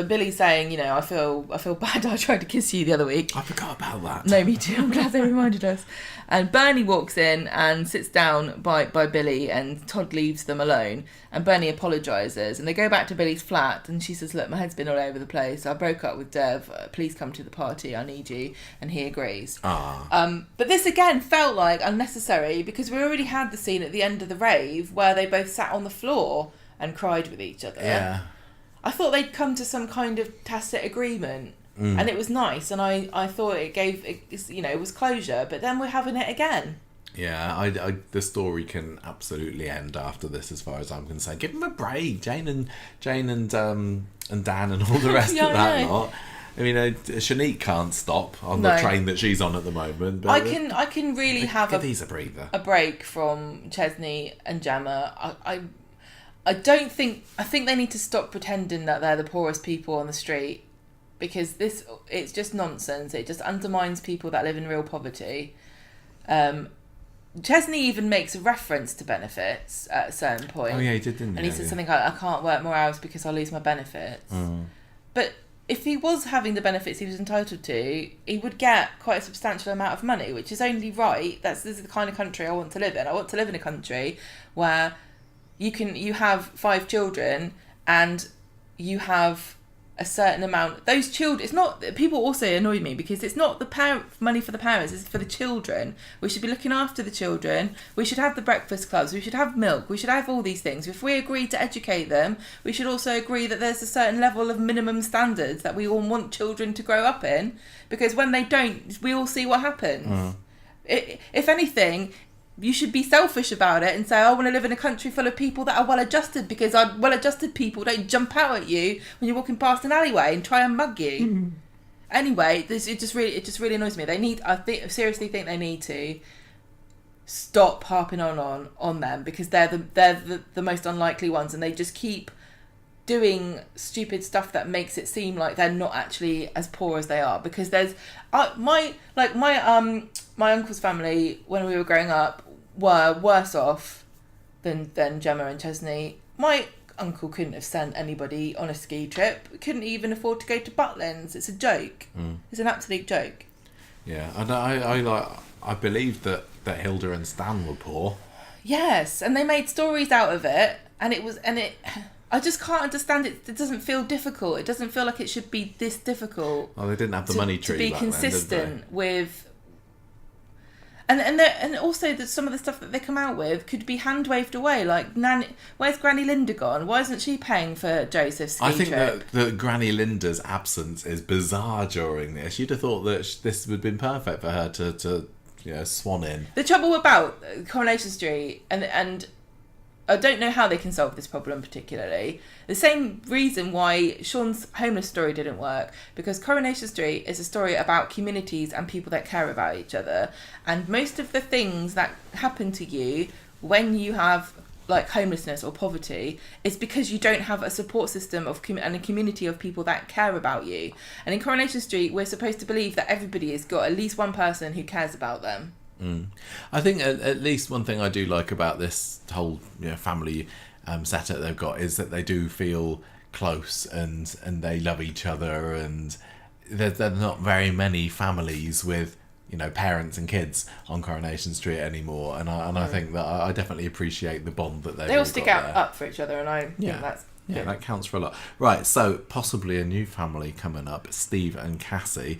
Billy saying, I feel bad. I tried to kiss you the other week. I forgot about that. No, me too. I'm glad they reminded us. And Bernie walks in and sits down by Billy, and Todd leaves them alone. And Bernie apologises, and they go back to Billy's flat, and she says, "Look, my head's been all over the place. I broke up with Dev. Please come to the party. I need you." And he agrees. But this again felt like unnecessary, because we already had the scene at the end of the rave where they both sat on the floor and cried with each other. Yeah. I thought they'd come to some kind of tacit agreement, and it was nice, and I thought it was closure, but then we're having it again. Yeah, the story can absolutely end after this, as far as I'm concerned. Give them a break, Jane and Dan and all the rest of that lot. I mean, Shanique can't stop on the train that she's on at the moment. But I can really have a breather. A break from Chesney and Gemma. I think they need to stop pretending that they're the poorest people on the street, because it's just nonsense. It just undermines people that live in real poverty. Chesney even makes a reference to benefits at a certain point. Oh yeah, he did, didn't he? And he said something like, "I can't work more hours because I'll lose my benefits." But if he was having the benefits he was entitled to, he would get quite a substantial amount of money, which is only right. This is the kind of country I want to live in. I want to live in a country where you have 5 children and you have a certain amount. Those children, it's not, people also annoy me because it's not the money for the parents, it's for the children. We should be looking after the children. We should have the breakfast clubs. We should have milk. We should have all these things. If we agree to educate them, we should also agree that there's a certain level of minimum standards that we all want children to grow up in, because when they don't, we all see what happens. If anything, you should be selfish about it and say, I want to live in a country full of people that are well-adjusted, because well-adjusted people don't jump out at you when you're walking past an alleyway and try and mug you. Anyway, it just really annoys me. I seriously think they need to stop harping on them, because they're the most unlikely ones, and they just keep doing stupid stuff that makes it seem like they're not actually as poor as they are. Because there's my uncle's family when we were growing up were worse off than Gemma and Chesney. My uncle couldn't have sent anybody on a ski trip. Couldn't even afford to go to Butlins. It's a joke. It's an absolute joke. Yeah, and I believe that Hilda and Stan were poor. Yes, and they made stories out of it, and I just can't understand it. It doesn't feel difficult. It doesn't feel like it should be this difficult. Well, they didn't have the money tree to be back consistent then, did they? with. And also that some of the stuff that they come out with could be hand waved away. Like, where's Granny Linda gone? Why isn't she paying for Joseph's ski trip? I think that Granny Linda's absence is bizarre during this. You'd have thought that this would have been perfect for her to swan in. The trouble about Coronation Street, and I don't know how they can solve this problem particularly. The same reason why Sean's homeless story didn't work, because Coronation Street is a story about communities and people that care about each other. And most of the things that happen to you when you have like homelessness or poverty is because you don't have a support system and a community of people that care about you. And in Coronation Street, we're supposed to believe that everybody has got at least one person who cares about them. I think at least one thing I do like about this whole family setup they've got is that they do feel close and they love each other, and there's not very many families with parents and kids on Coronation Street anymore, and I think that I definitely appreciate the bond that they all stick out up for each other, and I think that's yeah, that counts for a lot. Right, so possibly a new family coming up, Steve and Cassie.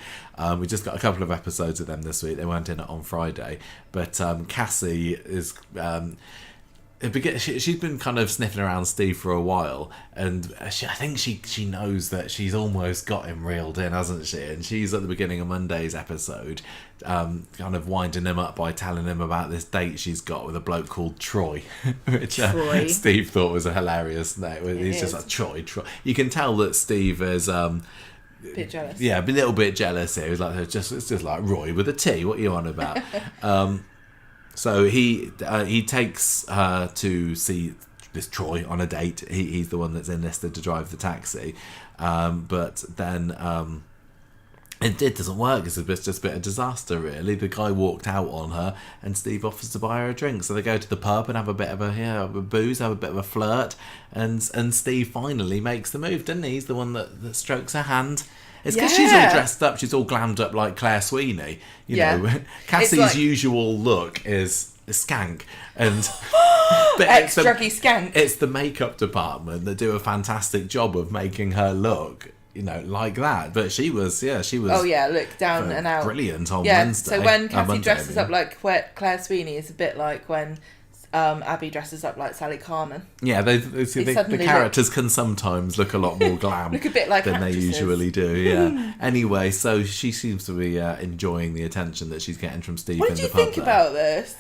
We just got a couple of episodes of them this week. They weren't in it on Friday. But Cassie is... she's been kind of sniffing around Steve for a while, and I think she knows that she's almost got him reeled in, hasn't she? And she's at the beginning of Monday's episode kind of winding him up by telling him about this date she's got with a bloke called Troy, which Steve thought was a hilarious name. He's just like, Troy. You can tell that Steve is... a bit jealous. Yeah, a little bit jealous here. He's like, it's just like Roy with a T. What are you on about? So he takes her to see this Troy on a date. He's the one that's enlisted to drive the taxi, but then it doesn't work. It's just a bit of disaster, really. The guy walked out on her, and Steve offers to buy her a drink. So they go to the pub and have a bit of a booze, have a bit of a flirt, and Steve finally makes the move, doesn't he? He's the one that strokes her hand. It's because she's all dressed up, she's all glammed up like Claire Sweeney. You know, Cassie's usual look is a skank, and ex-druggy skank. It's the makeup department that do a fantastic job of making her look, like that. But she was. Oh yeah, look, down and out, brilliant on Wednesday. So when Cassie dresses up like Claire Sweeney, it's a bit like when Abby dresses up like Sally Carmen. Yeah, the characters can sometimes look a lot more glam look a bit like than actresses. They usually do. Yeah. Anyway, so she seems to be enjoying the attention that she's getting from Steve. What did you think about this?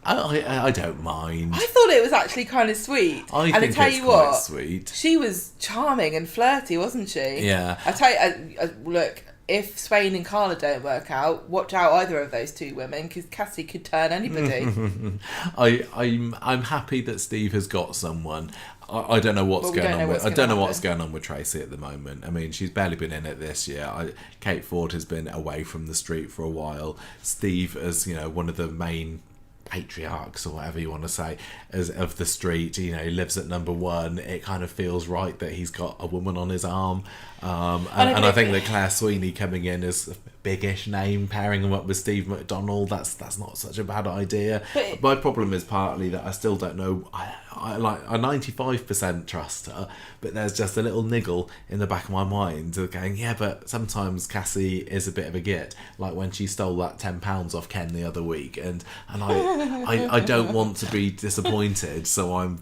I don't mind. I thought it was actually kind of sweet. I think tell it's you quite what, sweet. She was charming and flirty, wasn't she? Yeah. I tell you, look, if Swain and Carla don't work out, watch out either of those two women, because Cassie could turn anybody. I'm happy that Steve has got someone. I don't know what's going on. I don't know what's going on with Tracy at the moment. I mean, she's barely been in it this year. Kate Ford has been away from the street for a while. Steve, as one of the main patriarchs or whatever you want to say of the street, he lives at number one. It kind of feels right that he's got a woman on his arm, and I think that Claire Sweeney coming in as a big-ish name, pairing him up with Steve McDonald, that's not such a bad idea. But my problem is partly that I still don't know. I 95% trust her, but there's just a little niggle in the back of my mind of going, yeah, but sometimes Cassie is a bit of a git, like when she stole that £10 off Ken the other week, and I don't want to be disappointed, so I'm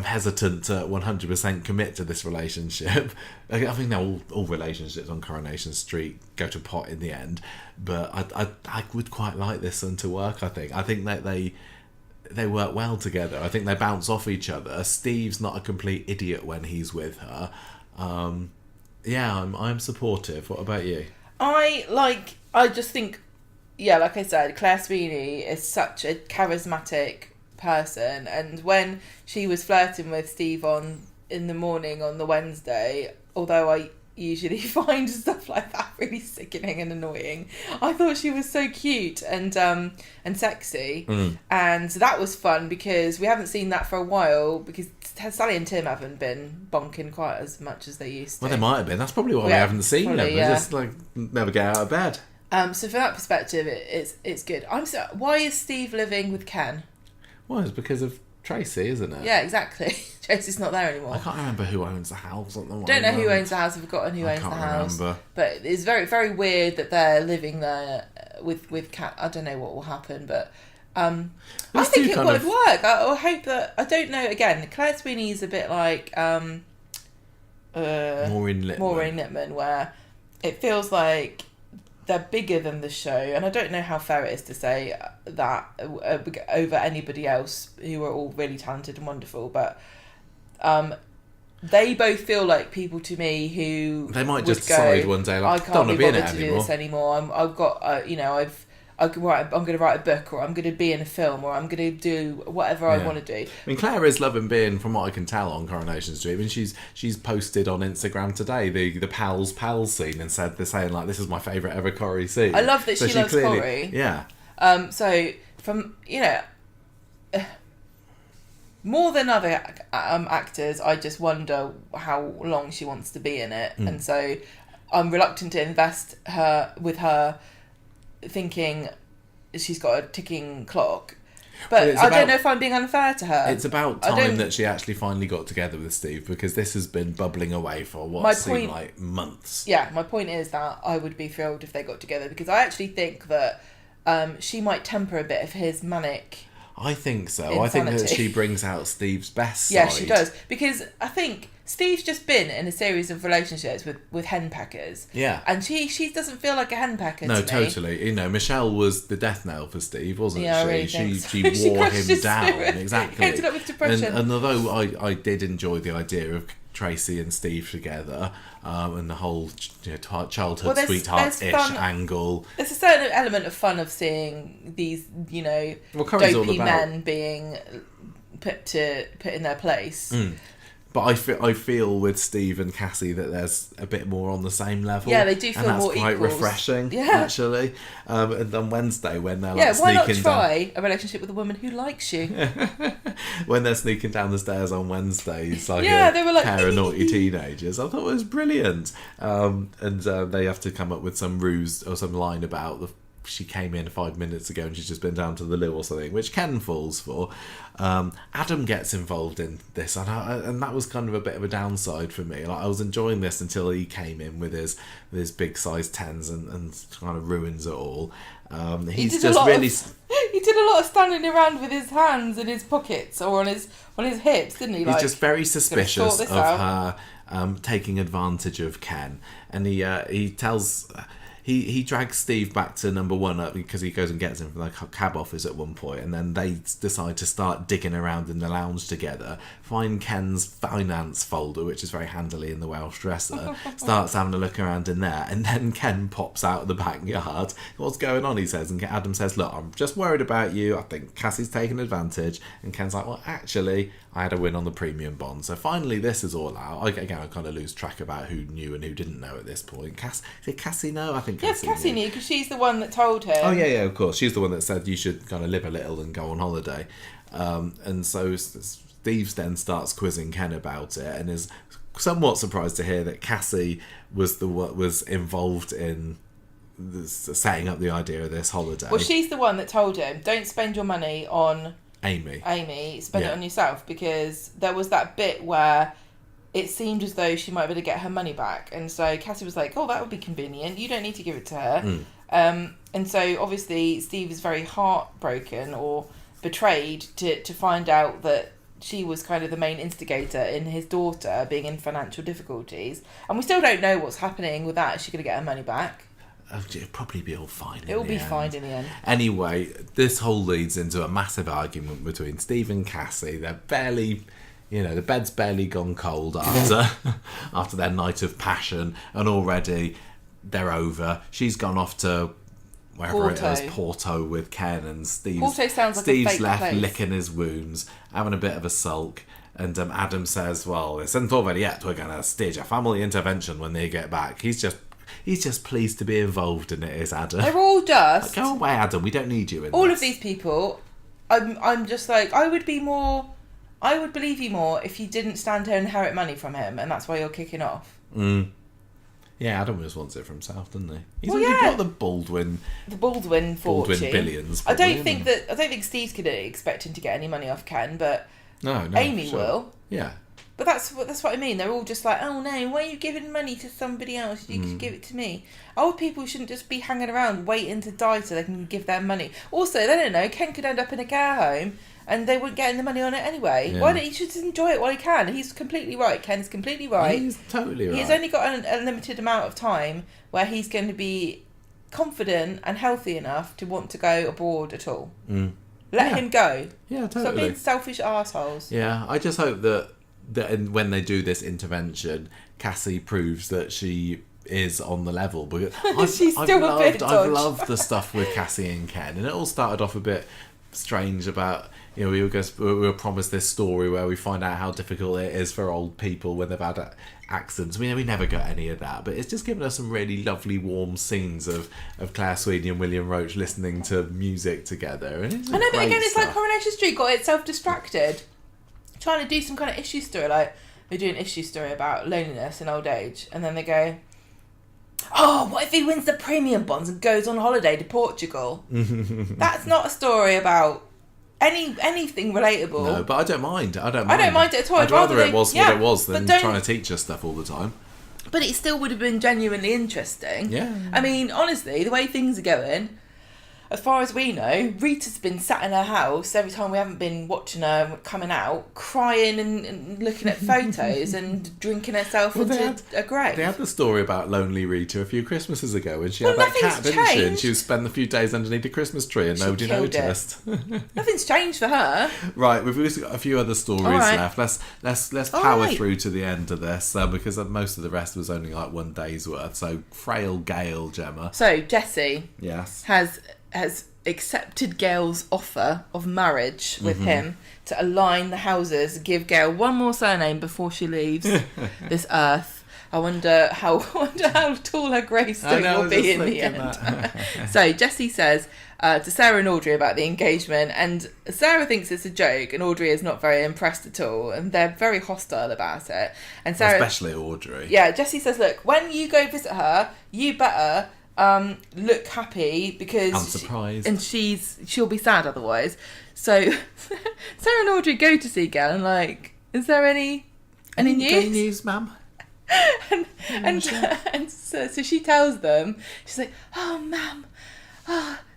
hesitant to 100% commit to this relationship. I mean, all relationships on Coronation Street go to pot in the end, but I would quite like this one to work. I think that they work well together. I think they bounce off each other. Steve's not a complete idiot when he's with her. I'm supportive. What about you? I just think, like I said, Claire Sweeney is such a charismatic person, and when she was flirting with Steve in the morning on the Wednesday, although I usually find stuff like that really sickening and annoying, I thought she was so cute and sexy, and that was fun because we haven't seen that for a while, because Sally and Tim haven't been bonking quite as much as they used to. Well, they might have been. That's probably why we haven't seen them. They just never get out of bed. So from that perspective, it's good. Why is Steve living with Ken? Well, it's because of Tracy, isn't it? Yeah, exactly. Tracy's not there anymore. I can't remember who owns the house at the moment. Don't know who owns the house. I've forgotten who owns the house. Remember. But it's very, very weird that they're living there with Cat. I don't know what will happen, but I think it would work. I hope that. I don't know. Again, Claire Sweeney is a bit like Maureen Lipman, where it feels like they're bigger than the show, and I don't know how fair it is to say that over anybody else who are all really talented and wonderful, but they both feel like people to me who they might just decide one day, like, I can't be bothered to do this anymore. I've got I'm going to write a book, or I'm going to be in a film, or I'm going to do whatever I want to do. I mean, Claire is loving being, from what I can tell, on Coronation Street. I mean, she's posted on Instagram today the pals scene and they're saying like, this is my favourite ever Corrie scene. I love that she loves clearly, Corrie. Yeah. So from more than other actors, I just wonder how long she wants to be in it, and so I'm reluctant to invest with her, thinking she's got a ticking clock. But I don't know if I'm being unfair to her. It's about time that she actually finally got together with Steve, because this has been bubbling away for what seemed like months. Yeah, my point is that I would be thrilled if they got together, because I actually think that she might temper a bit of his manic. I think so. Insanity. I think that she brings out Steve's best side. Yeah, she does. Because I think Steve's just been in a series of relationships with henpeckers. Yeah. And she doesn't feel like a henpecker to me. No, totally. Michelle was the death knell for Steve, wasn't she? Really she wore him down. Exactly. Ended up with depression. And although I did enjoy the idea of Tracy and Steve together, and the whole childhood Well, sweetheart-ish there's fun. angle. There's a certain element of fun of seeing these, Curry's all dopey about. men being put in their place. But I feel with Steve and Cassie that there's a bit more on the same level. Yeah, they do feel and more that's quite equals. refreshing, Yeah. actually. And on Wednesday, when they're Why not sneaking try a relationship with a woman who likes you? when they're sneaking down the stairs on Wednesdays, like they were like pair of naughty teenagers, I thought it was brilliant. And they have to come up with some ruse or some line about she came in 5 minutes ago and she's just been down to the loo or something, which Ken falls for. Adam gets involved in this, and that was kind of a bit of a downside for me. Like, I was enjoying this until he came in with his big size 10s and kind of ruins it all. He's just really. He did a lot of standing around with his hands in his pockets or on his hips, didn't he? He's just very suspicious of out. her taking advantage of Ken, and he tells. He drags Steve back to number one because he goes and gets him from the cab office at one point, and then they decide to start digging around in the lounge together, find Ken's finance folder, which is very handily in the Welsh dresser, starts having a look around in there, and then Ken pops out of the backyard. What's going on, he says, and Adam says, look, I'm just worried about you, I think Cassie's taken advantage, and Ken's like, well, actually, I had a win on the premium bond. So finally this is all out. I kind of lose track about who knew and who didn't know at this point. Did Cassie know? I think Cassie knew because she's the one that told him. Oh yeah, of course. She's the one that said you should kind of live a little and go on holiday. And so Steve then starts quizzing Ken about it and is somewhat surprised to hear that Cassie was involved in setting up the idea of this holiday. Well, she's the one that told him, don't spend your money on Amy, spend it on yourself, because there was that bit where it seemed as though she might be able to get her money back, and so Cassie was like, oh, that would be convenient, you don't need to give it to her. And so obviously Steve is very heartbroken or betrayed to find out that she was kind of the main instigator in his daughter being in financial difficulties, and we still don't know what's happening with that. Is she going to get her money back? It'll probably be all fine. It'll be fine in the end. Anyway, this whole leads into a massive argument between Steve and Cassie. They're barely, the bed's barely gone cold after their night of passion, and already they're over. She's gone off to wherever it was, Porto with Ken, and Porto sounds like Steve's a fake left place. licking his wounds, having a bit of a sulk. And Adam says, well, it's not over yet. We're going to stage a family intervention when they get back. He's just pleased to be involved in it, is Adam. They're all dust. Go away, Adam. We don't need you in all this. of these people, I'm just like, I would believe you more if you didn't stand to inherit money from him, and that's why you're kicking off. Yeah, Adam just wants it for himself, doesn't he? He's Well, already yeah. got the Baldwin fortune. Baldwin billions. I Probably, don't think Steve's gonna expect him to get any money off Ken, but No, Amy sure. will. Yeah. But that's what I mean. They're all just like, oh no, why are you giving money to somebody else? You could give it to me. Old people shouldn't just be hanging around waiting to die so they can give their money. Also, they don't know, Ken could end up in a care home and they wouldn't get any money on it anyway. Yeah. Why don't you just enjoy it while he can? He's completely right. Ken's completely right. He's totally right. He's only got a limited amount of time where he's going to be confident and healthy enough to want to go abroad at all. Let him go. Yeah, totally. Stop being selfish assholes. Yeah, I just hope that when they do this intervention, Cassie proves that she is on the level. Because I've loved the stuff with Cassie and Ken, and it all started off a bit strange about, we were promised this story where we find out how difficult it is for old people when they've had accidents. We never got any of that, but it's just given us some really lovely warm scenes of Claire Sweeney and William Roach listening to music together. And I know, but again, it's like Coronation Street got itself distracted, trying to do some kind of issue story, like they do an issue story about loneliness in old age, and then they go, oh, what if he wins the premium bonds and goes on holiday to Portugal? That's not a story about anything relatable. No, but I don't mind. I don't mind it at all. I'd rather it was what it was than but trying to teach us stuff all the time. But it still would have been genuinely interesting. Yeah. I mean, honestly, the way things are going, as far as we know, Rita's been sat in her house every time we haven't been watching her coming out, crying and looking at photos and drinking herself into a grave. They had the story about Lonely Rita a few Christmases ago, and she had that cat, didn't she? And she spent a few days underneath a Christmas tree, and nobody noticed. Nothing's changed for her. Right, we've also got a few other stories left. Let's power through to the end of this because most of the rest was only like one day's worth. So frail Gail, Gemma. So Jessie, yes, has accepted Gail's offer of marriage with him to align the houses, give Gail one more surname before she leaves this earth. I wonder how tall her gravestone will be in the end. So Jessie says to Sarah and Audrey about the engagement, and Sarah thinks it's a joke, and Audrey is not very impressed at all, and they're very hostile about it. And Sarah, especially Audrey. Yeah, Jessie says, look, when you go visit her, you better look happy because I'm surprised, and she'll be sad otherwise. So Sarah and Audrey go to see Gail and like, is there any news? Any news, ma'am? and so she tells them, she's like, oh ma'am,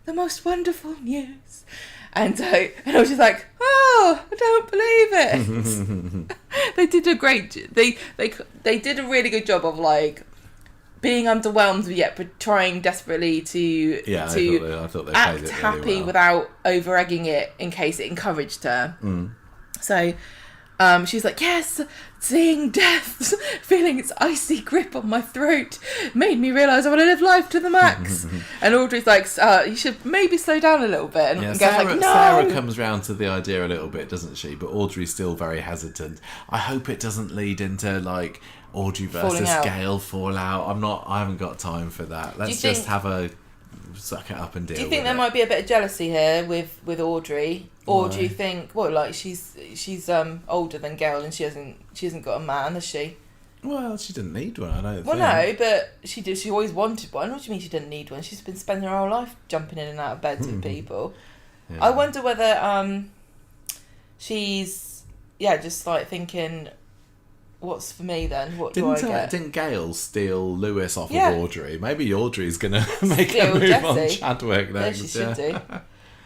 the most wonderful news. And Audrey's like, oh, I don't believe it. They did a great. They did a really good job of like being underwhelmed, but yet trying desperately to I thought they act played it really happy well. without over egging it in case it encouraged her. So she's like, yes, seeing death, feeling its icy grip on my throat made me realise I want to live life to the max. And Audrey's like, you should maybe slow down a little bit. And Gail's like, no. Sarah comes round to the idea a little bit, doesn't she? But Audrey's still very hesitant. I hope it doesn't lead into like Audrey versus Gail fallout. I haven't got time for that. Let's just have a suck it up and deal with it. Do you think there might be a bit of jealousy here with Audrey? Or do you think, like she's older than Gail and she hasn't got a man, has she? Well, she didn't need one, I don't think. Well, no, but she did. She always wanted one. What do you mean she didn't need one? She's been spending her whole life jumping in and out of beds with people. Yeah. I wonder whether she's just like thinking, what's for me then? What do I get? Didn't Gail steal Lewis off of Audrey? Maybe Audrey's gonna make a move Jessie on Chadwick next. Yeah, she should do.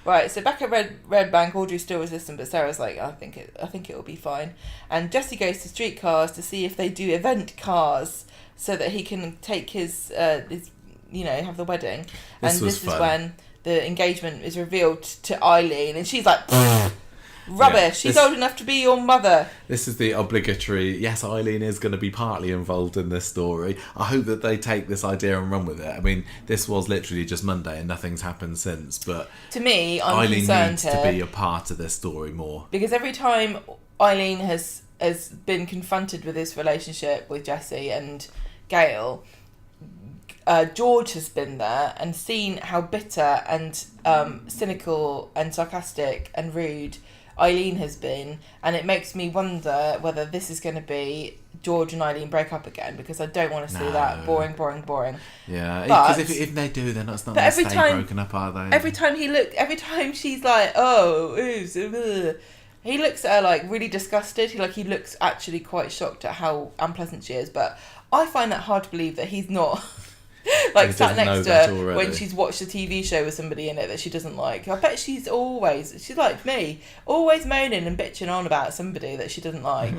Right, so back at Red Bank, Audrey's still resistant, but Sarah's like, I think it will be fine. And Jessie goes to streetcars to see if they do event cars so that he can take his have the wedding. This is when the engagement is revealed to Eileen, and she's like, rubbish, she's old enough to be your mother. This is the obligatory, yes, Eileen is going to be partly involved in this story. I hope that they take this idea and run with it. I mean, this was literally just Monday and nothing's happened since, but to me, Eileen needs to be a part of this story more. Because every time Eileen has been confronted with this relationship with Jessie and Gail, George has been there and seen how bitter and cynical and sarcastic and rude Eileen has been, and it makes me wonder whether this is going to be George and Eileen break up again, because I don't want to see that boring. Yeah, because if they do, then it's not going to stay broken up, are they? Every time she's like, he looks at her like really disgusted. He looks actually quite shocked at how unpleasant she is. But I find that hard to believe that he's not. Like sat next to her when she's watched a TV show with somebody in it that she doesn't like. I bet she's like me, always moaning and bitching on about somebody that she doesn't like.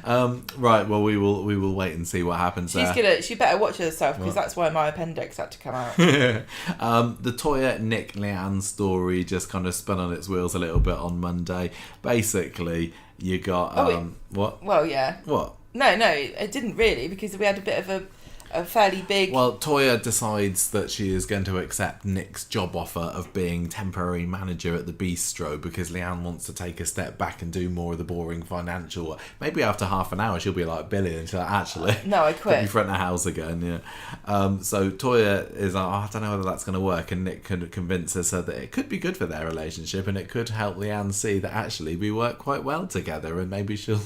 Right, well we will wait and see what happens there. She better watch herself, because that's why my appendix had to come out. The Toya Nick Leanne story just kind of spun on its wheels a little bit on Monday. Basically, you got what? Well, yeah. What? No, it didn't really, because we had a bit of a fairly big... Well, Toya decides that she is going to accept Nick's job offer of being temporary manager at the bistro, because Leanne wants to take a step back and do more of the boring financial work. Maybe after half an hour she'll be like Billy and she'll like, actually... No, I quit. Put me front of house again, yeah. So Toya is like, I don't know whether that's going to work, and Nick convinces her that it could be good for their relationship and it could help Leanne see that actually we work quite well together, and maybe she'll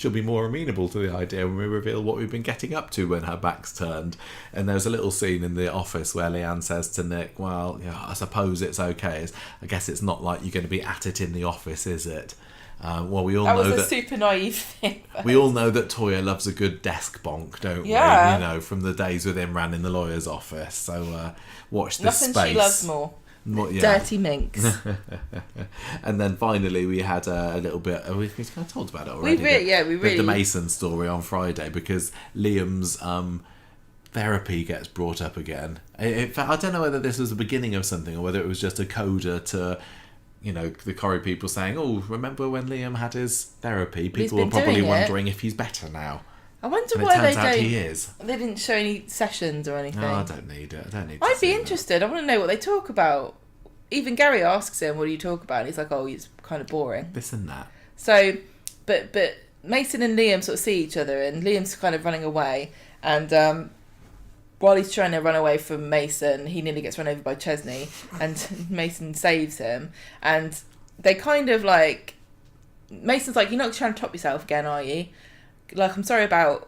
be more amenable to the idea when we reveal what we've been getting up to when her back's turned. And there's a little scene in the office where Leanne says to Nick, well, I suppose it's okay. I guess it's not like you're going to be at it in the office, is it? Well, we all know that... That was a super naive thing. We all know that Toya loves a good desk bonk, don't we? From the days with Imran in the lawyer's office. So watch this space. Nothing she loves more. Dirty minx. And then finally we had a little bit. We kind of talked about it already. We really. The Mason story on Friday, because Liam's therapy gets brought up again. I don't know whether this was the beginning of something or whether it was just a coda to, the Corrie people saying, "Oh, remember when Liam had his therapy?" People were probably wondering if he's better now. I wonder and why it turns out he is. They didn't show any sessions or anything. No, I don't need it. I'd be interested. I want to know what they talk about. Even Gary asks him, "What do you talk about?" And he's like, "Oh, it's kind of boring." This and that. So, but Mason and Liam sort of see each other, and Liam's kind of running away, and while he's trying to run away from Mason, he nearly gets run over by Chesney, and Mason saves him, and they kind of like, Mason's like, "You're not trying to top yourself again, are you? Like, I'm sorry about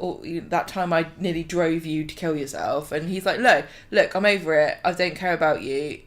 that time I nearly drove you to kill yourself." And he's like, look, I'm over it. I don't care about you.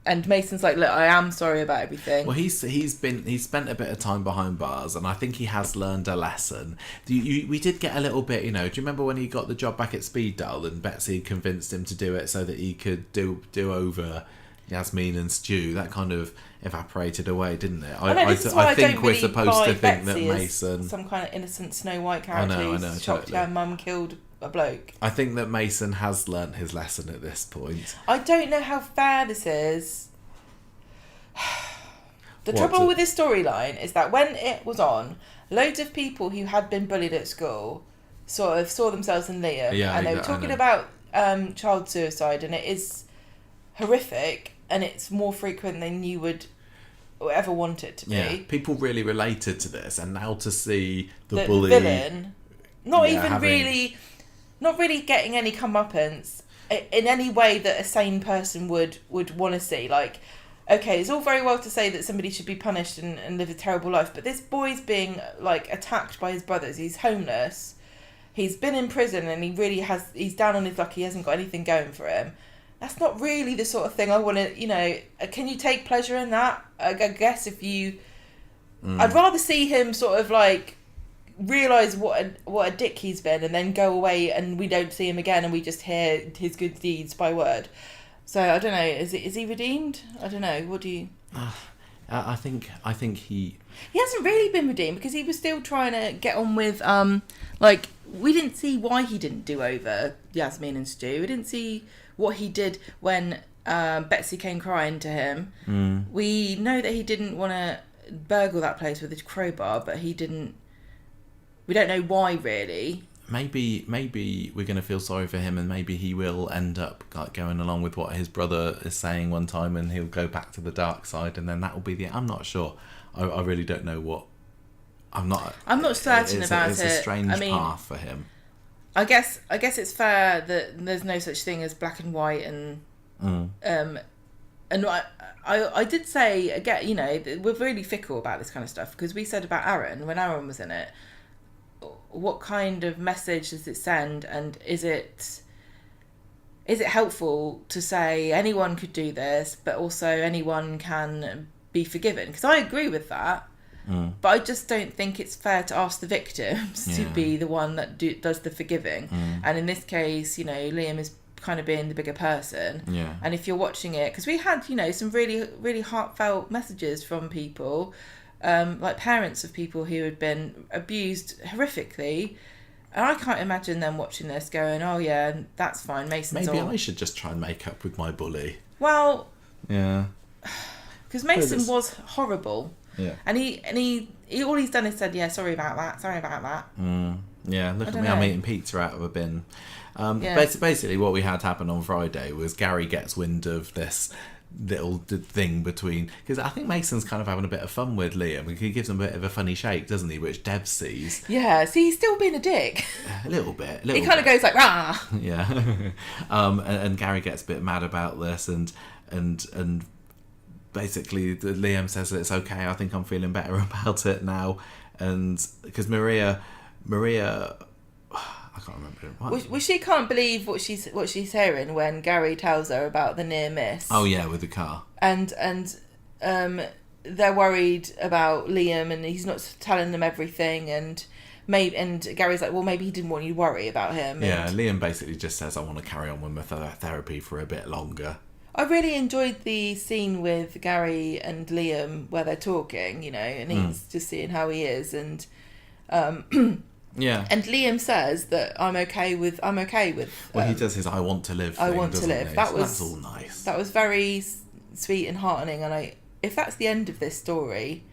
And Mason's like, "Look, I am sorry about everything." Well, he's spent a bit of time behind bars, and I think he has learned a lesson. We did get a little bit, do you remember when he got the job back at Speed Dial and Betsy convinced him to do it so that he could do over Yasmin and Stu? That kind of evaporated away, didn't it? I think we're supposed to think that Mason, some kind of innocent Snow White character, who's shocked her mum killed a bloke. I think that Mason has learnt his lesson at this point. I don't know how fair this is. The trouble with this storyline is that when it was on, loads of people who had been bullied at school sort of saw themselves in Liam, and they were talking about child suicide, and it is horrific, and it's more frequent than you would ever want it to be. Yeah, people really related to this, and now to see the bully villain not really getting any comeuppance in any way that a sane person would want to see. Like, okay, it's all very well to say that somebody should be punished and live a terrible life, but this boy's being like attacked by his brothers. He's homeless. He's been in prison, and he's down on his luck. He hasn't got anything going for him. That's not really the sort of thing I want to, can you take pleasure in that? I guess if you... I'd rather see him sort of like realise what a dick he's been, and then go away and we don't see him again and we just hear his good deeds by word. So I don't know, is he redeemed? I don't know, what do you... I think he hasn't really been redeemed, because he was still trying to get on with, we didn't see why he didn't do over Yasmin and Stu. We didn't see what he did when Betsy came crying to him. We know that he didn't want to burgle that place with a crowbar, but he didn't... We don't know why, really. Maybe we're going to feel sorry for him, and maybe he will end up like going along with what his brother is saying one time, and he'll go back to the dark side, and then that will be the... I'm not sure. I really don't know what... I'm not certain about it. It's a strange path for him. I guess it's fair that there's no such thing as black and white, and and I did say, again, we're really fickle about this kind of stuff, because we said about Aaron, when Aaron was in it, what kind of message does it send, and is it helpful to say anyone could do this, but also anyone can be forgiven? Because I agree with that. But I just don't think it's fair to ask the victims to be the one that does the forgiving. And in this case, Liam is kind of being the bigger person. Yeah. And if you're watching it, because we had, some really, really heartfelt messages from people, like parents of people who had been abused horrifically. And I can't imagine them watching this going, "Oh yeah, that's fine, Mason's Maybe I should just try and make up with my bully." Well... Yeah. Because Mason was horrible. Yeah. And he all he's done is said, "Yeah, sorry about that. Yeah, look at me, I'm eating pizza out of a bin. Basically what we had happen on Friday was Gary gets wind of this little thing between... Because I think Mason's kind of having a bit of fun with Liam. He gives him a bit of a funny shake, doesn't he? Which Dev sees. Yeah, see, he's still being a dick. A little bit. He kind of goes like, "Rah!" Yeah. And Gary gets a bit mad about this, and basically Liam says that it's okay, I think I'm feeling better about it now. And because Maria I can't remember well, she can't believe what she's hearing when Gary tells her about the near miss. Oh yeah, with the car. And they're worried about Liam, and he's not telling them everything, and Gary's like, well, maybe he didn't want you to worry about him. Yeah, Liam basically just says, "I want to carry on with my therapy for a bit longer." I really enjoyed the scene with Gary and Liam where they're talking, and he's just seeing how he is, and yeah. And Liam says that I'm okay with. Well, he does his "I want to live" thing, I want to live. He? That's all nice. That was very sweet and heartening, and if that's the end of this story,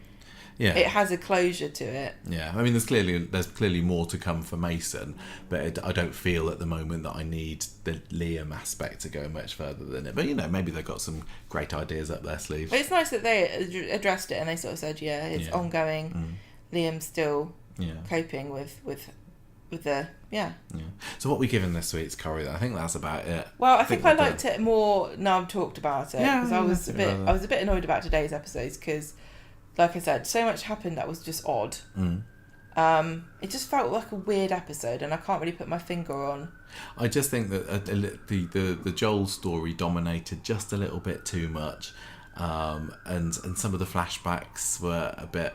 it has a closure to it. Yeah, I mean, there's clearly more to come for Mason, but I don't feel at the moment that I need the Liam aspect to go much further than it. But maybe they've got some great ideas up their sleeves. But it's nice that they addressed it and they sort of said, it's ongoing. Liam's still coping with the So what we given this week's Corrie? I think that's about it. Well, I think I liked it more now I've talked about it, because I was a bit annoyed about today's episodes because, like I said, so much happened that was just odd. It just felt like a weird episode, and I can't really put my finger on. I just think that the Joel story dominated just a little bit too much, and some of the flashbacks were a bit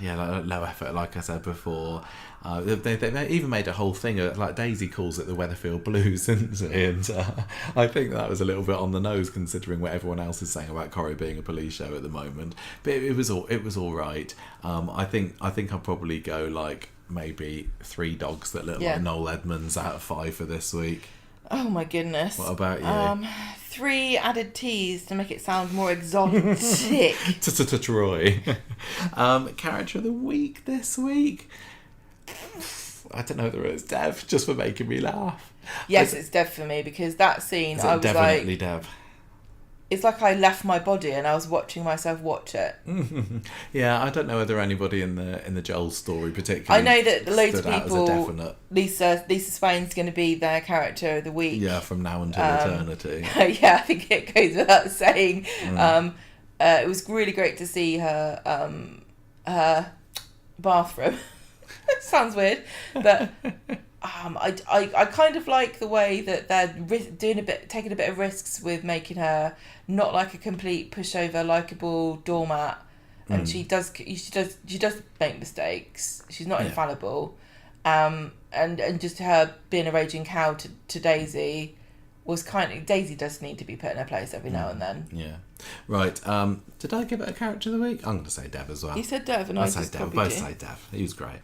low effort, like I said before. They even made a whole thing of, like, Daisy calls it the Weatherfield Blues, and I think that was a little bit on the nose considering what everyone else is saying about Corrie being a police show at the moment. But it was all right. I think I'll probably go like maybe 3 dogs that look like Noel Edmonds out of 5 for this week. Oh my goodness. What about you? 3 added T's to make it sound more exotic. Troy. Character of the week this week. I don't know whether it's Dev, just for making me laugh. Yes, it's Dev for me, because that scene, I was definitely Dev. It's like I left my body and I was watching myself watch it. Yeah, I don't know whether anybody in the Joel story particularly. I know that loads of people. Lisa Swain's going to be their character of the week. Yeah, from now until eternity. Yeah, I think it goes without saying. It was really great to see her bathroom. Sounds weird, but I kind of like the way that they're taking a bit of risks with making her not like a complete pushover, likable doormat, and she does make mistakes. She's not infallible, and just her being a raging cow to Daisy was Daisy does need to be put in her place every now and then. Yeah. Right. Did I give it a character of the week? I'm going to say Dev as well. You said Dev, and I just say Dev. Both say Dev. He was great.